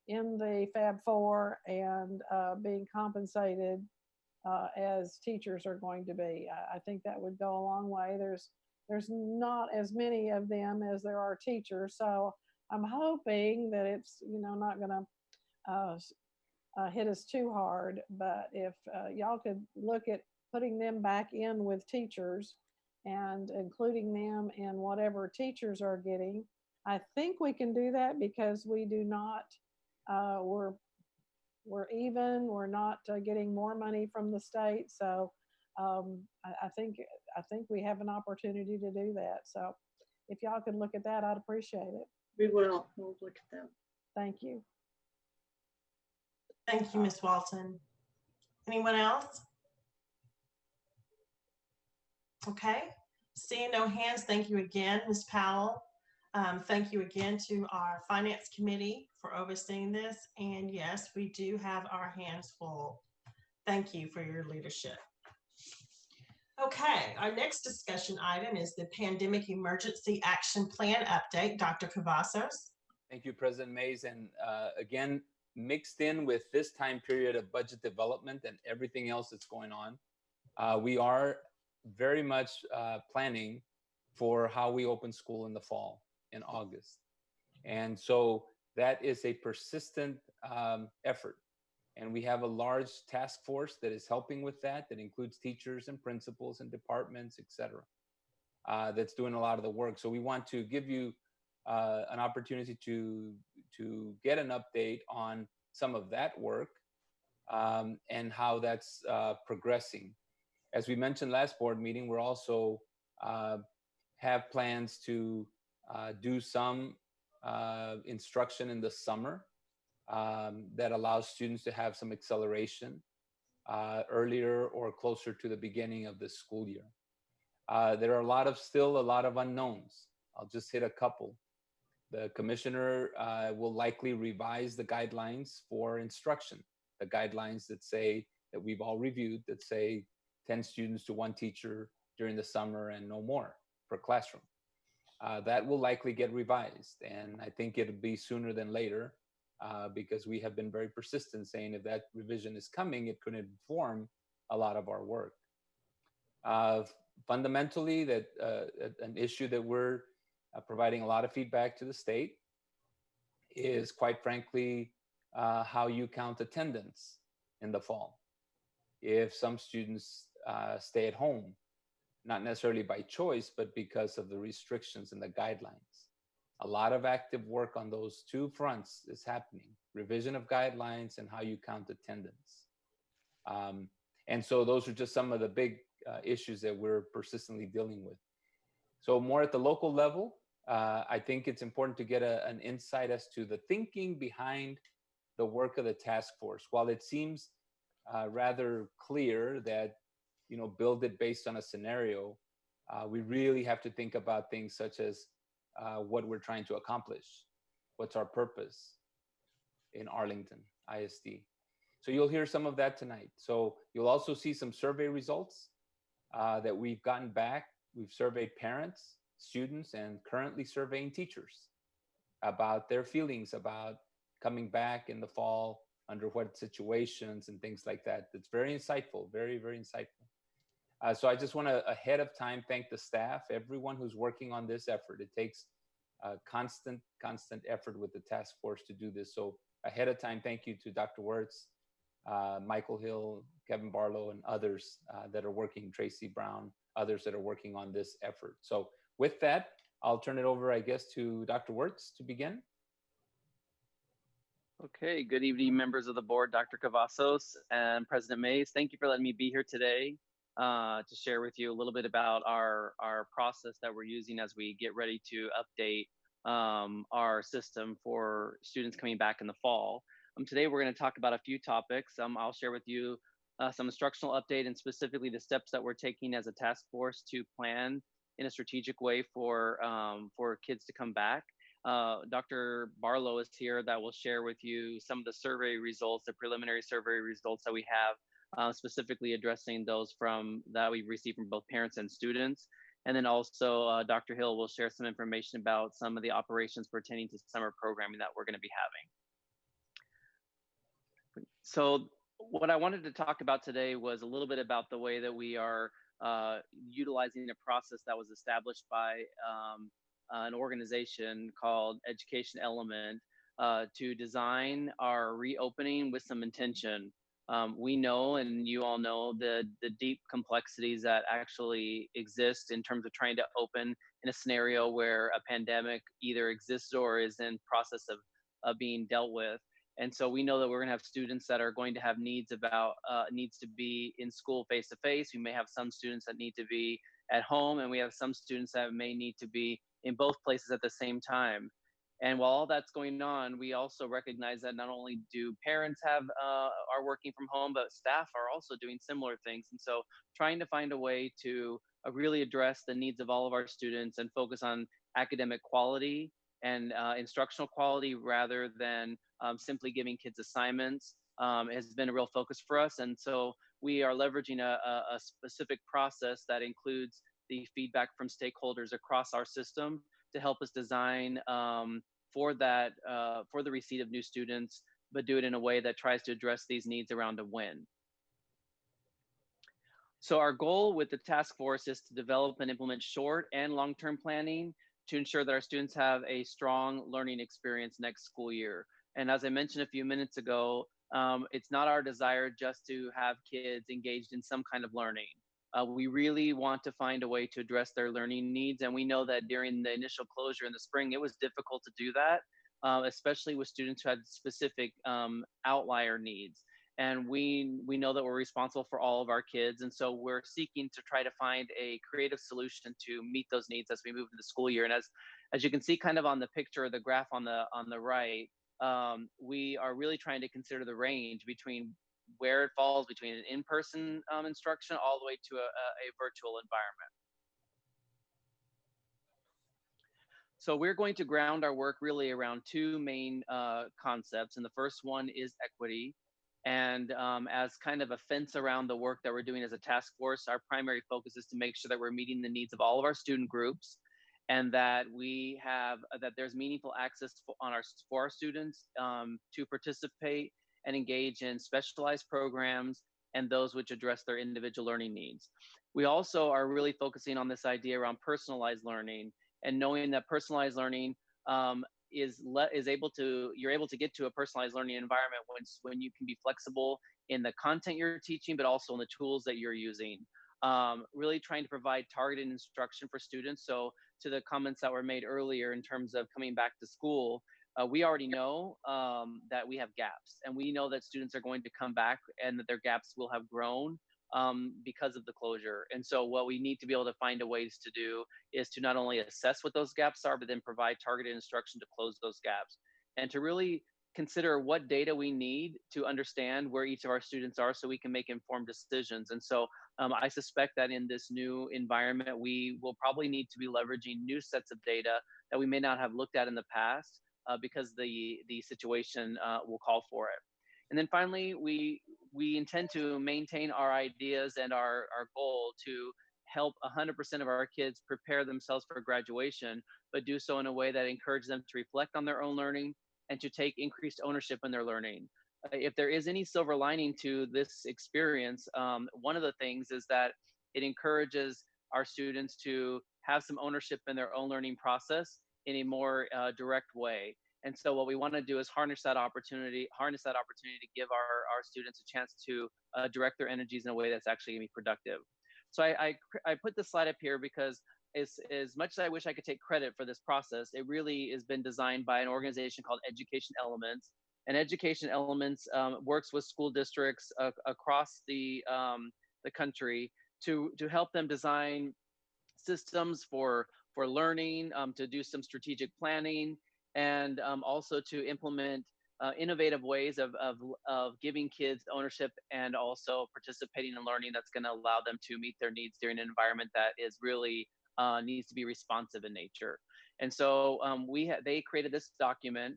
in the Fab Four and being compensated as teachers are going to be. I think that would go a long way. There's not as many of them as there are teachers, so I'm hoping that it's not going to hit us too hard. But if y'all could look at putting them back in with teachers and including them in whatever teachers are getting, I think we can do that because we do not. We're even. We're not getting more money from the state, so I think we have an opportunity to do that. So if y'all could look at that, I'd appreciate it. We will. We'll look at that. Thank you. Thank you, Ms. Walton. Anyone else? Okay. Seeing no hands, thank you again, Ms. Powell. Thank you again to our Finance Committee for overseeing this. And yes, we do have our hands full. Thank you for your leadership. Okay, our next discussion item is the Pandemic Emergency Action Plan update. Dr. Cavazos. Thank you, President Mays. And again, mixed in with this time period of budget development and everything else that's going on, we are very much planning for how we open school in the fall, in August. And so that is a persistent effort. And we have a large task force that is helping with that includes teachers and principals and departments, et cetera, that's doing a lot of the work. So we want to give you an opportunity to get an update on some of that work and how that's progressing. As we mentioned last board meeting, we're also have plans to do some instruction in the summer that allows students to have some acceleration earlier or closer to the beginning of the school year. There are still a lot of unknowns. I'll just hit a couple. The commissioner will likely revise the guidelines for instruction, the guidelines that we've all reviewed that say 10 students to 1 teacher during the summer and no more per classroom. That will likely get revised, and I think it'll be sooner than later because we have been very persistent saying if that revision is coming, it could inform a lot of our work. Fundamentally, an issue that we're providing a lot of feedback to the state is, quite frankly, how you count attendance in the fall. If some students stay at home, not necessarily by choice, but because of the restrictions and the guidelines. A lot of active work on those 2 fronts is happening, revision of guidelines and how you count attendance. And so those are just some of the big issues that we're persistently dealing with. So more at the local level, I think it's important to get an insight as to the thinking behind the work of the task force. While it seems rather clear that, build it based on a scenario, we really have to think about things such as what we're trying to accomplish. What's our purpose in Arlington ISD? So you'll hear some of that tonight. So you'll also see some survey results that we've gotten back. We've surveyed parents, students, and currently surveying teachers about their feelings about coming back in the fall, under what situations and things like that. That's very insightful, very, very insightful. So I just want to, ahead of time, thank the staff, everyone who's working on this effort. It takes constant effort with the task force to do this. So ahead of time, thank you to Dr. Wirtz, Michael Hill, Kevin Barlow, and others that are working, Tracy Brown, others that are working on this effort. So with that, I'll turn it over, I guess, to Dr. Wirtz to begin. Okay, good evening, members of the board, Dr. Cavazos and President Mays. Thank you for letting me be here today to share with you a little bit about our process that we're using as we get ready to update our system for students coming back in the fall. Today, we're going to talk about a few topics. I'll share with you some instructional update and specifically the steps that we're taking as a task force to plan in a strategic way for kids to come back. Dr. Barlow is here that will share with you some of the survey results, the preliminary survey results that we have, specifically addressing those that we've received from both parents and students. And then also Dr. Hill will share some information about some of the operations pertaining to summer programming that we're going to be having. So what I wanted to talk about today was a little bit about the way that we are utilizing a process that was established by an organization called Education Element to design our reopening with some intention. We know, and you all know, the deep complexities that actually exist in terms of trying to open in a scenario where a pandemic either exists or is in process of being dealt with. And so we know that we're going to have students that are going to have needs to be in school face to face. We may have some students that need to be at home, and we have some students that may need to be in both places at the same time. And while all that's going on, we also recognize that not only do parents are working from home, but staff are also doing similar things. And so trying to find a way to really address the needs of all of our students and focus on academic quality and instructional quality rather than simply giving kids assignments has been a real focus for us. And so we are leveraging a specific process that includes the feedback from stakeholders across our system to help us design for the receipt of new students, but do it in a way that tries to address these needs around a win. So our goal with the task force is to develop and implement short and long-term planning to ensure that our students have a strong learning experience next school year. And as I mentioned a few minutes ago, it's not our desire just to have kids engaged in some kind of learning. We really want to find a way to address their learning needs. And we know that during the initial closure in the spring, it was difficult to do that, especially with students who had specific outlier needs. And we know that we're responsible for all of our kids. And so we're seeking to try to find a creative solution to meet those needs as we move into the school year. And as you can see kind of on the picture or the graph on the right, we are really trying to consider the range between where it falls between an in-person instruction all the way to a virtual environment. So we're going to ground our work really around two main concepts. And the first one is equity. And as kind of a fence around the work that we're doing as a task force, our primary focus is to make sure that we're meeting the needs of all of our student groups and that that there's meaningful access for our students to participate and engage in specialized programs and those which address their individual learning needs. We also are really focusing on this idea around personalized learning and knowing that personalized learning you're able to get to a personalized learning environment when you can be flexible in the content you're teaching, but also in the tools that you're using. Really trying to provide targeted instruction for students. So to the comments that were made earlier in terms of coming back to school, we already know that we have gaps, and we know that students are going to come back and that their gaps will have grown because of the closure. And so what we need to be able to find ways to do is to not only assess what those gaps are, but then provide targeted instruction to close those gaps and to really consider what data we need to understand where each of our students are so we can make informed decisions. And so I suspect that in this new environment, we will probably need to be leveraging new sets of data that we may not have looked at in the past because the situation will call for it. And then finally, we intend to maintain our ideas and our goal to help 100% of our kids prepare themselves for graduation, but do so in a way that encourages them to reflect on their own learning and to take increased ownership in their learning. If there is any silver lining to this experience, one of the things is that it encourages our students to have some ownership in their own learning process in a more direct way. And so what we want to do is harness that opportunity to give our students a chance to direct their energies in a way that's actually going to be productive. So I put this slide up here because as much as I wish I could take credit for this process, it really has been designed by an organization called Education Elements. And Education Elements works with school districts across the country to help them design systems for learning, to do some strategic planning, and also to implement innovative ways of giving kids ownership and also participating in learning that's going to allow them to meet their needs during an environment that is really needs to be responsive in nature. And so they created this document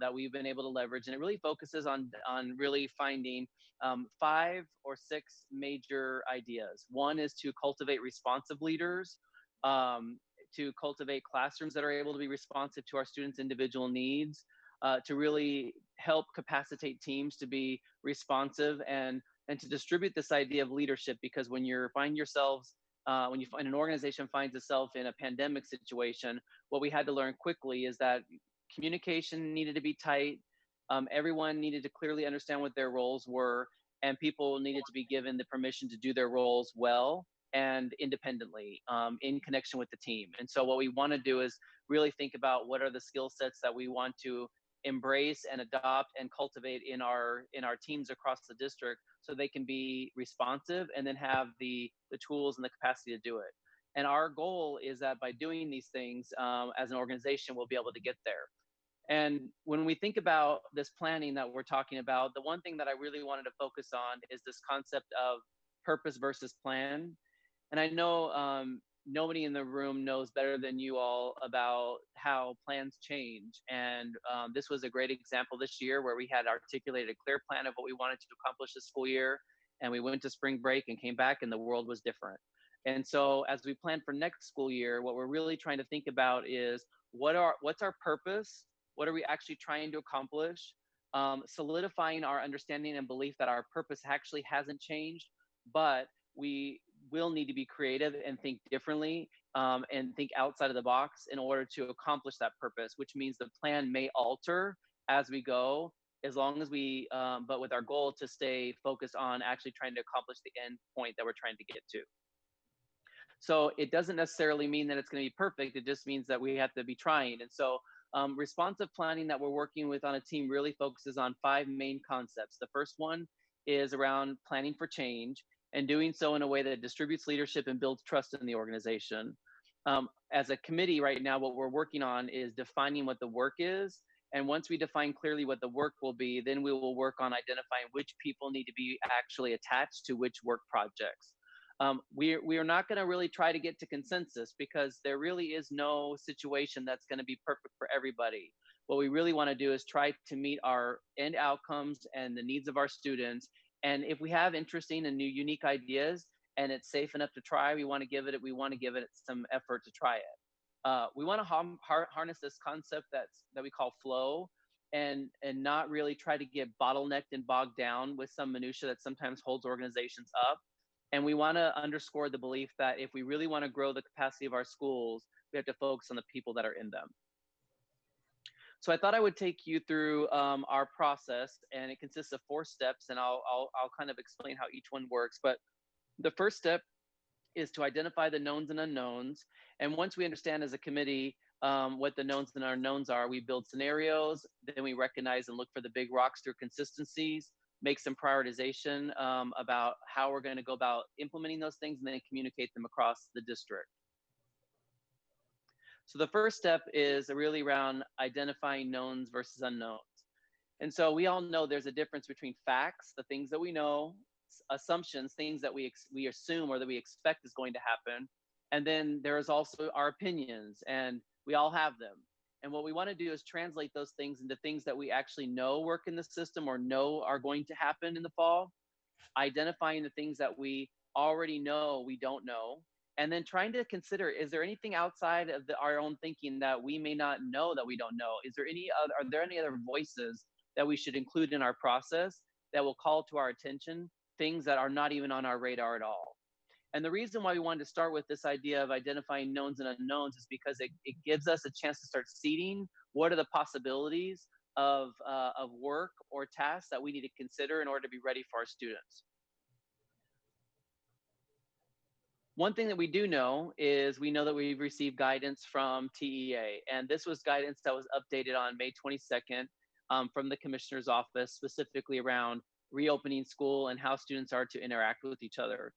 that we've been able to leverage, and it really focuses on really finding 5 or 6 major ideas. One is to cultivate responsive leaders. to cultivate classrooms that are able to be responsive to our students' individual needs, to really help capacitate teams to be responsive, and to distribute this idea of leadership. Because when you find yourselves, when you find an organization finds itself in a pandemic situation, what we had to learn quickly is that communication needed to be tight. Everyone needed to clearly understand what their roles were, and people needed to be given the permission to do their roles well and independently, in connection with the team. And so what we want to do is really think about what are the skill sets that we want to embrace and adopt and cultivate in our teams across the district, so they can be responsive and then have the tools and the capacity to do it. And our goal is that by doing these things, as an organization, we'll be able to get there. And when we think about this planning that we're talking about, the one thing that I really wanted to focus on is this concept of purpose versus plan. And I know nobody in the room knows better than you all about how plans change. And this was a great example this year where we had articulated a clear plan of what we wanted to accomplish this school year. And we went to spring break and came back and the world was different. And so as we plan for next school year, what we're really trying to think about is what's our purpose? What are we actually trying to accomplish? Solidifying our understanding and belief that our purpose actually hasn't changed, but we will need to be creative and think differently, and think outside of the box in order to accomplish that purpose, which means the plan may alter as we go, as long as we, but with our goal to stay focused on actually trying to accomplish the end point that we're trying to get to. So it doesn't necessarily mean that it's going to be perfect. It just means that we have to be trying. And so responsive planning that we're working with on a team really focuses on 5 main concepts. The first one is around planning for change, and doing so in a way that distributes leadership and builds trust in the organization. As a committee right now, what we're working on is defining what the work is. And once we define clearly what the work will be, then we will work on identifying which people need to be actually attached to which work projects. We are not going to really try to get to consensus, because there really is no situation that's going to be perfect for everybody. What we really want to do is try to meet our end outcomes and the needs of our students. And if we have interesting and new unique ideas and it's safe enough to try, we want to give it some effort to try it. We want to harness this concept that we call flow, and not really try to get bottlenecked and bogged down with some minutia that sometimes holds organizations up. And we want to underscore the belief that if we really want to grow the capacity of our schools, we have to focus on the people that are in them. So I thought I would take you through our process, and it consists of 4 steps, and I'll kind of explain how each one works. But the first step is to identify the knowns and unknowns. And once we understand as a committee what the knowns and unknowns are, we build scenarios, then we recognize and look for the big rocks through consistencies, make some prioritization about how we're going to go about implementing those things, and then communicate them across the district. So the first step is really around identifying knowns versus unknowns. And so we all know there's a difference between facts, the things that we know, assumptions, things that we assume or that we expect is going to happen. And then there's also our opinions, and we all have them. And what we want to do is translate those things into things that we actually know work in the system or know are going to happen in the fall, identifying the things that we already know we don't know, and then trying to consider, is there anything outside of our own thinking that we may not know that we don't know? Are there any other voices that we should include in our process that will call to our attention things that are not even on our radar at all? And the reason why we wanted to start with this idea of identifying knowns and unknowns is because it gives us a chance to start seeding what are the possibilities of work or tasks that we need to consider in order to be ready for our students. One thing that we do know is we know that we've received guidance from TEA, and this was guidance that was updated on May 22nd from the Commissioner's Office, specifically around reopening school and how students are to interact with each other.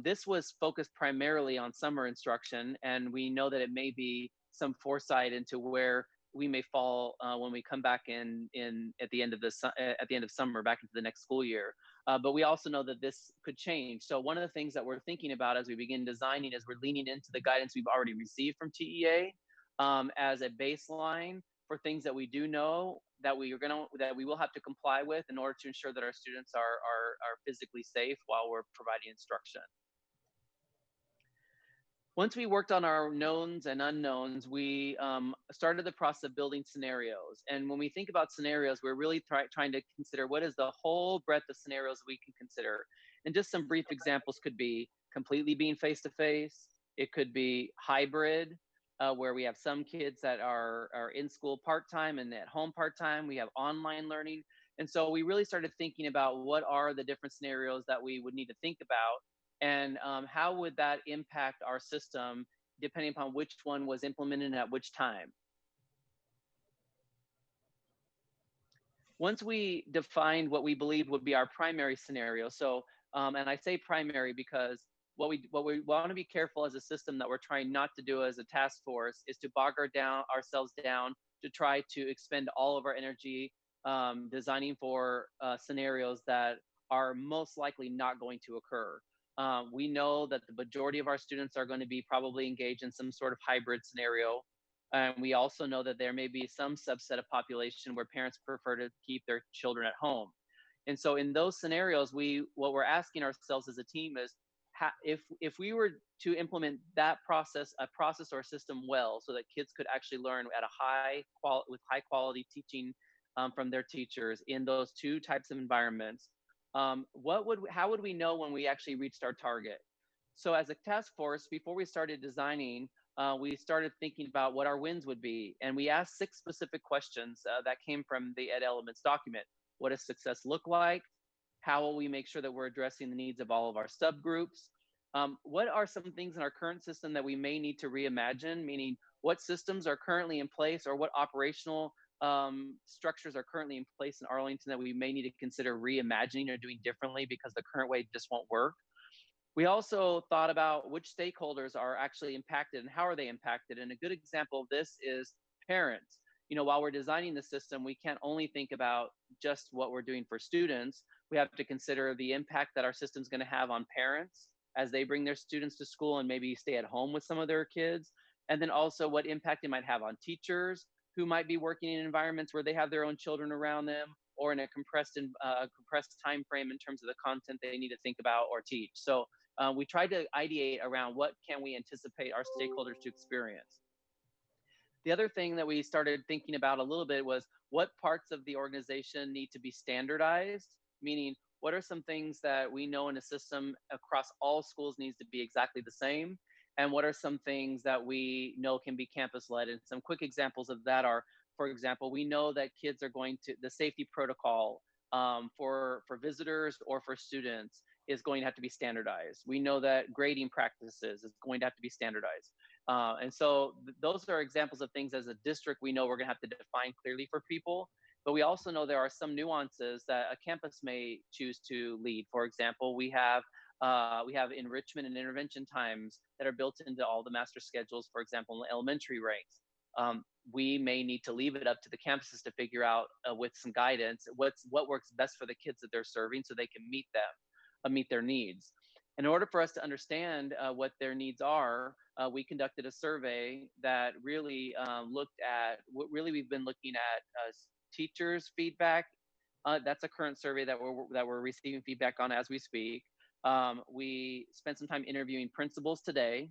This was focused primarily on summer instruction, and we know that it may be some foresight into where we may fall when we come back at the end of summer, back into the next school year. But we also know that this could change. So one of the things that we're thinking about as we begin designing is we're leaning into the guidance we've already received from TEA as a baseline for things that we do know that we will have to comply with in order to ensure that our students are physically safe while we're providing instruction. Once we worked on our knowns and unknowns, we started the process of building scenarios. And when we think about scenarios, we're really trying to consider what is the whole breadth of scenarios we can consider. And just some brief examples could be completely being face-to-face. It could be hybrid, where we have some kids that are in school part-time and at home part-time. We have online learning. And so we really started thinking about what are the different scenarios that we would need to think about, and how would that impact our system depending upon which one was implemented at which time. Once we defined what we believed would be our primary scenario, so, and I say primary because what we want to be careful as a system that we're trying not to do as a task force is to bog ourselves down to try to expend all of our energy designing for scenarios that are most likely not going to occur. We know that the majority of our students are going to be probably engaged in some sort of hybrid scenario. And we also know that there may be some subset of population where parents prefer to keep their children at home. And so in those scenarios, what we're asking ourselves as a team is, if we were to implement that process or system well, so that kids could actually learn at a with high quality teaching from their teachers in those two types of environments, how would we know when we actually reached our target? So as a task force, before we started designing, we started thinking about what our wins would be. And we asked 6 specific questions that came from the Ed Elements document. What does success look like? How will we make sure that we're addressing the needs of all of our subgroups? What are some things in our current system that we may need to reimagine? Meaning, what systems are currently in place, or what operational structures are currently in place in Arlington that we may need to consider reimagining or doing differently because the current way just won't work. We also thought about which stakeholders are actually impacted and how are they impacted. And a good example of this is parents. You know, while we're designing the system, we can't only think about just what we're doing for students. We have to consider the impact that our system is going to have on parents as they bring their students to school and maybe stay at home with some of their kids. And then also what impact it might have on teachers who might be working in environments where they have their own children around them, or in a compressed time frame in terms of the content they need to think about or teach. So we tried to ideate around what can we anticipate our stakeholders to experience. The other thing that we started thinking about a little bit was what parts of the organization need to be standardized, meaning what are some things that we know in a system across all schools needs to be exactly the same, and what are some things that we know can be campus led. And some quick examples of that are, for example, we know that kids are going to, the safety protocol for visitors or for students is going to have to be standardized. We know that grading practices is going to have to be standardized. And so those are examples of things as a district we know we're going to have to define clearly for people. But we also know there are some nuances that a campus may choose to lead. For example, we have enrichment and intervention times that are built into all the master schedules, for example, in the elementary ranks. We may need to leave it up to the campuses to figure out with some guidance what works best for the kids that they're serving so they can meet their needs. In order for us to understand what their needs are, we conducted a survey that really looked at what really we've been looking at teachers' feedback. That's a current survey that we're receiving feedback on as we speak. We spent some time interviewing principals today,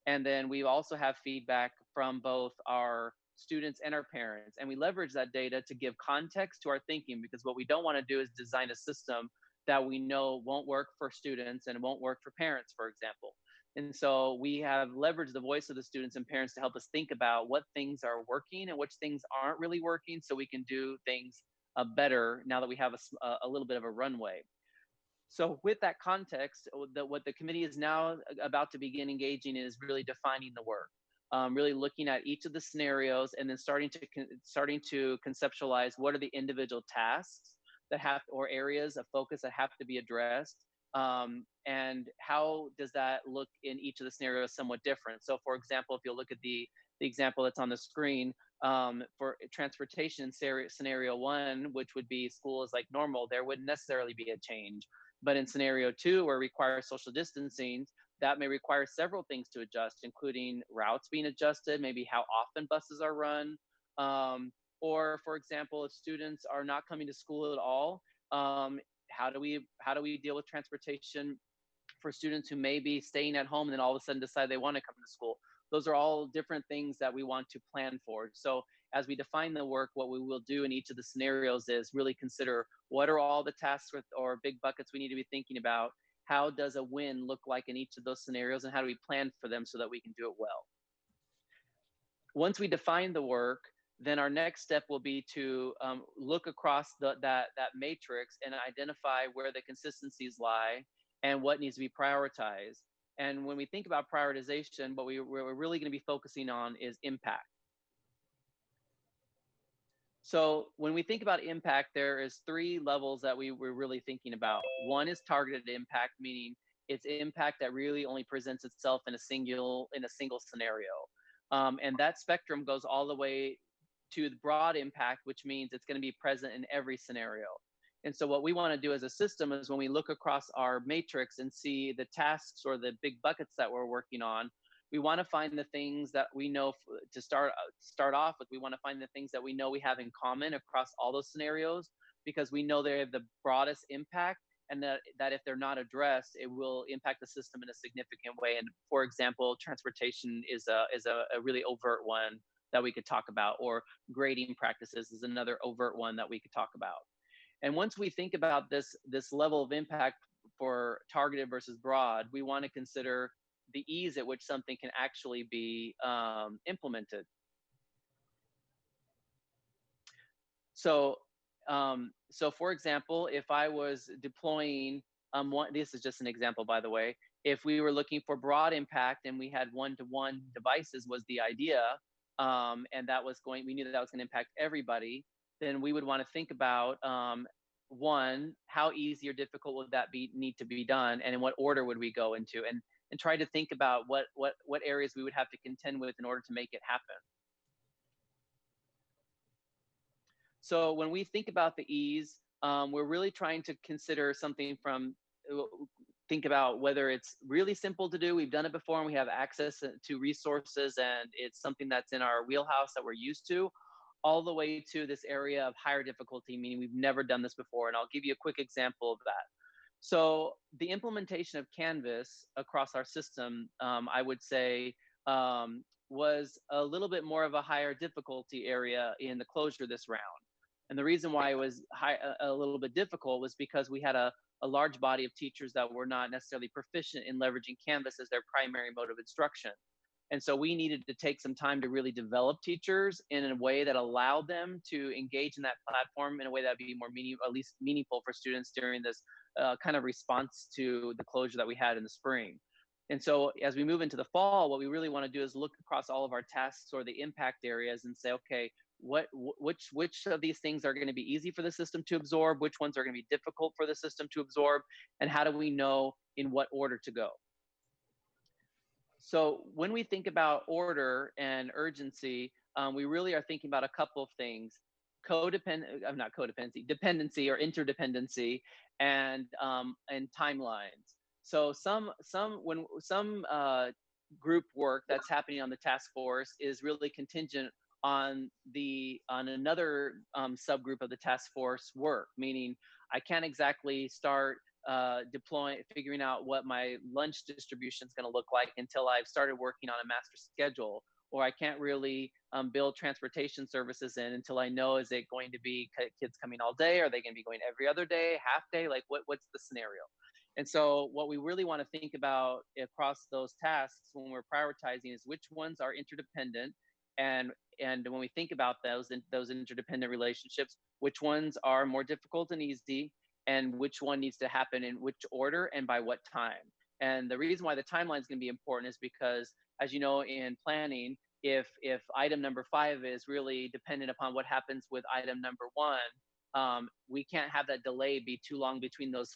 and then we also have feedback from both our students and our parents. And we leverage that data to give context to our thinking, because what we don't want to do is design a system that we know won't work for students and won't work for parents, for example. And so we have leveraged the voice of the students and parents to help us think about what things are working and which things aren't really working, so we can do things better now that we have a little bit of a runway. So with that context, what the committee is now about to begin engaging in is really defining the work, really looking at each of the scenarios and then starting to conceptualize what are the individual tasks that have, or areas of focus that have to be addressed, and how does that look in each of the scenarios somewhat different. So for example, if you look at the example that's on the screen, for transportation scenario 1, which would be school is like normal, there wouldn't necessarily be a change. But in scenario 2, where it requires social distancing, that may require several things to adjust, including routes being adjusted, maybe how often buses are run, or for example, if students are not coming to school at all, how do we deal with transportation for students who may be staying at home and then all of a sudden decide they want to come to school. Those are all different things that we want to plan for. So as we define the work, what we will do in each of the scenarios is really consider what are all the tasks or big buckets we need to be thinking about. How does a win look like in each of those scenarios, and how do we plan for them so that we can do it well? Once we define the work, then our next step will be to look across that matrix and identify where the consistencies lie and what needs to be prioritized. And when we think about prioritization, what we're really going to be focusing on is impact. So when we think about impact, there is 3 levels that we're really thinking about. One is targeted impact, meaning it's impact that really only presents itself in a single scenario. And that spectrum goes all the way to the broad impact, which means it's going to be present in every scenario. And so what we want to do as a system is when we look across our matrix and see the tasks or the big buckets that we're working on, we want to find the things that we know to start off with. We want to find the things that we know we have in common across all those scenarios, because we know they have the broadest impact, and that if they're not addressed, it will impact the system in a significant way. And for example, transportation is a really overt one that we could talk about, or grading practices is another overt one that we could talk about. And once we think about this level of impact for targeted versus broad, we want to consider the ease at which something can actually be implemented. So for example, if I was deploying, this is just an example, by the way, if we were looking for broad impact and we had one-to-one devices was the idea, and we knew that was going to impact everybody, then we would want to think about, one, how easy or difficult would that need to be done, and in what order would we go into, and try to think about what areas we would have to contend with in order to make it happen. So when we think about the ease, we're really trying to consider something think about whether it's really simple to do, we've done it before and we have access to resources and it's something that's in our wheelhouse that we're used to, all the way to this area of higher difficulty, meaning we've never done this before. And I'll give you a quick example of that. So the implementation of Canvas across our system, I would say, was a little bit more of a higher difficulty area in the closure this round. And the reason why it was a little bit difficult was because we had a large body of teachers that were not necessarily proficient in leveraging Canvas as their primary mode of instruction. And so we needed to take some time to really develop teachers in a way that allowed them to engage in that platform in a way that would be more at least meaningful for students during this kind of response to the closure that we had in the spring. And so as we move into the fall, what we really want to do is look across all of our tasks or the impact areas and say, okay, which of these things are going to be easy for the system to absorb, which ones are going to be difficult for the system to absorb, and how do we know in what order to go? So when we think about order and urgency, we really are thinking about a couple of things: dependency or interdependency, and timelines. So some group work that's happening on the task force is really contingent on another subgroup of the task force work, meaning I can't exactly start figuring out what my lunch distribution is going to look like until I've started working on a master schedule, or I can't really build transportation services in until I know, is it going to be kids coming all day? Are they going to be going every other day, half day? Like what's the scenario? And so what we really want to think about across those tasks when we're prioritizing is which ones are interdependent, and when we think about those interdependent relationships, which ones are more difficult and easy, and which one needs to happen in which order and by what time. And the reason why the timeline is going to be important is because, as you know, in planning, if item number 5 is really dependent upon what happens with item number 1, we can't have that delay be too long between those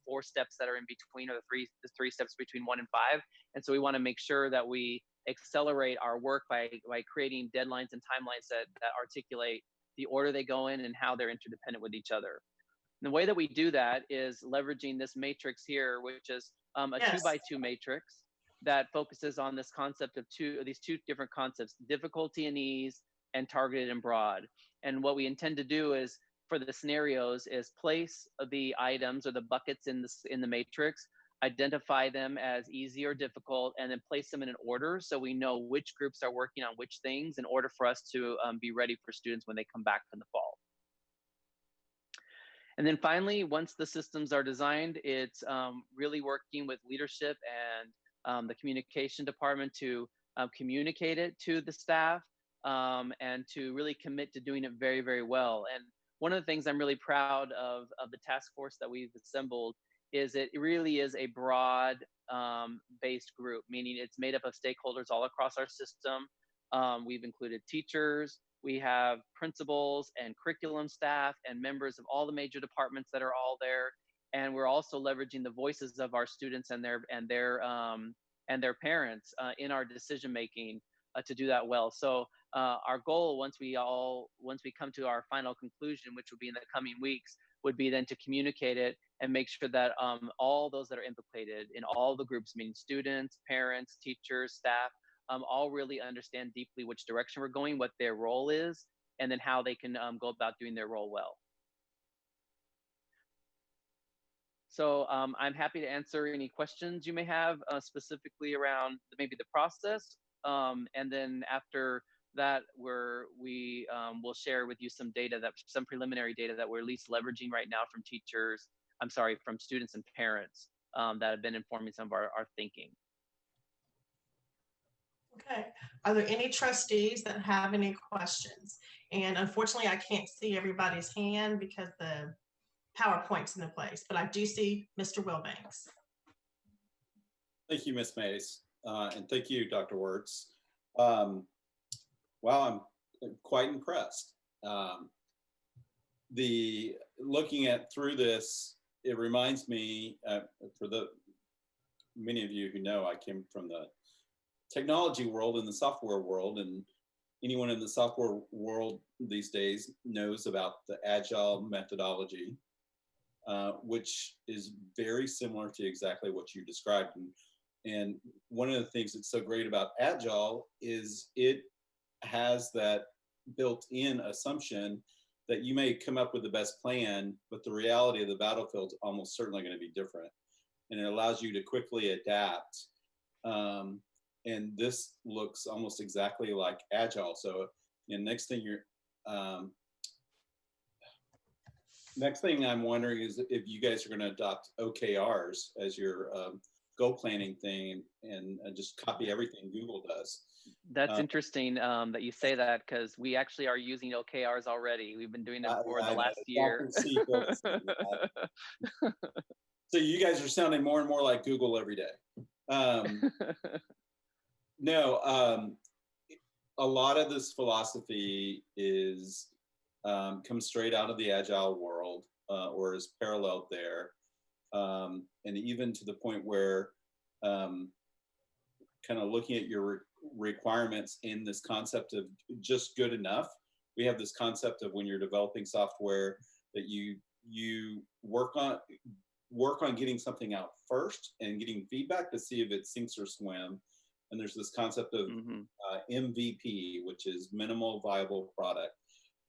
4 steps that are in between, or the three steps between 1 and 5. And so we want to make sure that we accelerate our work by creating deadlines and timelines that articulate the order they go in and how they're interdependent with each other. And the way that we do that is leveraging this matrix here, which is a 2x2 matrix that focuses on this concept of these two different concepts: difficulty and ease, and targeted and broad. And what we intend to do is, for the scenarios, is place the items or the buckets in the matrix identify them as easy or difficult, and then place them in an order so we know which groups are working on which things in order for us to be ready for students when they come back in the fall. And then finally, once the systems are designed, it's really working with leadership and the communication department to communicate it to the staff and to really commit to doing it very, very well. And one of the things I'm really proud of the task force that we've assembled is it really is a broad based group, meaning it's made up of stakeholders all across our system. We've included teachers, we have principals and curriculum staff and members of all the major departments that are all there. And we're also leveraging the voices of our students and their parents in our decision making to do that well. So our goal, once we come to our final conclusion, which will be in the coming weeks, would be then to communicate it and make sure that all those that are implicated in all the groups, meaning students, parents, teachers, staff, all really understand deeply which direction we're going, what their role is, and then how they can go about doing their role well. So I'm happy to answer any questions you may have specifically around maybe the process. And then after that, we will share with you some data, some preliminary data that we're at least leveraging right now from from students and parents that have been informing some of our thinking. Okay, are there any trustees that have any questions? And unfortunately, I can't see everybody's hand because the PowerPoint's in the place, but I do see Mr. Wilbanks. Thank you, Ms. Mays, and thank you, Dr. Wertz. Wow, I'm quite impressed. Looking through this, it reminds me, for many of you who know, I came from the technology world and the software world, and anyone in the software world these days knows about the agile methodology, which is very similar to exactly what you described. And one of the things that's so great about agile is it has that built-in assumption that you may come up with the best plan, but the reality of the battlefield is almost certainly going to be different. And it allows you to quickly adapt. And this looks almost exactly like agile. So next thing I'm wondering is if you guys are going to adopt OKRs as your goal planning thing and just copy everything Google does. That's interesting that you say that, because we actually are using OKRs already. We've been doing it for the last year. So you guys are sounding more and more like Google every day. No, a lot of this philosophy comes straight out of the agile world or is paralleled there. And even to the point where kind of looking at your requirements in this concept of just good enough. We have this concept of when you're developing software that you work on getting something out first and getting feedback to see if it sinks or swim. And there's this concept of MVP, which is minimal viable product.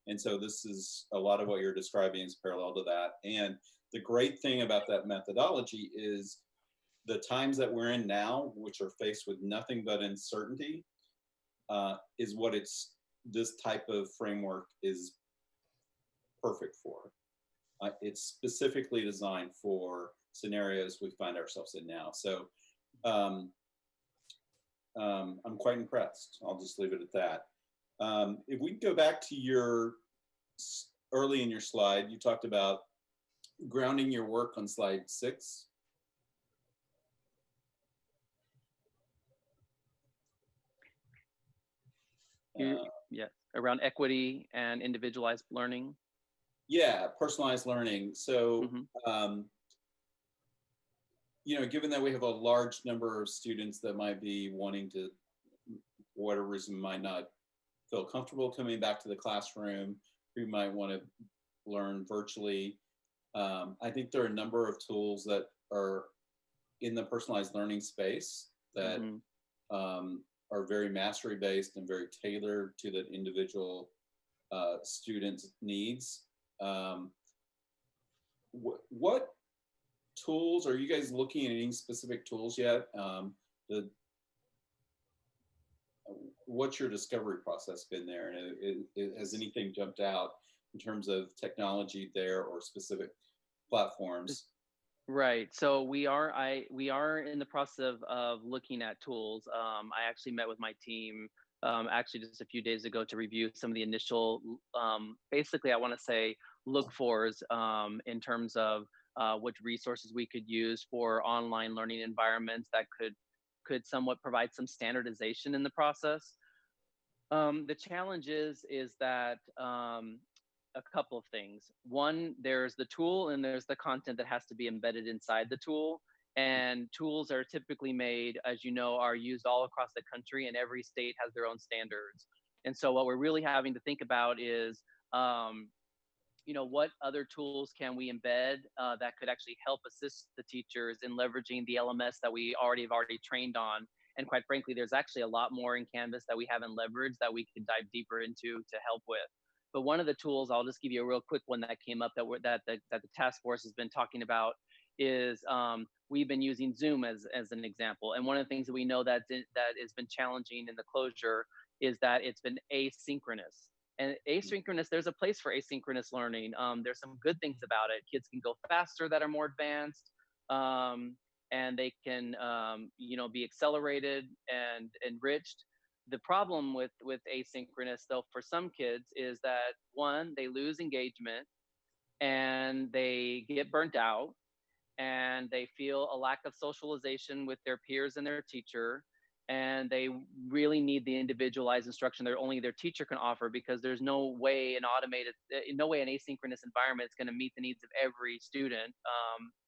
And so this is a lot of what you're describing is parallel to that. And the great thing about that methodology is the times that we're in now, which are faced with nothing but uncertainty, is what this type of framework is perfect for. It's specifically designed for scenarios we find ourselves in now. So I'm quite impressed. I'll just leave it at that. If we go back to early in your slide, you talked about grounding your work on slide 6. Yeah, around equity and individualized learning. Yeah, personalized learning. So, given that we have a large number of students that might be wanting to, for whatever reason, might not feel comfortable coming back to the classroom, who might want to learn virtually. I think there are a number of tools that are in the personalized learning space that are very mastery based and very tailored to the individual student's needs. What tools, are you guys looking at any specific tools yet? What's your discovery process been there? And has anything jumped out in terms of technology there or specific platforms? Right. So we are in the process of looking at tools. I actually met with my team actually just a few days ago to review some of the initial, basically I want to say look fors in terms of which resources we could use for online learning environments that could somewhat provide some standardization in the process. The challenge is that a couple of things. One, there's the tool and there's the content that has to be embedded inside the tool. And tools are typically made, as you know, are used all across the country, and every state has their own standards. And so what we're really having to think about is, what other tools can we embed that could actually help assist the teachers in leveraging the LMS that we have already trained on. And quite frankly, there's actually a lot more in Canvas that we haven't leveraged that we can dive deeper into to help with. But one of the tools, I'll just give you a real quick one that came up that the task force has been talking about is we've been using Zoom as an example. And one of the things that we know that has been challenging in the closure is that it's been asynchronous. And asynchronous, there's a place for asynchronous learning. There's some good things about it. Kids can go faster that are more advanced, and they can be accelerated and enriched. The problem with asynchronous, though, for some kids is that, one, they lose engagement and they get burnt out and they feel a lack of socialization with their peers and their teacher, and they really need the individualized instruction that only their teacher can offer, because there's no way an asynchronous environment is going to meet the needs of every student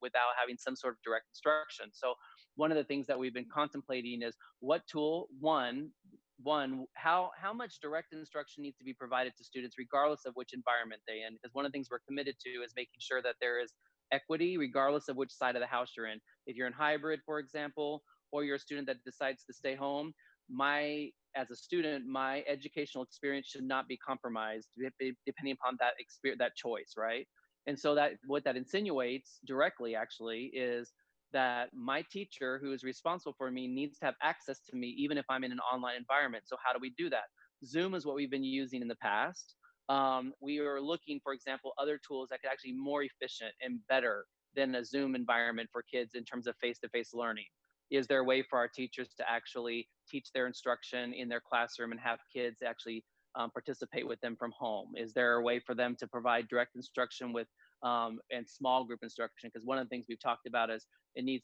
without having some sort of direct instruction. So one of the things that we've been contemplating is what tool, one, how much direct instruction needs to be provided to students regardless of which environment they're in, because one of the things we're committed to is making sure that there is equity regardless of which side of the house you're in. If you're in hybrid, for example, or you're a student that decides to stay home, as a student, my educational experience should not be compromised depending upon that choice, right? And so that what that insinuates directly actually is that my teacher who is responsible for me needs to have access to me even if I'm in an online environment. So how do we do that? Zoom is what we've been using in the past. We are looking, for example, other tools that could actually be more efficient and better than a Zoom environment for kids in terms of face-to-face learning. Is there a way for our teachers to actually teach their instruction in their classroom and have kids actually participate with them from home? Is there a way for them to provide direct instruction with and small group instruction? Because one of the things we've talked about is we need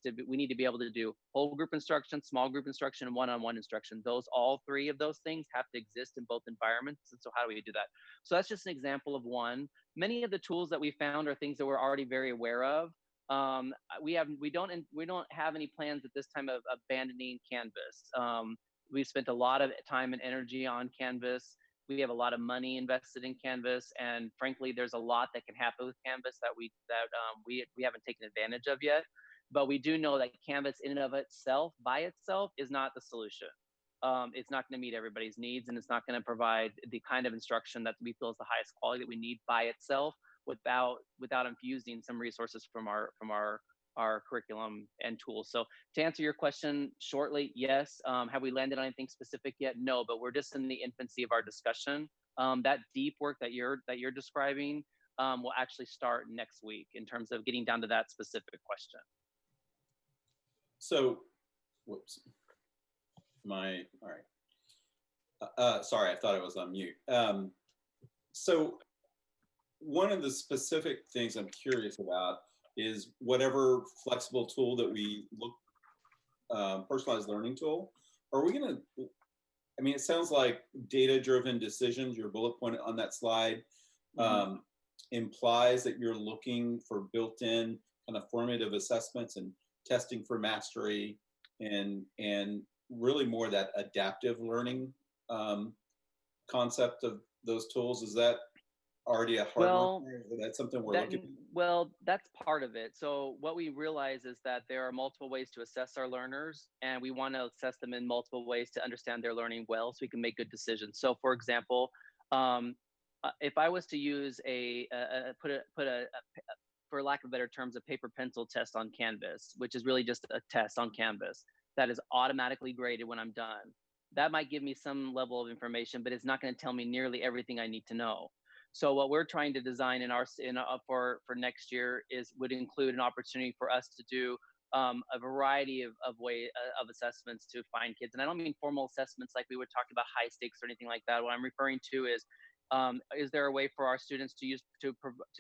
to be able to do whole group instruction, small group instruction, and one-on-one instruction. All three of those things have to exist in both environments. And so how do we do that? So that's just an example of one. Many of the tools that we found are things that we're already very aware of. We don't have any plans at this time of abandoning Canvas. We've spent a lot of time and energy on Canvas. We have a lot of money invested in Canvas, and frankly, there's a lot that can happen with Canvas that we haven't taken advantage of yet. But we do know that Canvas in and of itself, by itself, is not the solution. It's not going to meet everybody's needs, and it's not going to provide the kind of instruction that we feel is the highest quality that we need by itself, without infusing some resources from our curriculum and tools. So to answer your question shortly, yes. Have we landed on anything specific yet? No, but we're just in the infancy of our discussion. That deep work that you're describing will actually start next week in terms of getting down to that specific question. So, whoops. All right. Sorry, I thought I was on mute. So one of the specific things I'm curious about is whatever flexible tool that we look, personalized learning tool, are we gonna, I mean, it sounds like data-driven decisions, your bullet point on that slide implies that you're looking for built-in kind of formative assessments and testing for mastery and really more that adaptive learning concept of those tools. Is that already a hardware? Is that something we're looking at? Well, that's part of it. So what we realize is that there are multiple ways to assess our learners, and we want to assess them in multiple ways to understand their learning well, so we can make good decisions. So for example, if I was to use for lack of better terms, a paper pencil test on Canvas, which is really just a test on Canvas that is automatically graded when I'm done. That might give me some level of information, but it's not going to tell me nearly everything I need to know. So what we're trying to design for next year would include an opportunity for us to do a variety of assessments to find kids. And I don't mean formal assessments like we would talk about high stakes or anything like that. What I'm referring to is there a way for our students to use to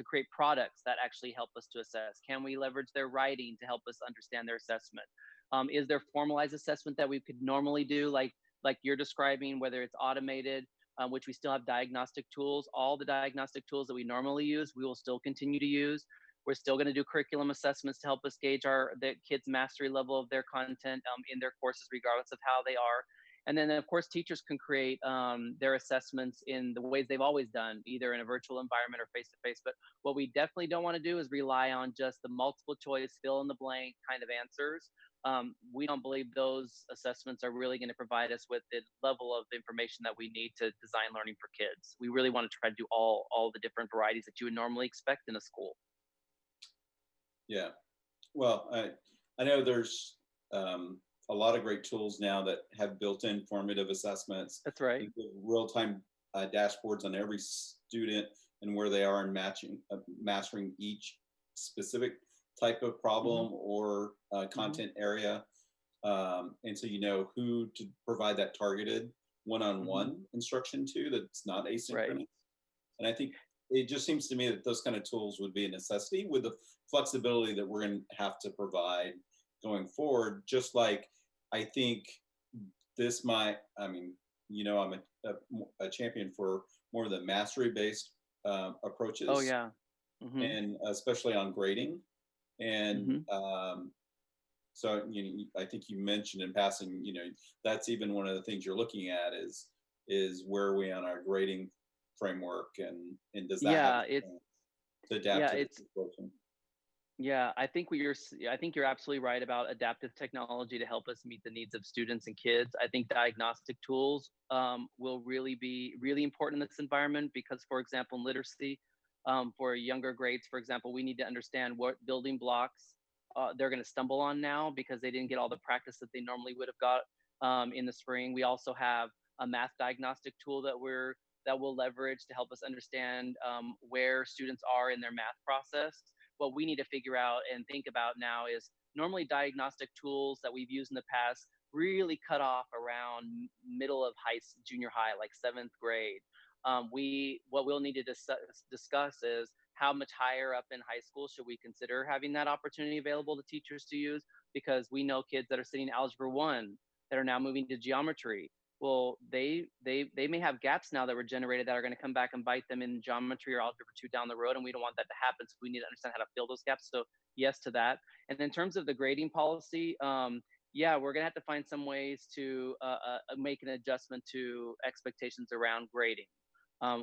create products that actually help us to assess? Can we leverage their writing to help us understand their assessment? Is there formalized assessment that we could normally do, like you're describing, whether it's automated, which we still have diagnostic tools. All the diagnostic tools that we normally use, we will still continue to use. We're still going to do curriculum assessments to help us gauge the kids' mastery level of their content in their courses, regardless of how they are. And then, of course, teachers can create their assessments in the ways they've always done, either in a virtual environment or face-to-face. But what we definitely don't want to do is rely on just the multiple choice, fill in the blank kind of answers. We don't believe those assessments are really going to provide us with the level of information that we need to design learning for kids. We really want to try to do all the different varieties that you would normally expect in a school. Yeah, well, I know there's a lot of great tools now that have built-in formative assessments. That's right. Real-time dashboards on every student and where they are in mastering each specific type of problem or content area. And so you know who to provide that targeted one-on-one instruction to that's not asynchronous. Right. And I think it just seems to me that those kind of tools would be a necessity with the flexibility that we're going to have to provide going forward. Just like I think this might, I mean, you know, I'm a champion for more of the mastery-based approaches. Oh, yeah. And especially on grading. And so, you know, I think you mentioned in passing, you know, that's even one of the things you're looking at is where are we on our grading framework, and does that have to adapt to the situation? Yeah, I think you're absolutely right about adaptive technology to help us meet the needs of students and kids. I think diagnostic tools will really be really important in this environment because, for example, in literacy, for younger grades, for example, we need to understand what building blocks they're going to stumble on now because they didn't get all the practice that they normally would have got in the spring. We also have a math diagnostic tool that we'll leverage to help us understand where students are in their math process. What we need to figure out and think about now is normally diagnostic tools that we've used in the past really cut off around middle of junior high, like 7th grade. What we'll need to discuss is how much higher up in high school should we consider having that opportunity available to teachers to use, because we know kids that are sitting Algebra 1 that are now moving to geometry. Well, they may have gaps now that were generated that are going to come back and bite them in geometry or Algebra 2 down the road, and we don't want that to happen. So we need to understand how to fill those gaps. So yes to that. And in terms of the grading policy, yeah, we're going to have to find some ways to make an adjustment to expectations around grading.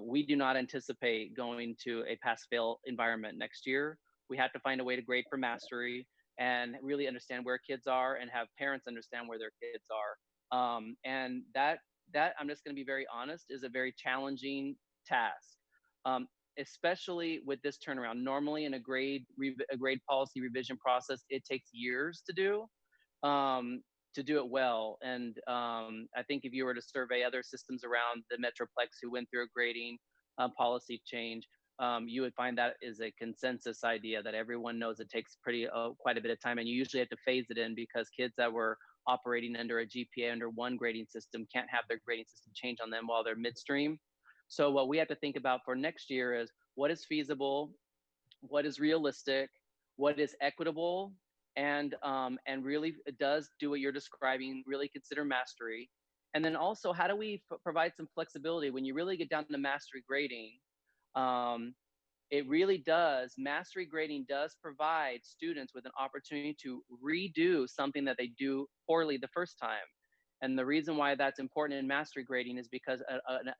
We do not anticipate going to a pass-fail environment next year. We have to find a way to grade for mastery and really understand where kids are and have parents understand where their kids are. And that I'm just going to be very honest, is a very challenging task, especially with this turnaround. Normally in a grade policy revision process, it takes years to do it well. And I think if you were to survey other systems around the Metroplex who went through a grading policy change, you would find that is a consensus idea that everyone knows it takes quite a bit of time, and you usually have to phase it in because kids that were operating under a GPA under one grading system can't have their grading system change on them while they're midstream. So what we have to think about for next year is what is feasible, what is realistic, what is equitable, and really does do what you're describing, really consider mastery. And then also, how do we provide some flexibility when you really get down to mastery grading? Mastery grading does provide students with an opportunity to redo something that they do poorly the first time. And the reason why that's important in mastery grading is because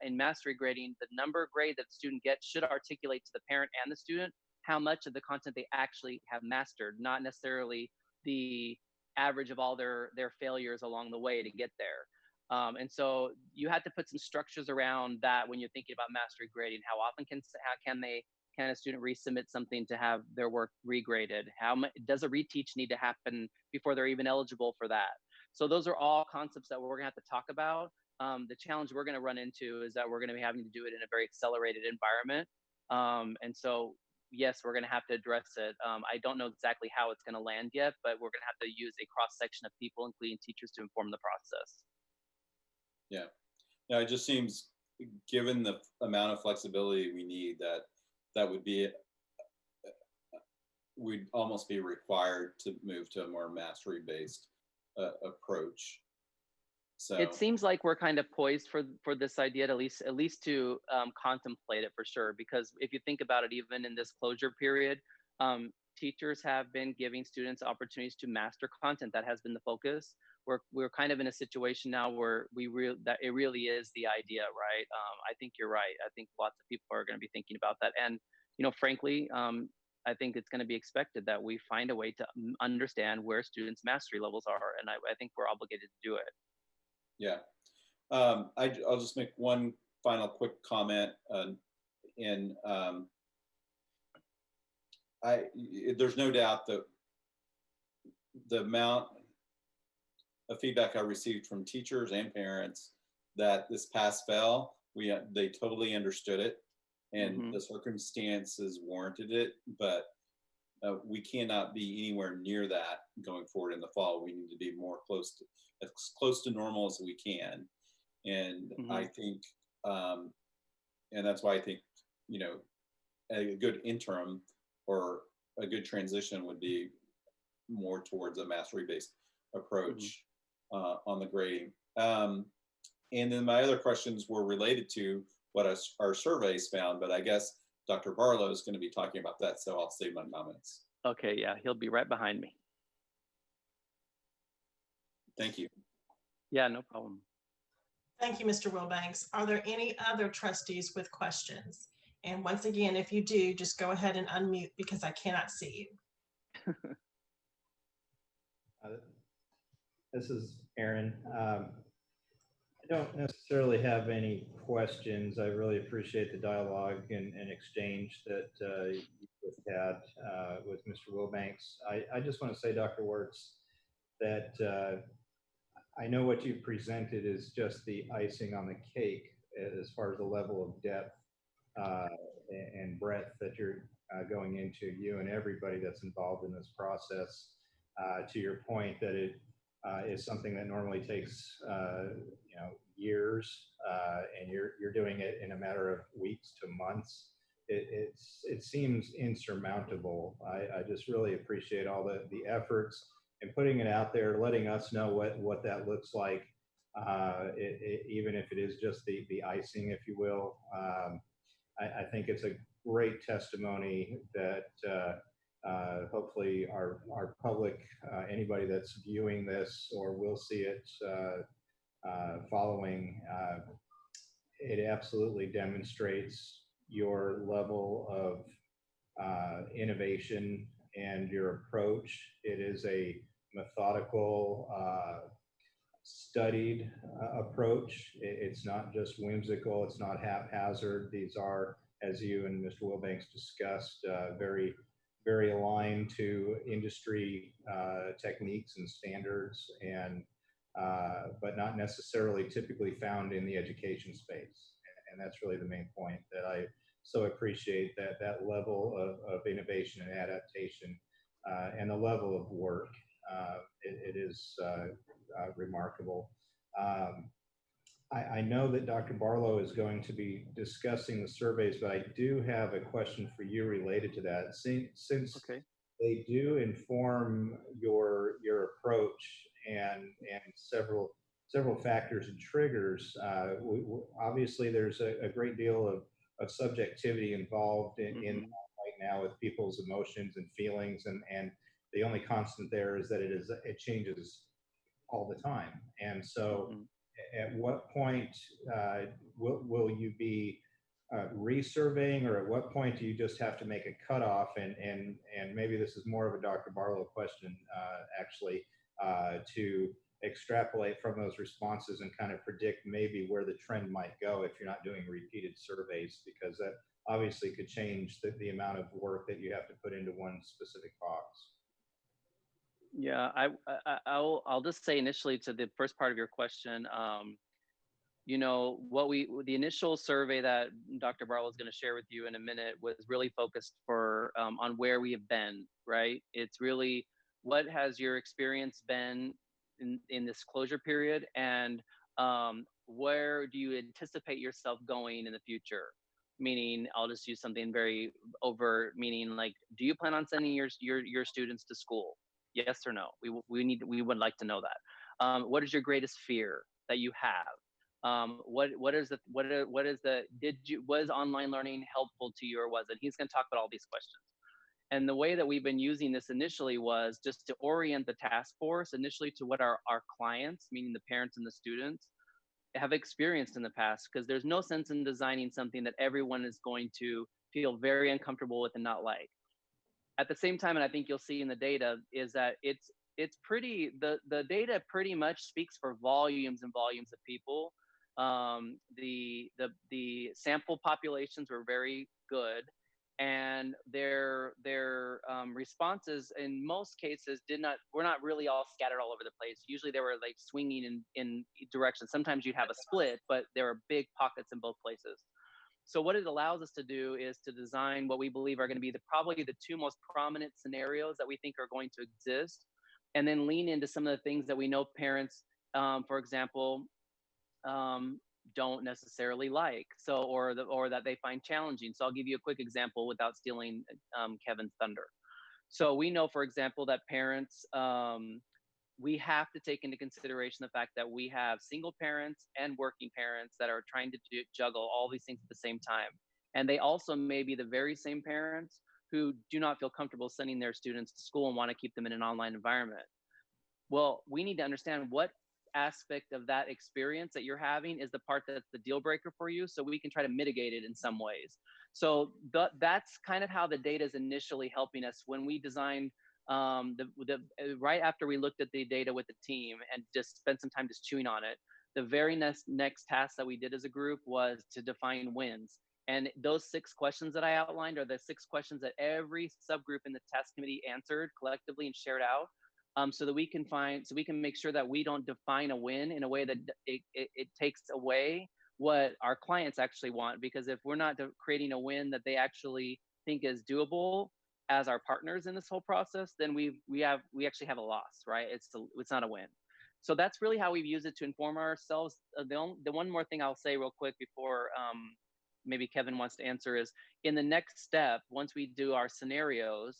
in mastery grading, the number of grade that the student gets should articulate to the parent and the student how much of the content they actually have mastered, not necessarily the average of all their failures along the way to get there. And so you have to put some structures around that when you're thinking about mastery grading. How often can can a student resubmit something to have their work regraded? How much does a reteach need to happen before they're even eligible for that? So those are all concepts that we're gonna have to talk about. The challenge we're gonna run into is that we're gonna be having to do it in a very accelerated environment. And so, yes, we're gonna have to address it. I don't know exactly how it's gonna land yet, but we're gonna have to use a cross-section of people, including teachers, to inform the process. Yeah, no, it just seems, given the amount of flexibility we need, that would be, we'd almost be required to move to a more mastery-based approach. So it seems like we're kind of poised for this idea to at least to contemplate it for sure. Because if you think about it, even in this closure period, teachers have been giving students opportunities to master content. That has been the focus. We're kind of in a situation now where that it really is the idea, right? I think you're right. I think lots of people are going to be thinking about that, and frankly, I think it's going to be expected that we find a way to understand where students' mastery levels are, and I think we're obligated to do it. Yeah, I'll just make one final quick comment. There's no doubt that the amount of feedback I received from teachers and parents that this pass fail, they totally understood it, and the circumstances warranted it, but we cannot be anywhere near that going forward in the fall. We need to be as close to normal as we can. And I think, and that's why I think, a good interim or a good transition would be more towards a mastery-based approach on the grading. And then my other questions were related to what our surveys found, but I guess Dr. Barlow is going to be talking about that, so I'll save my comments. Okay, yeah, he'll be right behind me. Thank you. Yeah, no problem. Thank you, Mr. Wilbanks. Are there any other trustees with questions? And once again, if you do, just go ahead and unmute because I cannot see you. This is Aaron. I don't necessarily have any questions. I really appreciate the dialogue and exchange that you've had with Mr. Wilbanks. I just want to say, Dr. Wirtz, that I know what you presented is just the icing on the cake as far as the level of depth and breadth that you're going into, you and everybody that's involved in this process. To your point that it is something that normally takes years, and you're doing it in a matter of weeks to months. It seems insurmountable. I just really appreciate all the efforts and putting it out there, letting us know what that looks like, even if it is just the icing, if you will. I think it's a great testimony that hopefully our public, anybody that's viewing this or will see it following, it absolutely demonstrates your level of innovation and your approach. It is a methodical, studied approach. It's not just whimsical, it's not haphazard. These are, as you and Mr. Wilbanks discussed, very, very aligned to industry techniques and standards, and but not necessarily typically found in the education space. And that's really the main point, that I so appreciate that level of innovation and adaptation and the level of work. It is remarkable. I know that Dr. Barlow is going to be discussing the surveys, but I do have a question for you related to that. Since they do inform your approach and several factors and triggers, obviously there's a great deal of subjectivity involved in right now with people's emotions and feelings, and the only constant there is that it changes all the time. And so at what point will you be resurveying, or at what point do you just have to make a cutoff? And maybe this is more of a Dr. Barlow question, actually, to extrapolate from those responses and kind of predict maybe where the trend might go if you're not doing repeated surveys, because that obviously could change the amount of work that you have to put into one specific box. Yeah, I'll just say initially to the first part of your question, you know, the initial survey that Dr. Barlow is going to share with you in a minute was really focused on where we have been, right? It's really, what has your experience been in this closure period, and where do you anticipate yourself going in the future? Meaning, I'll just use something very overt, meaning like, do you plan on sending your students to school? Yes or no? We would like to know that. What is your greatest fear that you have? Was online learning helpful to you or wasn't? He's going to talk about all these questions. And the way that we've been using this initially was just to orient the task force initially to what our clients, meaning the parents and the students, have experienced in the past, because there's no sense in designing something that everyone is going to feel very uncomfortable with and not like. At the same time, and I think you'll see in the data, is that it's pretty, the data pretty much speaks for volumes and volumes of people. The sample populations were very good, and their responses in most cases were not really all scattered all over the place. Usually they were like swinging in directions. Sometimes you'd have a split, but there were big pockets in both places. So what it allows us to do is to design what we believe are going to be probably the two most prominent scenarios that we think are going to exist, and then lean into some of the things that we know parents, for example, don't necessarily like, or that they find challenging. So I'll give you a quick example without stealing Kevin's thunder. So we know, for example, that parents, we have to take into consideration the fact that we have single parents and working parents that are trying to juggle all these things at the same time. And they also may be the very same parents who do not feel comfortable sending their students to school and want to keep them in an online environment. Well, we need to understand what aspect of that experience that you're having is the part that's the deal breaker for you, so we can try to mitigate it in some ways. So that's kind of how the data is initially helping us when we designed right after we looked at the data with the team and just spent some time just chewing on it. The very next task that we did as a group was to define wins. And those 6 questions that I outlined are the 6 questions that every subgroup in the task committee answered collectively and shared out. So that we can make sure that we don't define a win in a way that it takes away what our clients actually want. Because if we're not creating a win that they actually think is doable as our partners in this whole process, then we actually have a loss, right? It's not a win. So that's really how we've used it to inform ourselves. The one more thing I'll say real quick before maybe Kevin wants to answer is, in the next step, once we do our scenarios,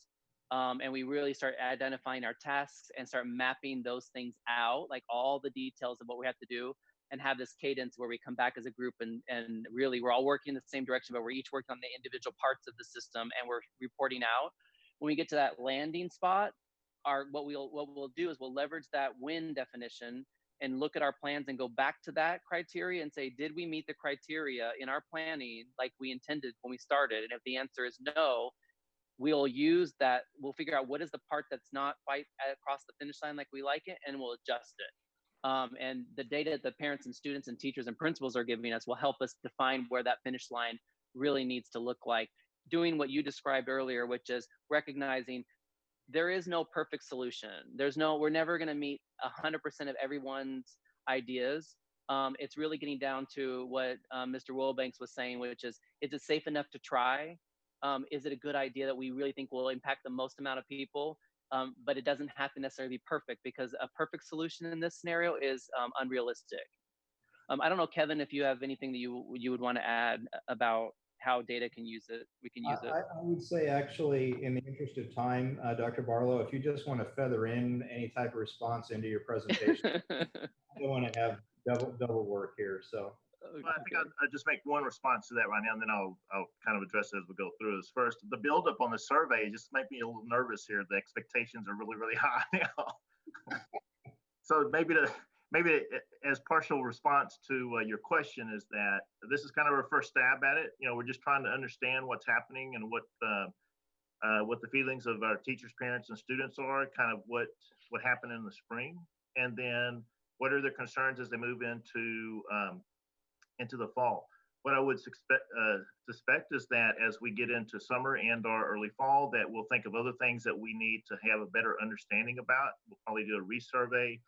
and we really start identifying our tasks and start mapping those things out, like all the details of what we have to do, and have this cadence where we come back as a group and really we're all working in the same direction, but we're each working on the individual parts of the system and we're reporting out. When we get to that landing spot, what we'll do is we'll leverage that win definition and look at our plans and go back to that criteria and say, did we meet the criteria in our planning like we intended when we started? And if the answer is no, we'll use that. We'll figure out what is the part that's not quite across the finish line like we like it, and we'll adjust it. And the data that parents and students and teachers and principals are giving us will help us define where that finish line really needs to look like. Doing what you described earlier, which is recognizing there is no perfect solution. We're never going to meet 100% of everyone's ideas. It's really getting down to what Mr. Wilbanks was saying, which is it safe enough to try? Is it a good idea that we really think will impact the most amount of people? But it doesn't have to necessarily be perfect, because a perfect solution in this scenario is unrealistic. I don't know, Kevin, if you have anything that you would want to add about how data can use it. We can use it. I would say, actually, in the interest of time, Dr. Barlow, if you just want to feather in any type of response into your presentation, I don't want to have double work here. So. Well, I think I'll just make one response to that right now, and then I'll kind of address it as we go through this. First, the buildup on the survey just make me a little nervous here. The expectations are really, really high now. So maybe as partial response to your question is that this is kind of our first stab at it. You know, we're just trying to understand what's happening and what the feelings of our teachers, parents, and students are, kind of what happened in the spring, and then What are their concerns as they move into the fall? What I would suspect is that as we get into summer and or early fall, that we'll think of other things that we need to have a better understanding about. We'll probably do a resurvey.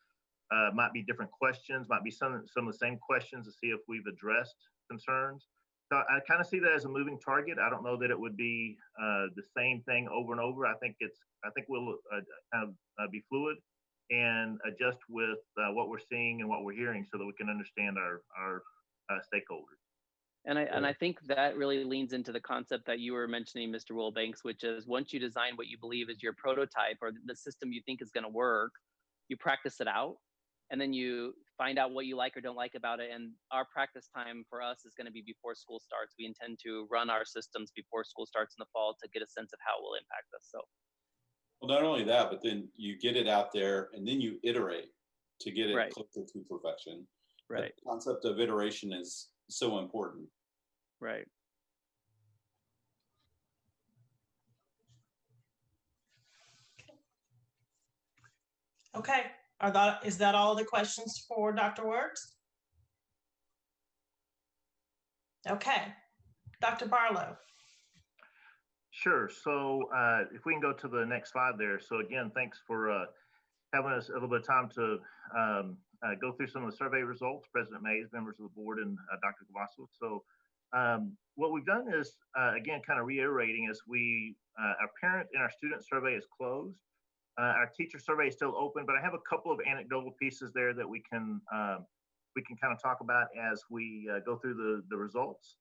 Might be different questions, might be some of the same questions to see if we've addressed concerns. So I kind of see that as a moving target. I don't know that it would be the same thing over and over. I think we'll kind of be fluid and adjust with what we're seeing and what we're hearing so that we can understand our stakeholders. And I think that really leans into the concept that you were mentioning, Mr. Wilbanks, which is once you design what you believe is your prototype or the system you think is going to work, you practice it out. And then you find out what you like or don't like about it. And our practice time for us is going to be before school starts. We intend to run our systems before school starts in the fall to get a sense of how it will impact us. So, well, not only that, but then you get it out there and then you iterate to get it closer to perfection. Right. The concept of iteration is so important. Right. Okay. Is that all the questions for Dr. Works? Okay, Dr. Barlow. Sure. So if we can go to the next slide there. So again, thanks for having us a little bit of time to go through some of the survey results, President Mays, members of the board, and Dr. Cavazos. So what we've done is, again, kind of reiterating is our parent and our student survey is closed. Our teacher survey is still open, but I have a couple of anecdotal pieces there that we can kind of talk about as we go through the results.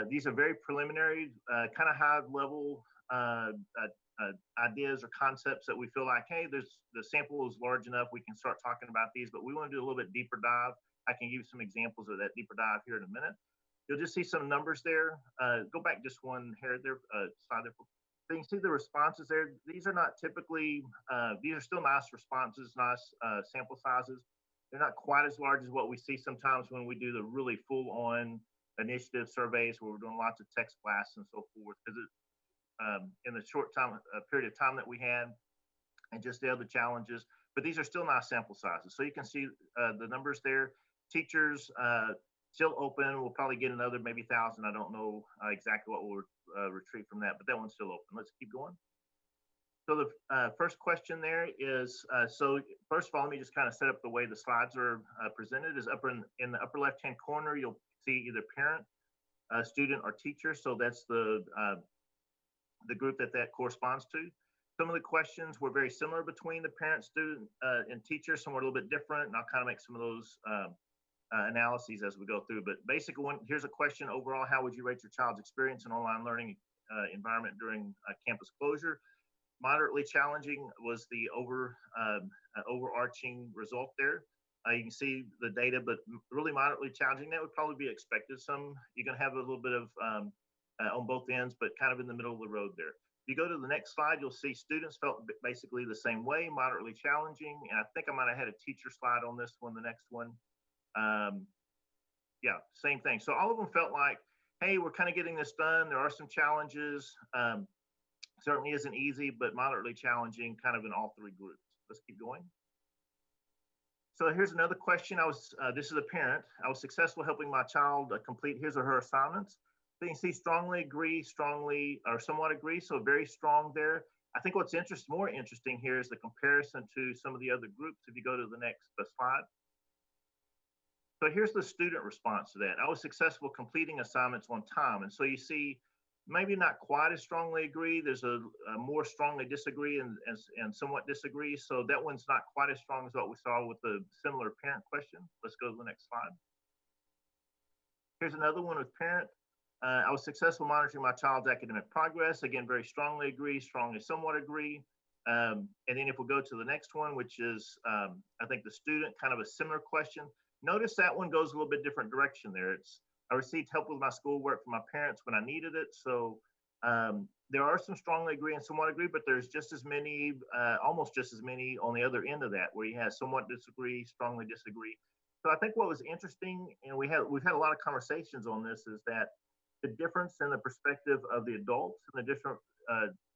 These are very preliminary, kind of high level ideas or concepts that we feel like, hey, the sample is large enough, we can start talking about these, but we want to do a little bit deeper dive. I can give you some examples of that deeper dive here in a minute. You'll just see some numbers there. Go back just one here there, slide there. So you can see the responses there. These are not typically, these are still nice responses, nice sample sizes. They're not quite as large as what we see sometimes when we do the really full-on initiative surveys where we're doing lots of text blasts and so forth, because in the short time period of time that we had and just the other challenges, but these are still nice sample sizes. So you can see the numbers there. Teachers still open. We'll probably get another maybe 1,000. I don't know exactly what we'll retrieve from that, but that one's still open. Let's keep going. So the first question there is, so first of all, let me just kind of set up the way the slides are presented. Is up in the upper left-hand corner, you'll see either parent, student, or teacher. So that's the group that corresponds to. Some of the questions were very similar between the parent, student, and teacher. Some were a little bit different, and I'll kind of make some of those analyses as we go through. But basically, here's a question overall: how would you rate your child's experience in online learning environment during campus closure? Moderately challenging was the overarching result there. You can see the data, but really moderately challenging. That would probably be expected. You're going to have a little bit of on both ends, but kind of in the middle of the road there. If you go to the next slide, you'll see students felt basically the same way, moderately challenging. And I think I might have had a teacher slide on this one, the next one. Yeah, same thing. So all of them felt like, hey, we're kind of getting this done. There are some challenges. Certainly isn't easy, but moderately challenging kind of in all three groups. Let's keep going. So here's another question. This is a parent. I was successful helping my child complete his or her assignments. So you can see strongly agree, strongly, or somewhat agree. So very strong there. I think what's more interesting here is the comparison to some of the other groups. If you go to the next slide. So here's the student response to that. I was successful completing assignments on time. And so you see, maybe not quite as strongly agree. There's a more strongly disagree and somewhat disagree. So that one's not quite as strong as what we saw with the similar parent question. Let's go to the next slide. Here's another one with parent. I was successful monitoring my child's academic progress. Again, very strongly agree, strongly somewhat agree. And then if we go to the next one, which is, I think the student, kind of a similar question. Notice that one goes a little bit different direction there. I received help with my schoolwork from my parents when I needed it. So there are some strongly agree and somewhat agree, but there's just as many, almost just as many on the other end of that, where you have somewhat disagree, strongly disagree. So I think what was interesting, and we've had a lot of conversations on this, is that the difference in the perspective of the adults and the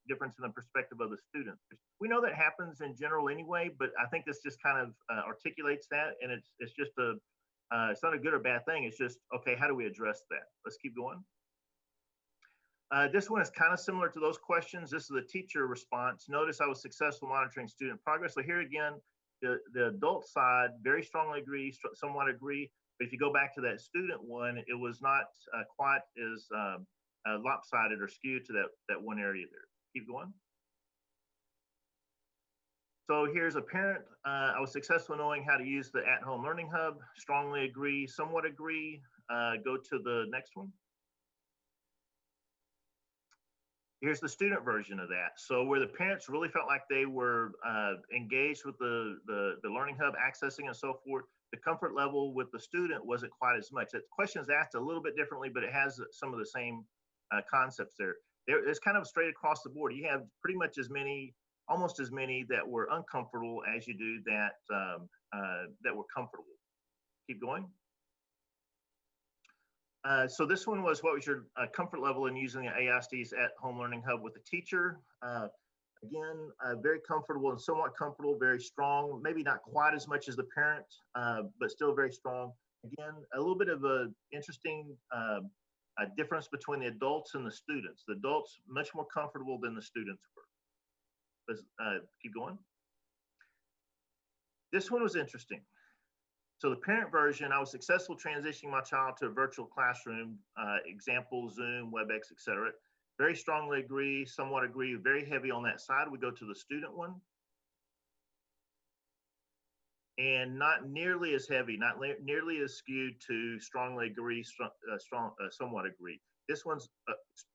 difference in the perspective of the students. We know that happens in general anyway, but I think this just kind of articulates that, and it's just it's not a good or bad thing. It's just, okay, how do we address that? Let's keep going. This one is kind of similar to those questions. This is the teacher response. Notice I was successful monitoring student progress. So here again, the adult side, very strongly agree, somewhat agree. But if you go back to that student one, it was not quite as lopsided or skewed to that one area there. Keep going. So here's a parent. I was successful in knowing how to use the at-home learning hub. Strongly agree, somewhat agree. Go to the next one. Here's the student version of that. So where the parents really felt like they were engaged with the learning hub, accessing and so forth, the comfort level with the student wasn't quite as much. The question is asked a little bit differently, but it has some of the same concepts there. It's kind of straight across the board. You have pretty much as many, almost as many that were uncomfortable as you do that that were comfortable. Keep going. So this one was, what was your comfort level in using the AISD's at-home learning hub with the teacher? Again, very comfortable and somewhat comfortable, very strong, maybe not quite as much as the parent, but still very strong. Again, a little bit of a interesting difference between the adults and the students. The adults much more comfortable than the students were. Let's keep going. This one was interesting. So the parent version, I was successful transitioning my child to a virtual classroom, example, Zoom, WebEx, etc. Very strongly agree, somewhat agree, very heavy on that side. We go to the student one. And not nearly as heavy, not nearly as skewed to strongly agree, somewhat agree. This one's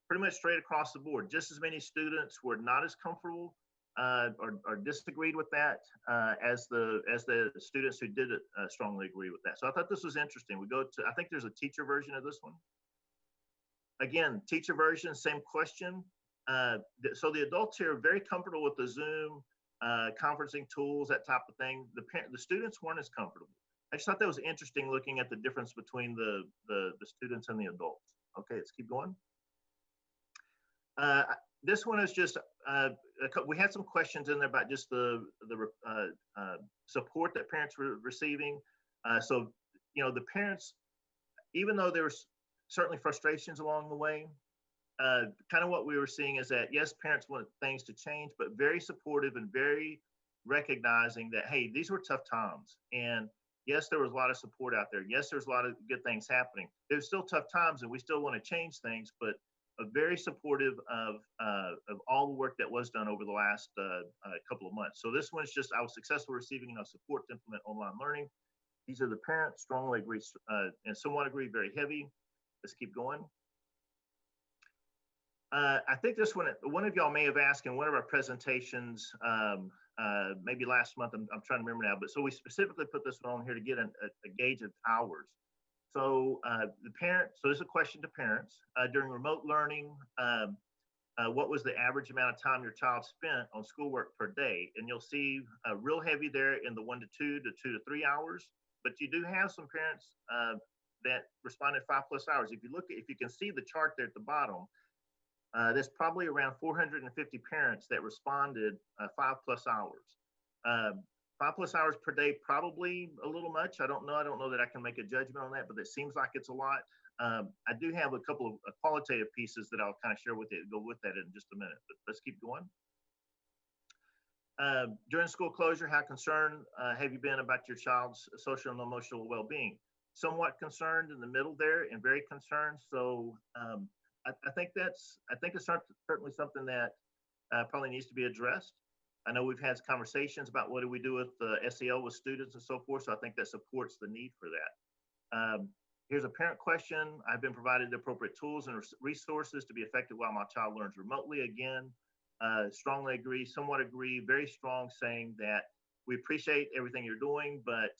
pretty much straight across the board. Just as many students were not as comfortable or disagreed with that as the students who did strongly agree with that. So I thought this was interesting. We go to, I think there's a teacher version of this one. Again, teacher version, same question. So the adults here are very comfortable with the Zoom conferencing tools, that type of thing. The students weren't as comfortable. I just thought that was interesting, looking at the difference between the students and the adults. Okay, let's keep going. This one is just, we had some questions in there about just the support that parents were receiving. So, you know, the parents, even though there was certainly frustrations along the way, kind of what we were seeing is that, yes, parents wanted things to change, but very supportive and very recognizing that, hey, these were tough times. And yes, there was a lot of support out there. Yes, there's a lot of good things happening. There's still tough times and we still want to change things, but very supportive of all the work that was done over the last couple of months. So this one's just, I was successful receiving enough support to implement online learning. These are the parents, strongly agree and somewhat agree, very heavy. Let's keep going. I think this one of y'all may have asked in one of our presentations, maybe last month, I'm trying to remember now, but so we specifically put this one on here to get a gauge of hours. So so this is a question to parents. During remote learning, what was the average amount of time your child spent on schoolwork per day? And you'll see real heavy there in the 1 to 2 to 2 to 3 hours, but you do have some parents that responded 5+ hours. If you can see the chart there at the bottom, there's probably around 450 parents that responded 5+ hours. 5+ hours per day, probably a little much. I don't know that I can make a judgment on that, but it seems like it's a lot. I do have a couple of qualitative pieces that I'll kind of share with you, go with that in just a minute, but let's keep going. During school closure, how concerned have you been about your child's social and emotional well-being? Somewhat concerned in the middle there, and very concerned. So I think it's certainly something that probably needs to be addressed. I know we've had conversations about what do we do with SEL with students and so forth. So I think that supports the need for that. Here's a parent question. I've been provided the appropriate tools and resources to be effective while my child learns remotely. Again, strongly agree, somewhat agree, very strong, saying that we appreciate everything you're doing, but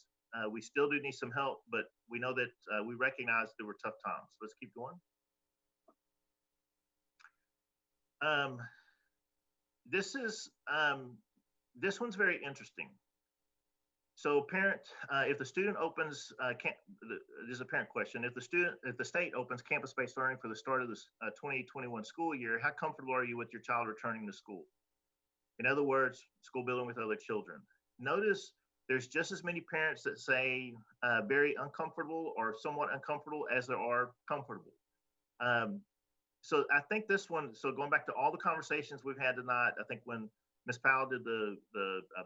we still do need some help, but we know that we recognize there were tough times. Let's keep going. This one's very interesting. So parent, if the student opens, this is a parent question. If the state opens campus-based learning for the start of the 2021 school year, how comfortable are you with your child returning to school? In other words, school building with other children. Notice there's just as many parents that say very uncomfortable or somewhat uncomfortable as there are comfortable. So I think this one, so going back to all the conversations we've had tonight, I think when Ms. Powell did the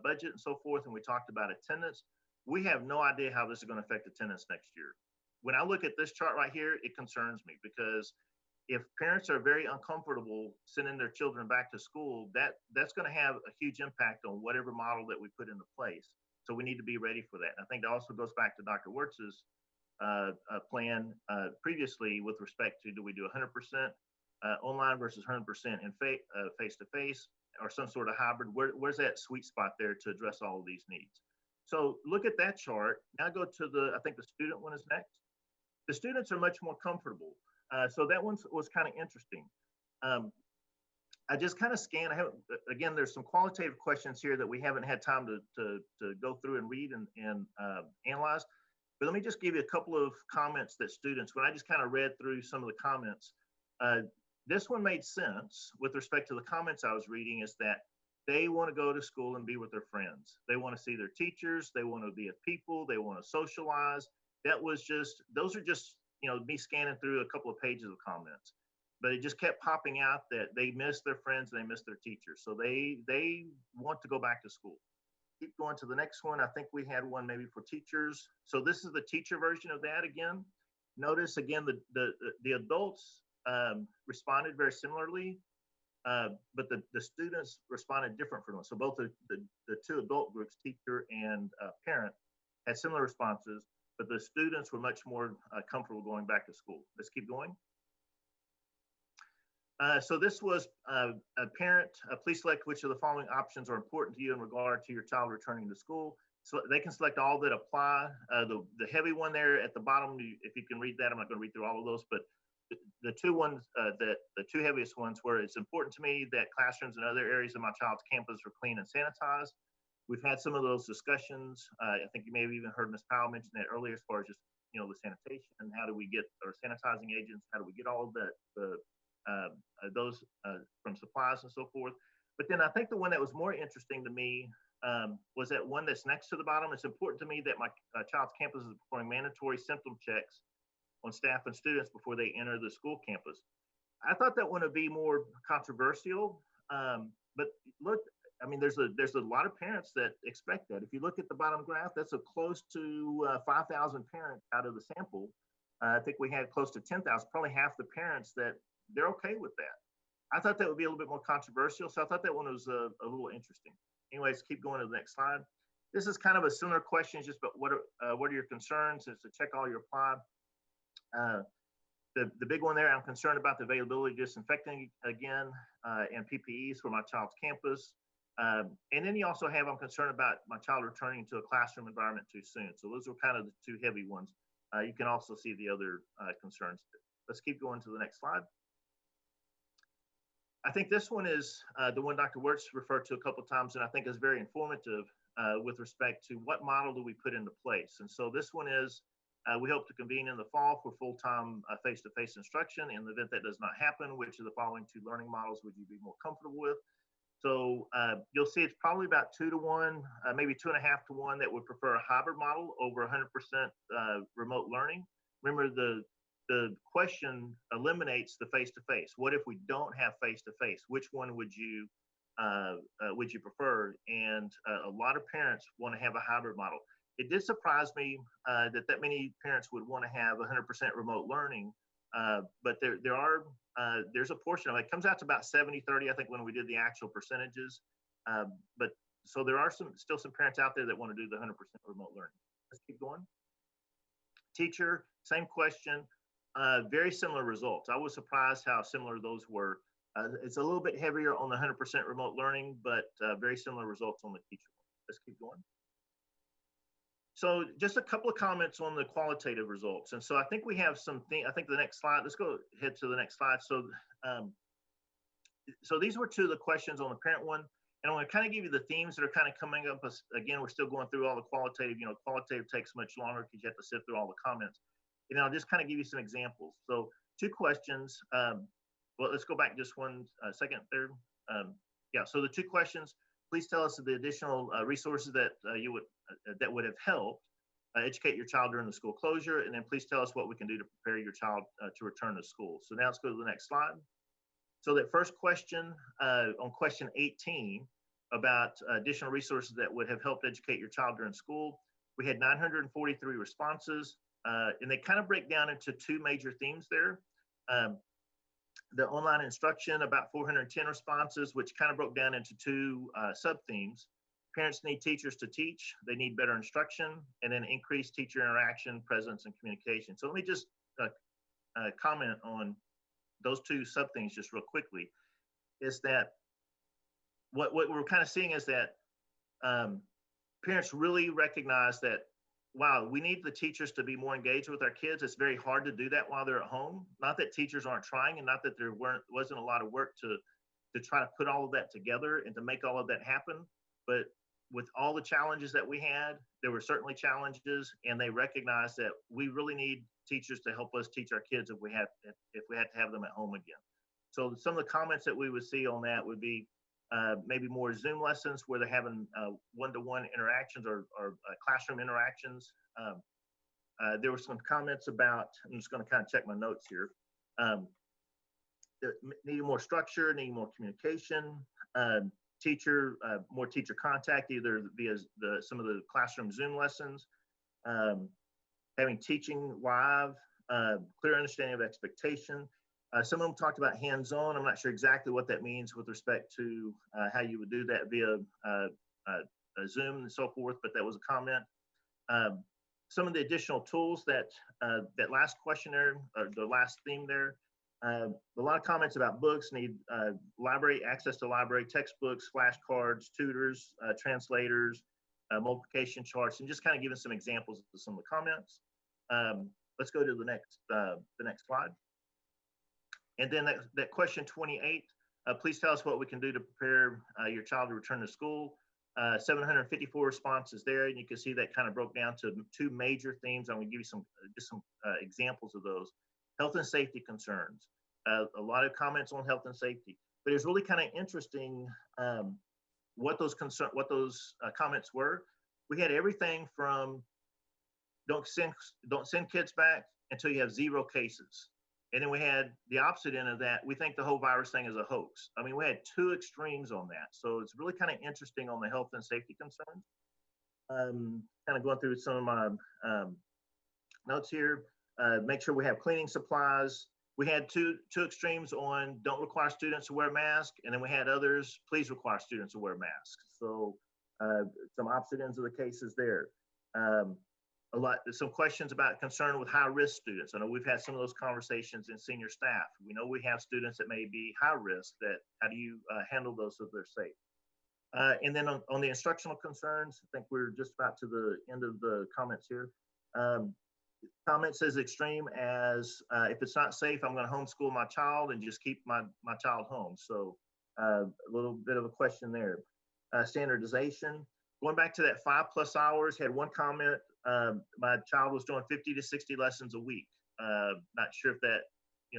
budget and so forth, and we talked about attendance, we have no idea how this is going to affect attendance next year. When I look at this chart right here, it concerns me because if parents are very uncomfortable sending their children back to school, that's going to have a huge impact on whatever model that we put into place. So we need to be ready for that. And I think that also goes back to Dr. Wirtz's plan previously with respect to, do we do 100% online versus 100% in face-to-face or some sort of hybrid? Where's that sweet spot there to address all of these needs? So look at that chart. Now go to I think the student one is next. The students are much more comfortable. So that one was kind of interesting. I just kind of scanned. Again, there's some qualitative questions here that we haven't had time to go through and read and analyze. But let me just give you a couple of comments that students, when I just kind of read through some of the comments, this one made sense with respect to the comments I was reading, is that they want to go to school and be with their friends. They want to see their teachers. They want to be with people. They want to socialize. Those are just, me scanning through a couple of pages of comments. But it just kept popping out that they miss their friends and they miss their teachers. So they want to go back to school. Keep going to the next one. I think we had one maybe for teachers. So this is the teacher version of that again. Notice again, the adults responded very similarly, but the students responded different from them. So both the two adult groups, teacher and parent, had similar responses, but the students were much more comfortable going back to school. Let's keep going. So this was a parent, please select which of the following options are important to you in regard to your child returning to school. So they can select all that apply. The heavy one there at the bottom, if you can read that, I'm not going to read through all of those, but the two ones, the two heaviest ones were, it's important to me that classrooms and other areas of my child's campus are clean and sanitized. We've had some of those discussions. I think you may have even heard Ms. Powell mention that earlier, as far as just, the sanitation and how do we get our sanitizing agents, how do we get all of that, those from supplies and so forth. But then I think the one that was more interesting to me was that one that's next to the bottom. It's important to me that my child's campus is performing mandatory symptom checks on staff and students before they enter the school campus. I thought that one would be more controversial, but look, I mean, there's a lot of parents that expect that. If you look at the bottom graph, that's a close to 5,000 parents out of the sample. I think we had close to 10,000, probably half the parents that they're okay with that. I thought that would be a little bit more controversial, so I thought that one was a little interesting. Anyways, keep going to the next slide. This is kind of a similar question, just but what are your concerns? Is to check all your apply. The big one there, I'm concerned about the availability of disinfecting again and PPEs for my child's campus. And then you also have, I'm concerned about my child returning to a classroom environment too soon. So those are kind of the two heavy ones. You can also see the other concerns. Let's keep going to the next slide. I think this one is the one Dr. Wirtz referred to a couple of times, and I think is very informative with respect to what model do we put into place. And so this one is, we hope to convene in the fall for full-time face-to-face instruction. In the event that does not happen, which of the following two learning models would you be more comfortable with? So you'll see it's probably about 2 to 1, maybe 2.5 to 1 that would prefer a hybrid model over 100% remote learning. Remember, the question eliminates the face-to-face. What if we don't have face-to-face? Which one would you prefer? And a lot of parents want to have a hybrid model. It did surprise me that many parents would want to have 100% remote learning, but there's a portion of it. It comes out to about 70-30, I think, when we did the actual percentages. But so there are still some parents out there that want to do the 100% remote learning. Let's keep going. Teacher, same question. Very similar results. I was surprised how similar those were. It's a little bit heavier on the 100% remote learning, but very similar results on the teacher. Let's keep going. So just a couple of comments on the qualitative results. And so I think we have I think the next slide, let's go ahead to the next slide. So, so these were two of the questions on the parent one. And I'm going to kind of give you the themes that are kind of coming up. Again, we're still going through all the qualitative. Qualitative takes much longer because you have to sift through all the comments. And I'll just kind of give you some examples. So 2 questions. Well, let's go back just one second there. Yeah, so the 2 questions, please tell us the additional resources that that would have helped educate your child during the school closure. And then please tell us what we can do to prepare your child to return to school. So now let's go to the next slide. So that first question on question 18 about additional resources that would have helped educate your child during school, we had 943 responses, and they kind of break down into 2 major themes there. The online instruction, about 410 responses, which kind of broke down into 2 sub-themes. Parents need teachers to teach, they need better instruction, and then increased teacher interaction, presence, and communication. So let me just comment on those 2 sub-themes just real quickly, is that what we're kind of seeing is that parents really recognize that, wow, we need the teachers to be more engaged with our kids. It's very hard to do that while they're at home. Not that teachers aren't trying, and not that there wasn't a lot of work to try to put all of that together and to make all of that happen. But with all the challenges that we had, there were certainly challenges, and they recognized that we really need teachers to help us teach our kids if we had to have them at home again. So some of the comments that we would see on that would be maybe more Zoom lessons where they're having one-to-one interactions or classroom interactions. There were some comments about, I'm just going to kind of check my notes here, needing more structure, needing more communication, more teacher contact, either via some of the classroom Zoom lessons, having teaching live, clear understanding of expectation. Some of them talked about hands-on. I'm not sure exactly what that means with respect to how you would do that via Zoom and so forth, but that was a comment. Some of the additional tools that last questionnaire, or the last theme there, a lot of comments about books, need library, access to library, textbooks, flashcards, tutors, translators, multiplication charts, and just kind of giving some examples of some of the comments. Let's go to the next slide. And then that question 28, please tell us what we can do to prepare your child to return to school. 754 responses there, and you can see that kind of broke down to 2 major themes. I'm going to give you some examples of those. Health and safety concerns. A lot of comments on health and safety, but it's really kind of interesting what those comments were. We had everything from don't send kids back until you have 0 cases. And then we had the opposite end of that. We think the whole virus thing is a hoax. I mean, we had 2 extremes on that. So it's really kind of interesting on the health and safety concerns. Kind of going through some of my notes here. Make sure we have cleaning supplies. We had two extremes on don't require students to wear masks. And then we had others, please require students to wear masks. So some opposite ends of the cases there. Some questions about concern with high-risk students. I know we've had some of those conversations in senior staff. We know we have students that may be high risk. How do you handle those so they're safe? And then on the instructional concerns, I think we're just about to the end of the comments here. Comments as extreme as if it's not safe, I'm going to homeschool my child and just keep my child home. So a little bit of a question there. Standardization. Going back to that 5+ hours, had one comment. My child was doing 50 to 60 lessons a week. Not sure if that,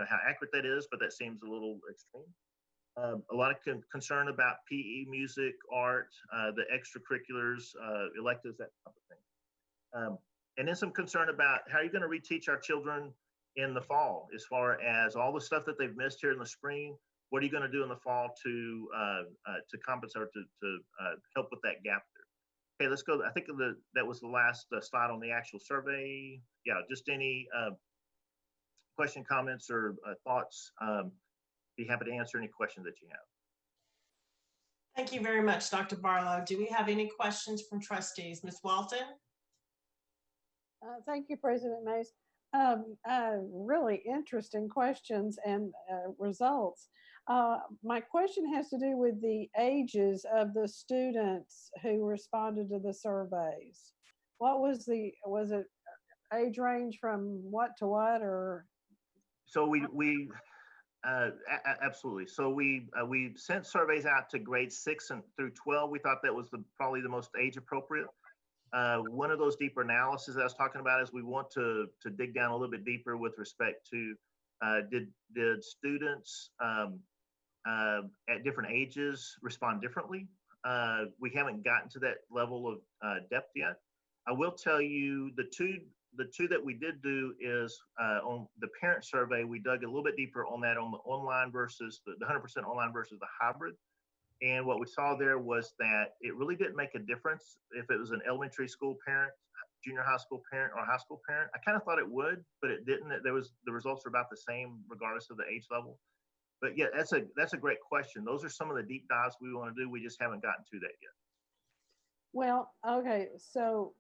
how accurate that is, but that seems a little extreme. A lot of concern about PE, music, art, the extracurriculars, electives, that type of thing. And then some concern about how you're going to reteach our children in the fall, as far as all the stuff that they've missed here in the spring. What are you going to do in the fall to compensate or to help with that gap there? Okay, let's go. I think that was the last slide on the actual survey. Yeah, just any question, comments, or thoughts. Be happy to answer any questions that you have. Thank you very much, Dr. Barlow. Do we have any questions from trustees? Ms. Walton? Thank you, President Mays. Really interesting questions and results. My question has to do with the ages of the students who responded to the surveys. What was it age range from what to what, or? So we Absolutely. So we sent surveys out to grades 6 and through 12. We thought that was probably the most age appropriate. One of those deeper analyses I was talking about is we want to dig down a little bit deeper with respect to did students at different ages respond differently. We haven't gotten to that level of depth yet. I will tell you the two that we did do is on the parent survey, we dug a little bit deeper on that on the online versus the 100% online versus the hybrid. And what we saw there was that it really didn't make a difference if it was an elementary school parent, junior high school parent, or high school parent. I kind of thought it would, but it didn't. The results are about the same regardless of the age level. But yeah, that's a great question. Those are some of the deep dives we want to do. We just haven't gotten to that yet. Well, okay, so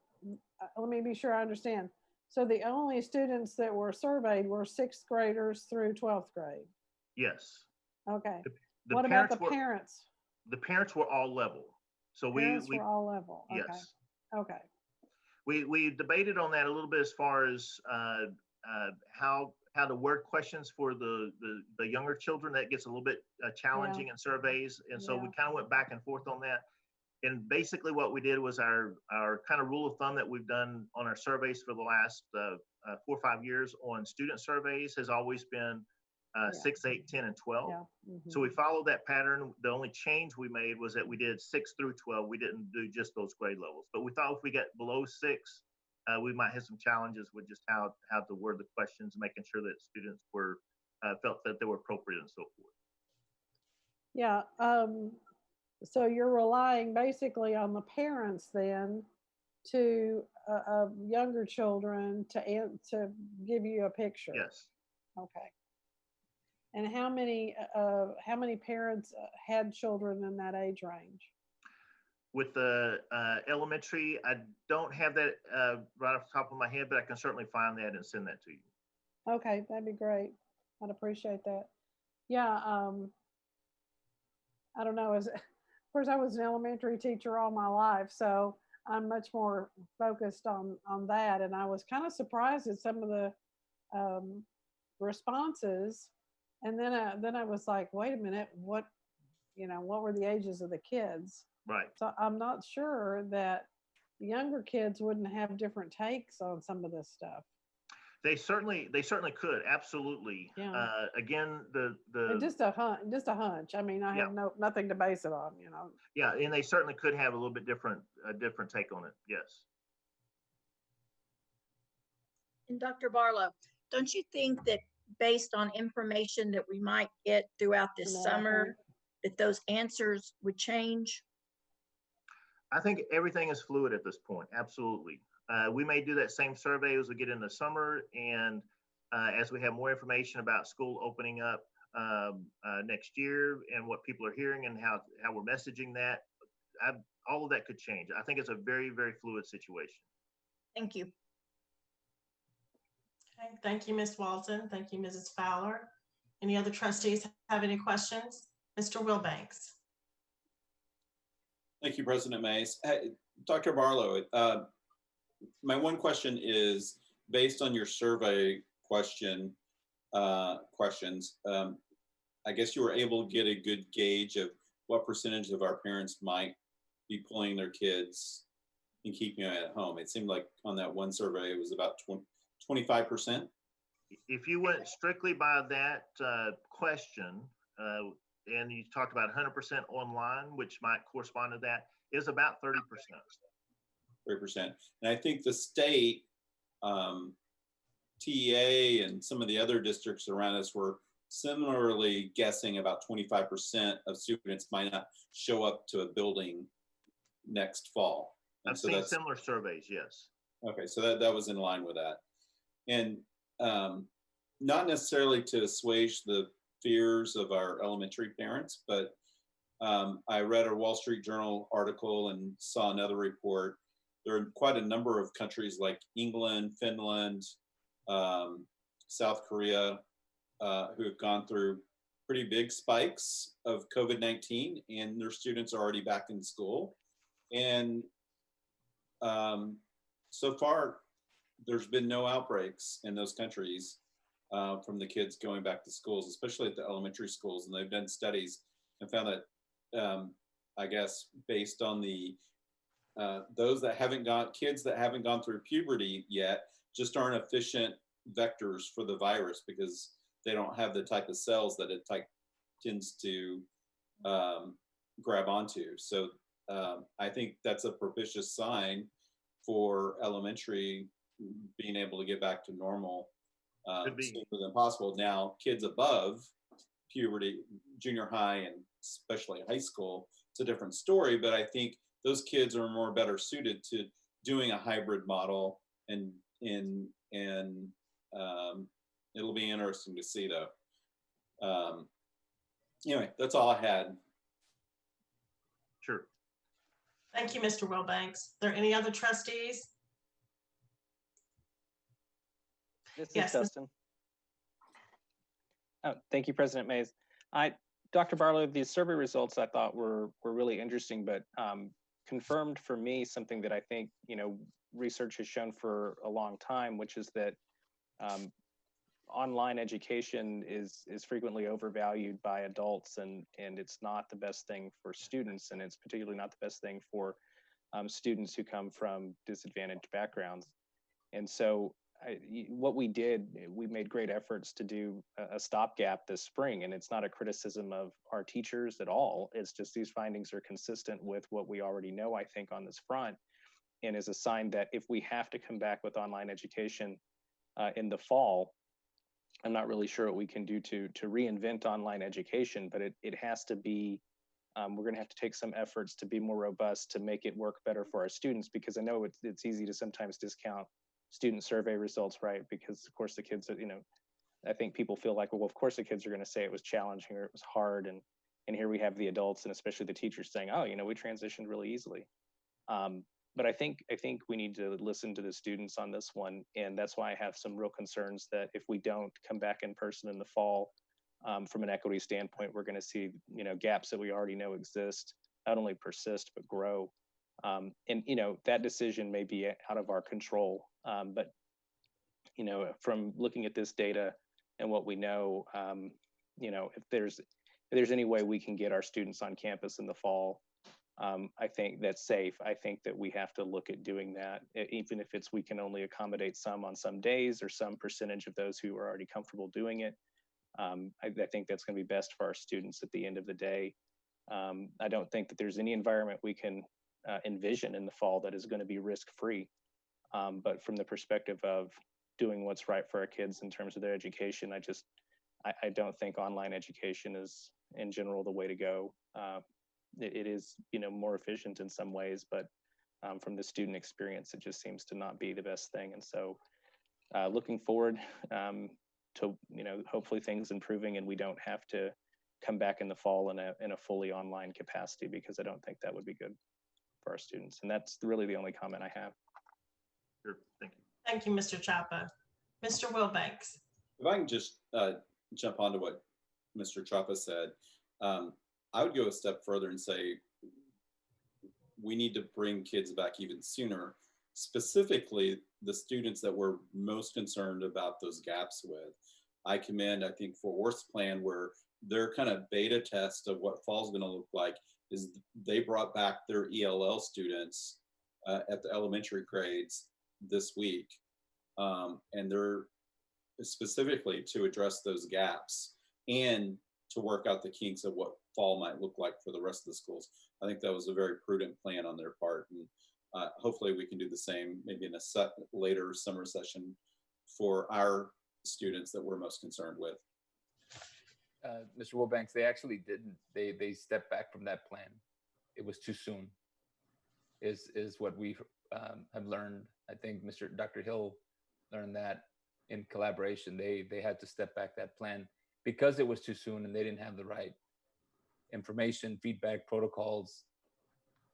let me be sure I understand. So the only students that were surveyed were 6th graders through 12th grade? Yes. Okay. The what about the parents? The parents were all level. So we were all level. Okay. Yes. Okay. We debated on that a little bit as far as how to word questions for the younger children. That gets a little bit challenging in surveys, and so we kind of went back and forth on that. And basically what we did was our kind of rule of thumb that we've done on our surveys for the last 4 or 5 years on student surveys has always been 6, 8, 10, and 12. Yeah. Mm-hmm. So we followed that pattern. The only change we made was that we did 6 through 12. We didn't do just those grade levels, but we thought if we get below 6, we might have some challenges with just how to word the questions, making sure that students were felt that they were appropriate and so forth. Yeah. So you're relying basically on the parents then to younger children to give you a picture. Yes. Okay. And how many parents had children in that age range? With the elementary, I don't have that right off the top of my head, but I can certainly find that and send that to you. Okay, that'd be great. I'd appreciate that. Yeah. I don't know. Of course, I was an elementary teacher all my life, so I'm much more focused on that. And I was kind of surprised at some of the responses. And then I was like, wait a minute, what were the ages of the kids? Right. So I'm not sure that younger kids wouldn't have different takes on some of this stuff. They certainly could. Absolutely. Yeah. Again, just a hunch. I mean, I have nothing to base it on, Yeah, and they certainly could have a little bit different take on it. Yes. And Dr. Barlow, don't you think that based on information that we might get throughout this summer, that those answers would change? I think everything is fluid at this point. Absolutely. We may do that same survey as we get in the summer, and as we have more information about school opening up next year and what people are hearing and how we're messaging that, all of that could change. I think it's a very, very fluid situation. Thank you. Okay, thank you, Ms. Walton. Thank you, Mrs. Fowler. Any other trustees have any questions? Mr. Wilbanks. Thank you, President Mays. Dr. Barlow, my one question is based on your survey questions. I guess you were able to get a good gauge of what percentage of our parents might be pulling their kids and keeping them at home. It seemed like on that one survey, it was about 25%. If you went strictly by that question, and you talked about 100% online, which might correspond to that, is about 30%. 30%. And I think the state, TEA and some of the other districts around us were similarly guessing about 25% of students might not show up to a building next fall. And I've seen similar surveys, yes. Okay, so that was in line with that. And not necessarily to assuage the fears of our elementary parents, but I read a Wall Street Journal article and saw another report. There are quite a number of countries like England, Finland, South Korea, who have gone through pretty big spikes of COVID-19, and their students are already back in school. And so far, there's been no outbreaks in those countries. from the kids going back to schools, especially at the elementary schools. And they've done studies and found that, I guess, based on the those that haven't gone, kids that haven't gone through puberty yet, just aren't efficient vectors for the virus because they don't have the type of cells that it tends to grab onto. So I think that's a propitious sign for elementary being able to get back to normal sooner than possible. Now, kids above puberty, junior high, and especially high school, it's a different story, but I think those kids are more better suited to doing a hybrid model, and it'll be interesting to see though. Anyway, that's all I had. Sure. Thank you, Mr. Wilbanks. Are there any other trustees? This is Yes. Dustin. Oh, thank you, President Mays. Dr. Barlow, these survey results I thought were really interesting, but confirmed for me something that I think, research has shown for a long time, which is that online education is frequently overvalued by adults, and it's not the best thing for students, and it's particularly not the best thing for students who come from disadvantaged backgrounds. And so what we did, we made great efforts to do a stopgap this spring, and it's not a criticism of our teachers at all. It's just these findings are consistent with what we already know, I think, on this front, and is a sign that if we have to come back with online education in the fall, I'm not really sure what we can do to reinvent online education, but it has to be, we're gonna have to take some efforts to be more robust to make it work better for our students, because I know it's easy to sometimes discount student survey results, right? Because of course the kids that, I think people feel like, well, of course the kids are gonna say it was challenging or it was hard. And here we have the adults and especially the teachers saying, oh, we transitioned really easily. But I think we need to listen to the students on this one. And that's why I have some real concerns that if we don't come back in person in the fall, from an equity standpoint, we're gonna see, gaps that we already know exist, not only persist, but grow. And that decision may be out of our control. But from looking at this data and what we know, if there's any way we can get our students on campus in the fall, I think that's safe. I think that we have to look at doing that, even if we can only accommodate some on some days or some percentage of those who are already comfortable doing it. I think that's going to be best for our students at the end of the day. I don't think that there's any environment we can envision in the fall that is going to be risk-free. But from the perspective of doing what's right for our kids in terms of their education, I don't think online education is in general the way to go. It is, more efficient in some ways, but from the student experience, it just seems to not be the best thing. And so looking forward to, hopefully things improving and we don't have to come back in the fall in a fully online capacity, because I don't think that would be good for our students. And that's really the only comment I have. Sure, thank you. Thank you, Mr. Chapa. Mr. Wilbanks. If I can just jump onto what Mr. Chapa said, I would go a step further and say we need to bring kids back even sooner, specifically the students that we're most concerned about those gaps with. I commend, I think, Fort Worth's plan where their kind of beta test of what fall's going to look like is they brought back their ELL students at the elementary grades this week. And they're specifically to address those gaps and to work out the kinks of what fall might look like for the rest of the schools. I think that was a very prudent plan on their part. And hopefully we can do the same, maybe in a later summer session for our students that we're most concerned with. Mr. Wilbanks, they actually didn't. They stepped back from that plan. It was too soon, is what we have learned. I think Dr. Hill learned that in collaboration. They had to step back that plan because it was too soon and they didn't have the right information, feedback, protocols.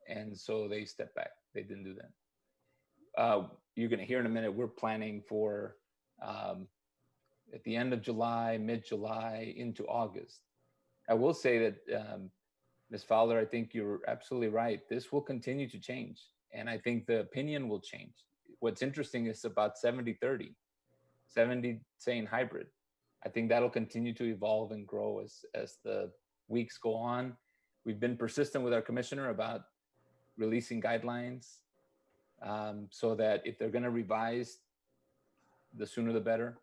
And so they stepped back. They didn't do that. You're going to hear in a minute, we're planning for at the end of July, mid-July into August. I will say that, Ms. Fowler, I think you're absolutely right. This will continue to change. And I think the opinion will change. What's interesting is about 70-30, 70 saying hybrid, I think that'll continue to evolve and grow as the weeks go on. We've been persistent with our commissioner about releasing guidelines so that if they're going to revise, the sooner the better.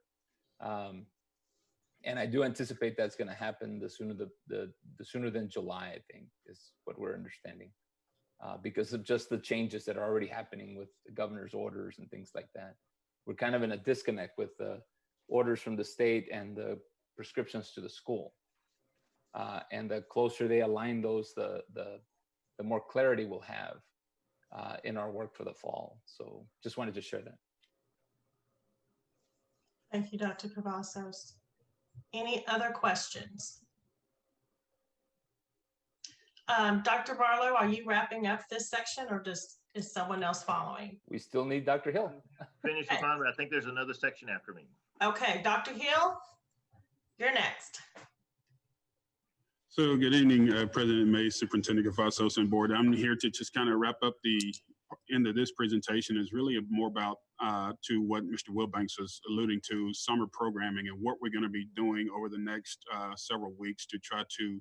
And I do anticipate that's going to happen the sooner than July, I think, is what we're understanding, because of just the changes that are already happening with the governor's orders and things like that. We're kind of in a disconnect with the orders from the state and the prescriptions to the school. And the closer they align those, the more clarity we'll have in our work for the fall. So just wanted to share that. Thank you, Dr. Cavazos. Any other questions? Dr. Barlow, are you wrapping up this section or is someone else following? We still need Dr. Hill. Finish with mine, but I think there's another section after me. Okay, Dr. Hill, you're next. So good evening, President Mays, Superintendent Cavazos, and board. I'm here to just kind of wrap up the end of this presentation. Is really more about to what Mr. Wilbanks was alluding to, summer programming and what we're going to be doing over the next several weeks to try to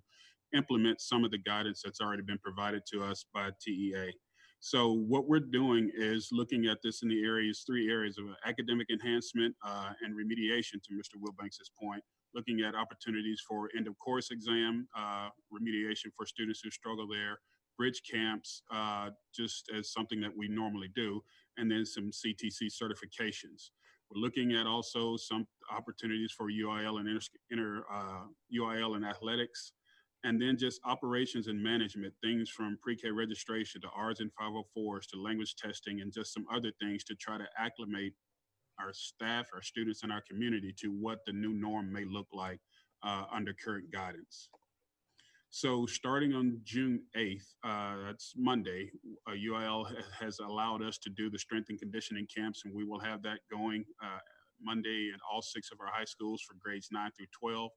implement some of the guidance that's already been provided to us by TEA. So what we're doing is looking at this in the three areas of academic enhancement and remediation, to Mr. Wilbanks's point, looking at opportunities for end of course exam, remediation for students who struggle there, bridge camps, just as something that we normally do, and then some CTC certifications. We're looking at also some opportunities for UIL and UIL and athletics, and then just operations and management, things from pre-K registration to R's and 504s to language testing and just some other things to try to acclimate our staff, our students, and our community to what the new norm may look like under current guidance. So starting on June 8th, that's Monday, UIL has allowed us to do the strength and conditioning camps, and we will have that going Monday in all 6 of our high schools for grades 9 through 12.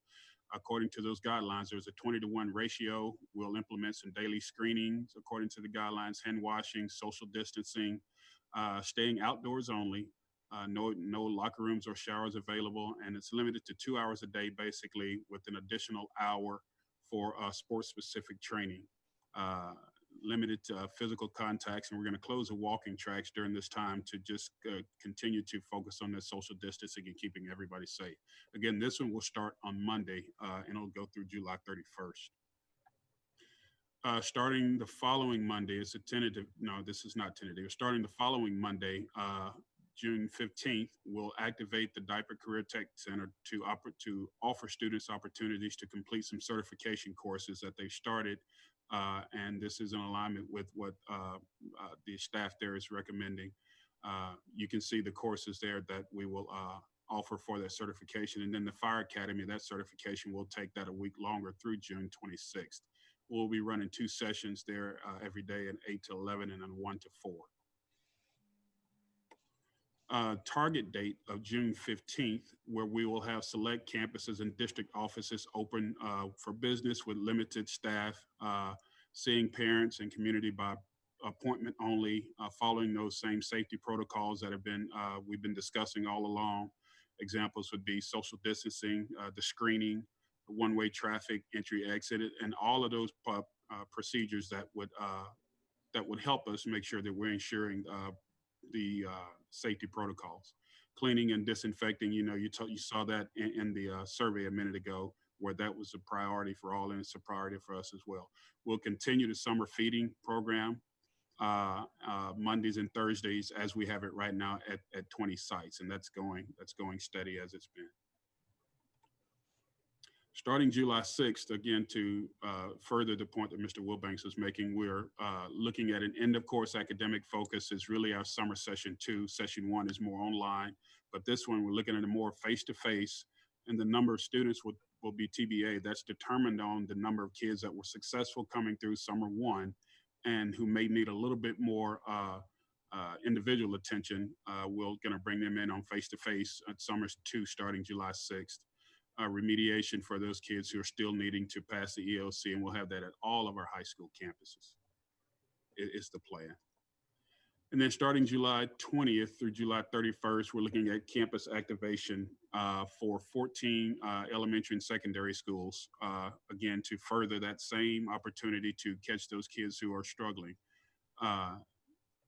According to those guidelines, there's a 20-to-1 ratio. We'll implement some daily screenings according to the guidelines, hand washing, social distancing, staying outdoors only, no locker rooms or showers available, and it's limited to 2 hours a day, basically, with an additional hour for sports-specific training, limited to physical contacts, and we're going to close the walking tracks during this time to just continue to focus on the social distancing and keeping everybody safe. Again, this one will start on Monday, and it'll go through July 31st. Starting the following Monday, it's a tentative, no, this is not tentative. Starting the following Monday, June 15th, we'll activate the Diaper Career Tech Center to offer students opportunities to complete some certification courses that they've started. And this is in alignment with what the staff there is recommending. You can see the courses there that we will offer for that certification. And then the Fire Academy, that certification will take that a week longer through June 26th. We'll be running 2 sessions there every day at 8 to 11 and then 1 to 4. Target date of June 15th, where we will have select campuses and district offices open for business with limited staff, seeing parents and community by appointment only, following those same safety protocols that have been we've been discussing all along. Examples would be social distancing, the screening, one-way traffic, entry, exit, and all of those procedures that would help us make sure that we're ensuring the safety protocols. Cleaning and disinfecting, you know, you saw that in the survey a minute ago, where that was a priority for all, and it's a priority for us as well. We'll continue the summer feeding program Mondays and Thursdays as we have it right now at 20 sites, and that's going steady as it's been. Starting July 6th, again, to further the point that Mr. Wilbanks was making, we're looking at an end of course academic focus is really our summer session 2. Session 1 is more online, but this one we're looking at a more face-to-face, and the number of students will be TBA. That's determined on the number of kids that were successful coming through summer 1 and who may need a little bit more individual attention. We're gonna bring them in on face-to-face at summer 2 starting July 6th. Remediation for those kids who are still needing to pass the ELC, and we'll have that at all of our high school campuses. It's the plan. And then starting July 20th through July 31st, we're looking at campus activation for 14 elementary and secondary schools, again, to further that same opportunity to catch those kids who are struggling.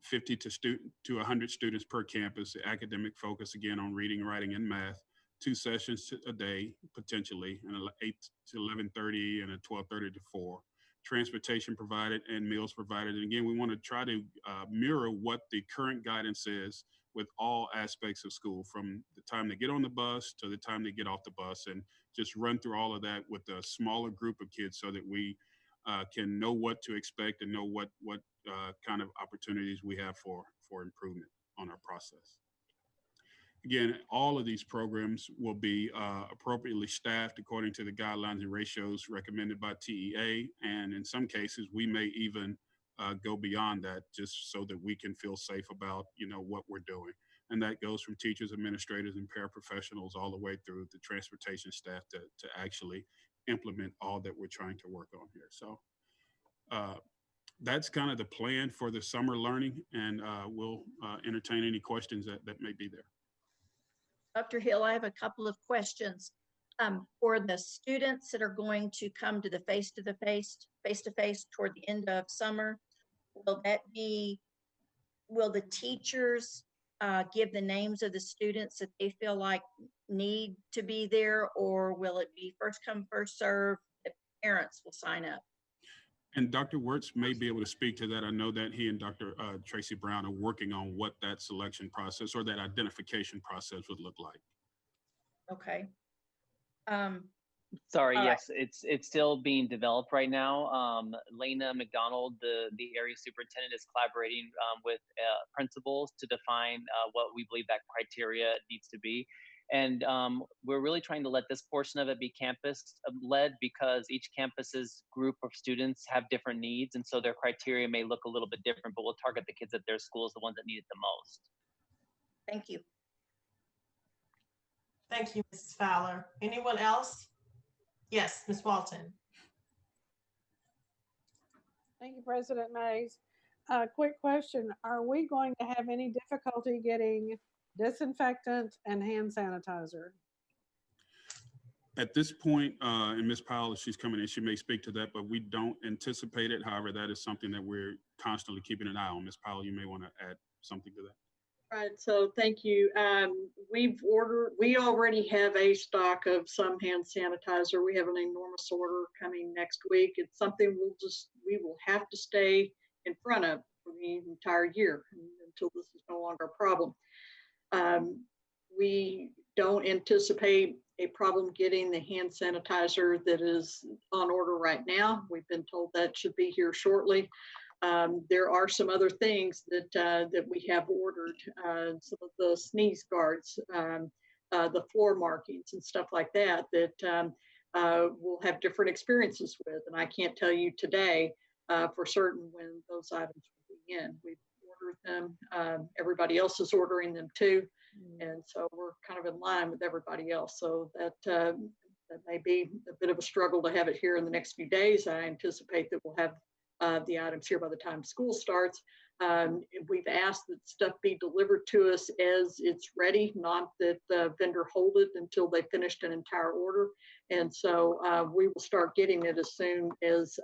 50 to 100 students per campus, academic focus again on reading, writing, and math, 2 sessions a day, potentially, and 8 to 11:30 and a 12:30 to 4. Transportation provided and meals provided. And again, we want to try to mirror what the current guidance is with all aspects of school, from the time they get on the bus to the time they get off the bus, and just run through all of that with a smaller group of kids so that we can know what to expect and know what kind of opportunities we have for improvement on our process. Again, all of these programs will be appropriately staffed according to the guidelines and ratios recommended by TEA. And in some cases, we may even go beyond that just so that we can feel safe about, what we're doing. And that goes from teachers, administrators, and paraprofessionals all the way through the transportation staff to actually implement all that we're trying to work on here. So that's kind of the plan for the summer learning, and we'll entertain any questions that may be there. Dr. Hill, I have a couple of questions. For the students that are going to come to the face-to-face toward the end of summer, will the teachers give the names of the students that they feel like need to be there, or will it be first come, first serve, the parents will sign up? And Dr. Wirtz may be able to speak to that. I know that he and Dr. Tracy Brown are working on what that selection process or that identification process would look like. Okay. Sorry, all yes, it's still being developed right now. Lena McDonald, the area superintendent, is collaborating with principals to define what we believe that criteria needs to be. And we're really trying to let this portion of it be campus led, because each campus's group of students have different needs. And so their criteria may look a little bit different, but we'll target the kids at their schools, the ones that need it the most. Thank you. Thank you, Mrs. Fowler. Anyone else? Yes, Ms. Walton. Thank you, President Mays. Quick question. Are we going to have any difficulty getting disinfectant and hand sanitizer? At this point, and Ms. Powell, if she's coming in, she may speak to that, but we don't anticipate it. However, that is something that we're constantly keeping an eye on. Ms. Powell, you may want to add something to that. Right, so thank you. We already have a stock of some hand sanitizer. We have an enormous order coming next week. It's something we will have to stay in front of for the entire year until this is no longer a problem. We don't anticipate a problem getting the hand sanitizer that is on order right now. We've been told that should be here shortly. There are some other things that we have ordered, some of the sneeze guards, the floor markings and stuff like that we'll have different experiences with. And I can't tell you today for certain when those items will be in. We've ordered them. Everybody else is ordering them too. And so we're kind of in line with everybody else. So that may be a bit of a struggle to have it here in the next few days. I anticipate that we'll have the items here by the time school starts. We've asked that stuff be delivered to us as it's ready, not that the vendor hold it until they finished an entire order. And so we will start getting it as soon as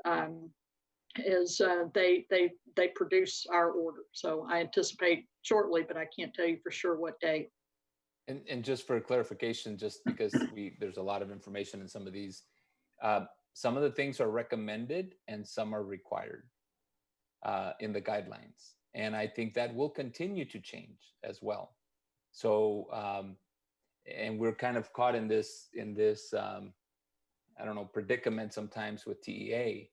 they produce our order. So I anticipate shortly, but I can't tell you for sure what day. And just for clarification, just because there's a lot of information in some of these, some of the things are recommended and some are required in the guidelines. And I think that will continue to change as well. So, and we're kind of caught in this, I don't know, predicament sometimes with TEA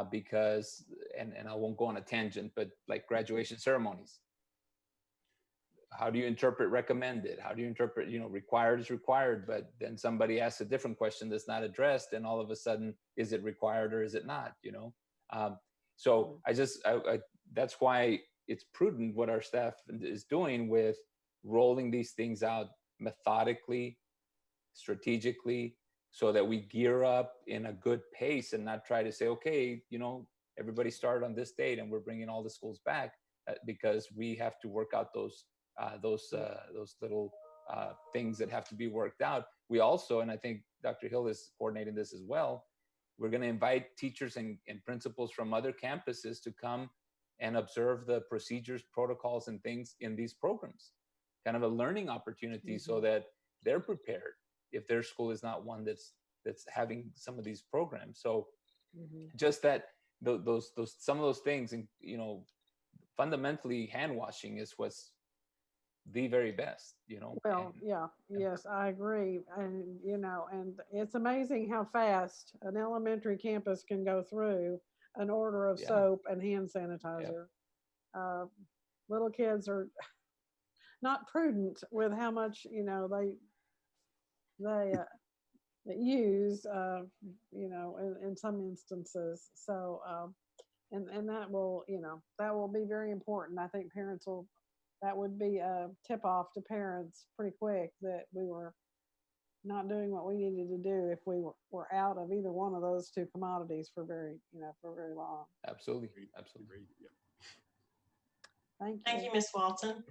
because, and I won't go on a tangent, but like graduation ceremonies. How do you interpret recommended? How do you interpret, required is required, but then somebody asks a different question that's not addressed, and all of a sudden, is it required or is it not, So that's why it's prudent what our staff is doing with rolling these things out methodically, strategically, so that we gear up in a good pace and not try to say, okay, everybody started on this date and we're bringing all the schools back. because we have to work out those little things that have to be worked out. We also, and I think Dr. Hill is coordinating this as well, we're going to invite teachers and principals from other campuses to come and observe the procedures, protocols, and things in these programs. Kind of a learning opportunity so that they're prepared if their school is not one that's having some of these programs. So just that those some of those things, and you know, fundamentally hand washing is what's the very best, you know. Well, yes, I agree. And, you know, and it's amazing how fast an elementary campus can go through an order of soap and hand sanitizer. Little kids are not prudent with how much, you know, they use, you know, in some instances. So, and that will, you know, that will be very important. I think parents will, that would be a tip off to parents pretty quick that we were not doing what we needed to do if we were out of either one of those two commodities for very long. Absolutely. Yeah. Thank you. Thank you, Ms. Walton.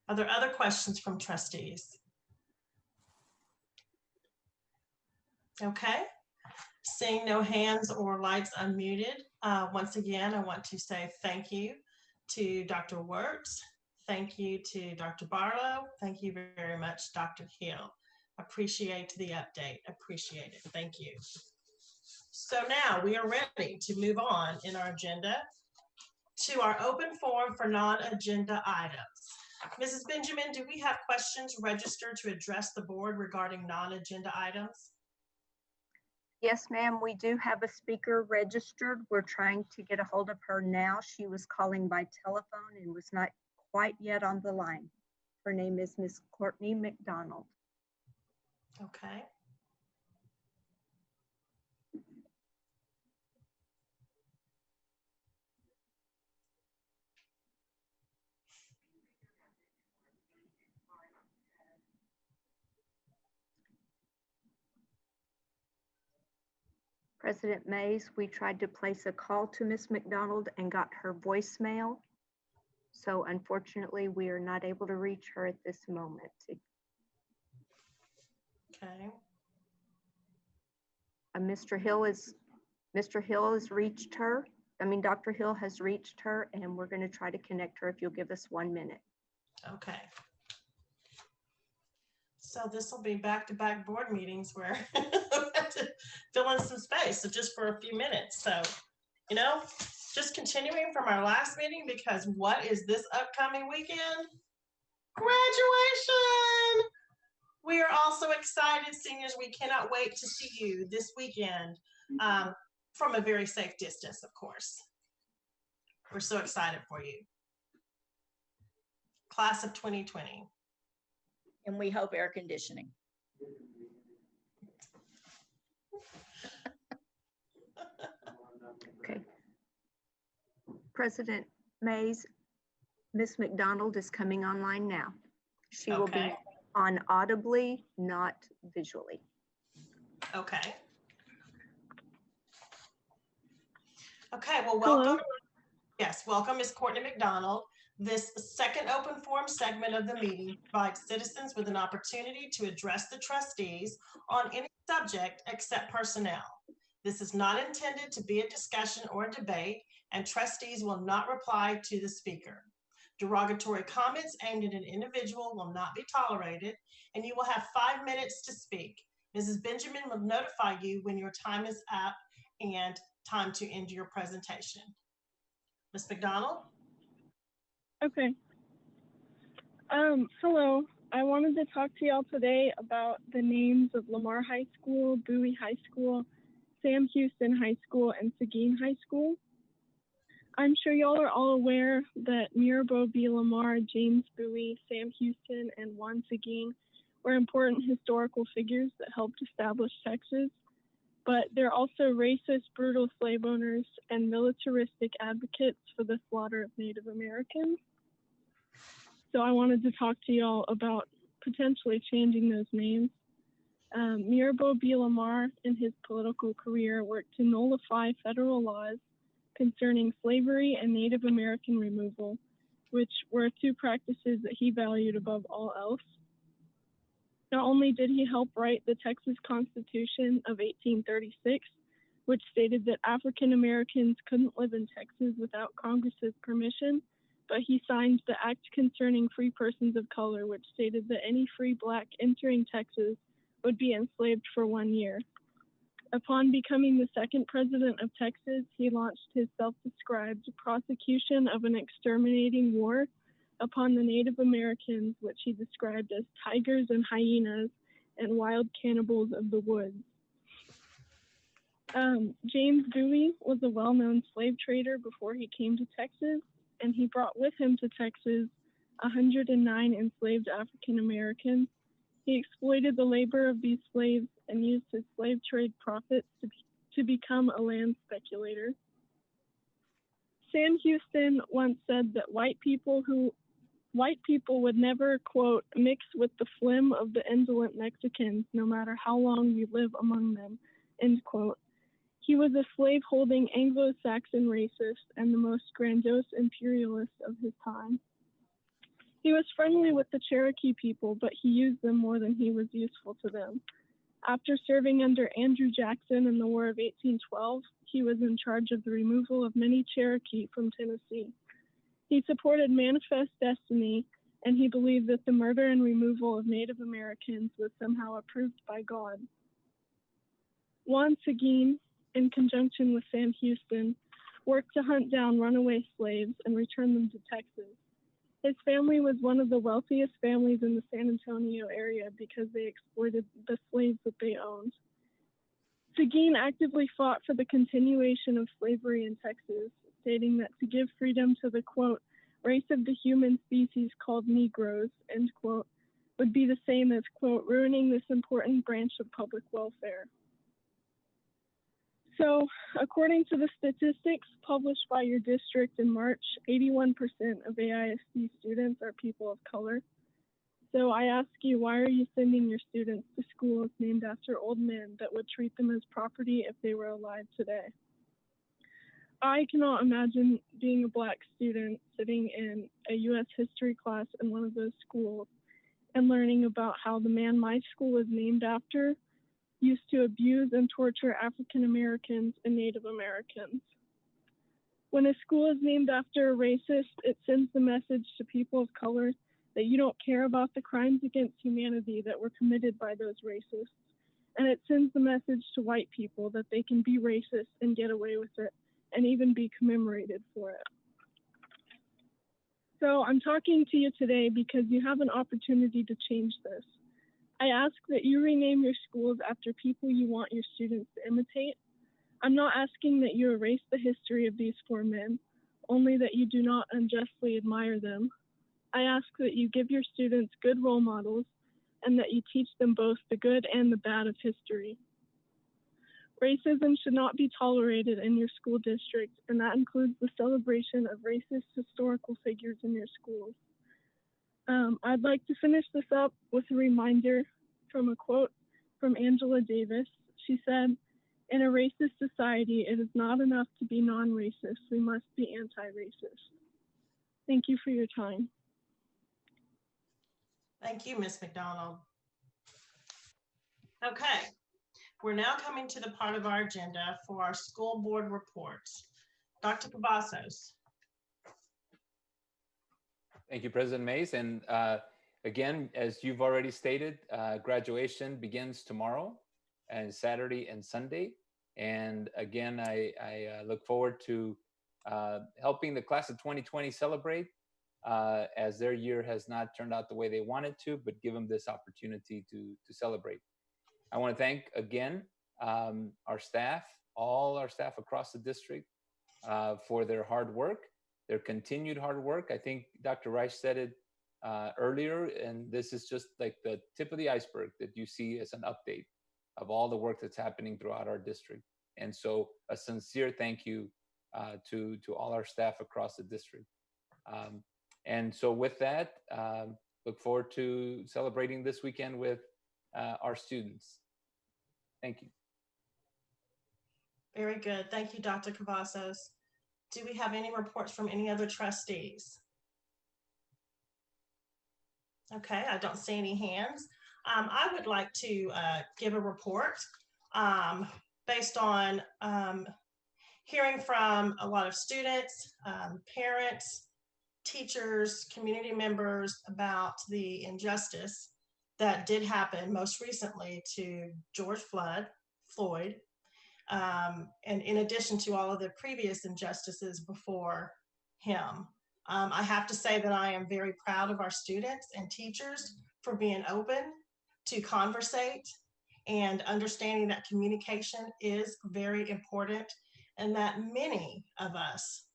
Are there other questions from trustees? Okay. Seeing no hands or lights unmuted, once again, I want to say thank you to Dr. Wertz. Thank you to Dr. Barlow. Thank you very much, Dr. Hill. Appreciate the update. Appreciate it. Thank you. So now we are ready to move on in our agenda to our open forum for non-agenda items. Mrs. Benjamin, do we have questions registered to address the board regarding non-agenda items? Yes, ma'am, we do have a speaker registered. We're trying to get a hold of her now. She was calling by telephone and was not quite yet on the line. Her name is Miss Courtney McDonald. Okay. President Mays, we tried to place a call to Miss McDonald and got her voicemail. So unfortunately, we are not able to reach her at this moment. Okay. Mr. Hill has reached her. I mean, Dr. Hill has reached her, and we're going to try to connect her if you'll give us 1 minute. Okay. So this will be back-to-back board meetings where we have to fill in some space. So just for a few minutes. So, you know, just continuing from our last meeting, because what is this upcoming weekend? Graduation. We are also excited, seniors. We cannot wait to see you this weekend from a very safe distance, of course. We're so excited for you. Class of 2020. And we hope air conditioning. Okay. President Mays, Ms. McDonald is coming online now. She will be on audibly, not visually. Okay. Okay, well, welcome. Hello. Yes, welcome, Ms. Courtney McDonald. This second open forum segment of the meeting provides citizens with an opportunity to address the trustees on any subject except personnel. This is not intended to be a discussion or a debate, and trustees will not reply to the speaker. Derogatory comments aimed at an individual will not be tolerated, and you will have 5 minutes to speak. Mrs. Benjamin will notify you when your time is up and time to end your presentation. Ms. McDonald? Okay. Hello. I wanted to talk to y'all today about the names of Lamar High School, Bowie High School, Sam Houston High School, and Seguin High School. I'm sure y'all are all aware that Mirabeau B. Lamar, James Bowie, Sam Houston, and Juan Seguin were important historical figures that helped establish Texas, but they're also racist, brutal slave owners and militaristic advocates for the slaughter of Native Americans. So I wanted to talk to y'all about potentially changing those names. Mirabeau B. Lamar, in his political career, worked to nullify federal laws concerning slavery and Native American removal, which were two practices that he valued above all else. Not only did he help write the Texas Constitution of 1836, which stated that African Americans couldn't live in Texas without Congress's permission, but he signed the Act Concerning Free Persons of Color, which stated that any free Black entering Texas would be enslaved for 1 year. Upon becoming the second president of Texas, he launched his self-described prosecution of an exterminating war upon the Native Americans, which he described as tigers and hyenas and wild cannibals of the woods. James Bowie was a well-known slave trader before he came to Texas, and he brought with him to Texas 109 enslaved African Americans. He exploited the labor of these slaves and used his slave trade profits to become a land speculator. Sam Houston once said that white people would never, quote, mix with the phlegm of the indolent Mexicans, no matter how long we live among them, end quote. He was a slave-holding Anglo-Saxon racist and the most grandiose imperialist of his time. He was friendly with the Cherokee people, but he used them more than he was useful to them. After serving under Andrew Jackson in the War of 1812, he was in charge of the removal of many Cherokee from Tennessee. He supported Manifest Destiny, and he believed that the murder and removal of Native Americans was somehow approved by God. Juan Seguin, in conjunction with Sam Houston, worked to hunt down runaway slaves and return them to Texas. His family was one of the wealthiest families in the San Antonio area because they exploited the slaves that they owned. Seguin actively fought for the continuation of slavery in Texas, stating that to give freedom to the, quote, race of the human species called Negroes, end quote, would be the same as, quote, ruining this important branch of public welfare. So, according to the statistics published by your district in March, 81% of AISD students are people of color. So I ask you, why are you sending your students to schools named after old men that would treat them as property if they were alive today? I cannot imagine being a Black student sitting in a U.S. history class in one of those schools and learning about how the man my school was named after used to abuse and torture African Americans and Native Americans. When a school is named after a racist, it sends the message to people of color that you don't care about the crimes against humanity that were committed by those racists. And it sends the message to white people that they can be racist and get away with it and even be commemorated for it. So I'm talking to you today because you have an opportunity to change this. I ask that you rename your schools after people you want your students to imitate. I'm not asking that you erase the history of these four men, only that you do not unjustly admire them. I ask that you give your students good role models and that you teach them both the good and the bad of history. Racism should not be tolerated in your school district, and that includes the celebration of racist historical figures in your schools. I'd like to finish this up with a reminder from a quote from Angela Davis. She said, "In a racist society, it is not enough to be non-racist. We must be anti-racist." Thank you for your time. Thank you, Ms. McDonald. Okay, we're now coming to the part of our agenda for our school board reports. Dr. Cavazos. Thank you, President Mays. And again, as you've already stated, graduation begins tomorrow and Saturday and Sunday. And again, I look forward to helping the class of 2020 celebrate as their year has not turned out the way they wanted to, but give them this opportunity to celebrate. I want to thank again our staff, all our staff across the district for their hard work, their continued hard work. I think Dr. Reich said it earlier, and this is just like the tip of the iceberg that you see as an update of all the work that's happening throughout our district. And so a sincere thank you to all our staff across the district. And so with that, look forward to celebrating this weekend with our students. Thank you. Very good. Thank you, Dr. Cavazos. Do we have any reports from any other trustees? Okay, I don't see any hands. I would like to give a report based on hearing from a lot of students, parents, teachers, community members about the injustice that did happen most recently to George Floyd, and in addition to all of the previous injustices before him. I have to say that I am very proud of our students and teachers for being open to conversate and understanding that communication is very important, and that many of us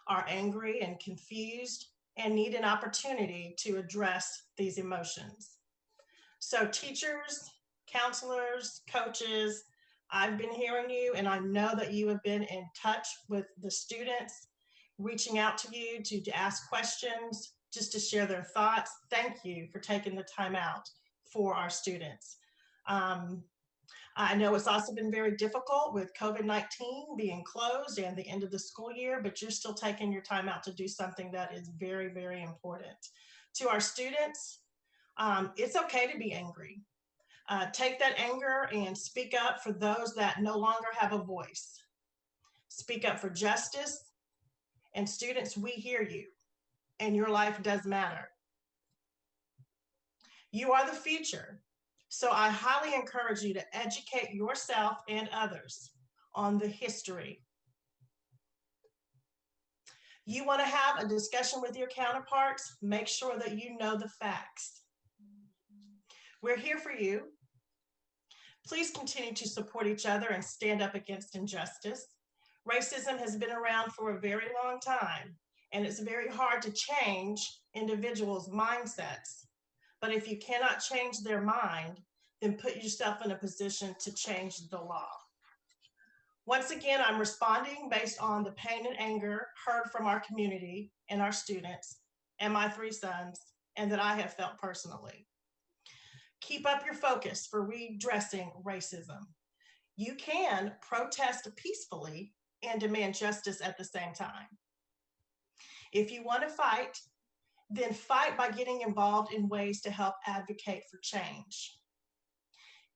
are angry and confused and need an opportunity to address these emotions. So teachers, counselors, coaches, I've been hearing you, and I know that you have been in touch with the students, reaching out to you to ask questions, just to share their thoughts. Thank you for taking the time out for our students. I know it's also been very difficult with COVID-19 being closed and the end of the school year, but you're still taking your time out to do something that is very, very important. To our students, it's okay to be angry. Take that anger and speak up for those that no longer have a voice. Speak up for justice. And students, we hear you, and your life does matter. You are the future. So I highly encourage you to educate yourself and others on the history. You want to have a discussion with your counterparts, make sure that you know the facts. We're here for you. Please continue to support each other and stand up against injustice. Racism has been around for a very long time, and it's very hard to change individuals' mindsets. But if you cannot change their mind, then put yourself in a position to change the law. Once again, I'm responding based on the pain and anger heard from our community and our students and my 3 sons, and that I have felt personally. Keep up your focus for redressing racism. You can protest peacefully and demand justice at the same time. If you want to fight, then fight by getting involved in ways to help advocate for change.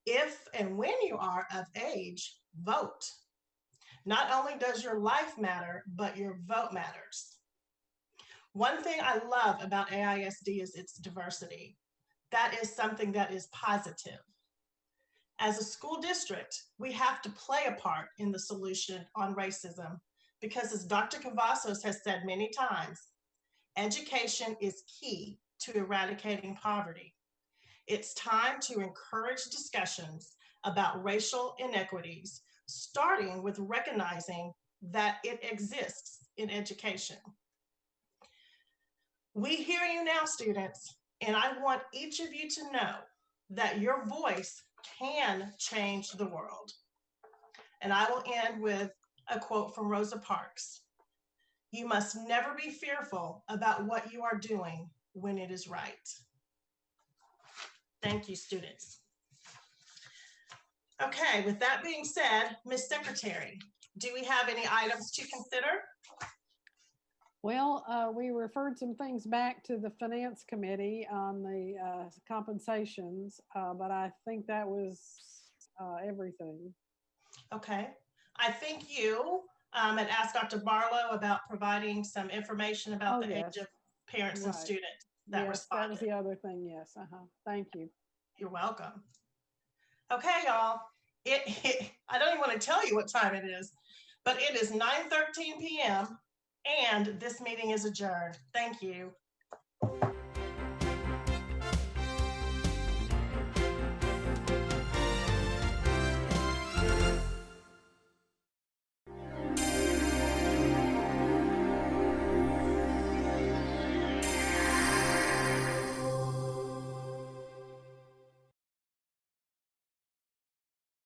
If and when you are of age, vote. Not only does your life matter, but your vote matters. One thing I love about AISD is its diversity. That is something that is positive. As a school district, we have to play a part in the solution on racism because, as Dr. Cavazos has said many times, education is key to eradicating poverty. It's time to encourage discussions about racial inequities, starting with recognizing that it exists in education. We hear you now, students, and I want each of you to know that your voice can change the world. And I will end with a quote from Rosa Parks. You must never be fearful about what you are doing when it is right. Thank you, students. Okay, with that being said, Ms. Secretary, do we have any items to consider? Well, we referred some things back to the Finance Committee on the compensations, but I think that was everything. Okay, I think you had asked Dr. Barlow about providing some information about the age of parents and students that responded. That was the other thing, yes. Thank you. You're welcome. Okay, y'all, I don't even want to tell you what time it is, but it is 9:13 p.m. and this meeting is adjourned. Thank you.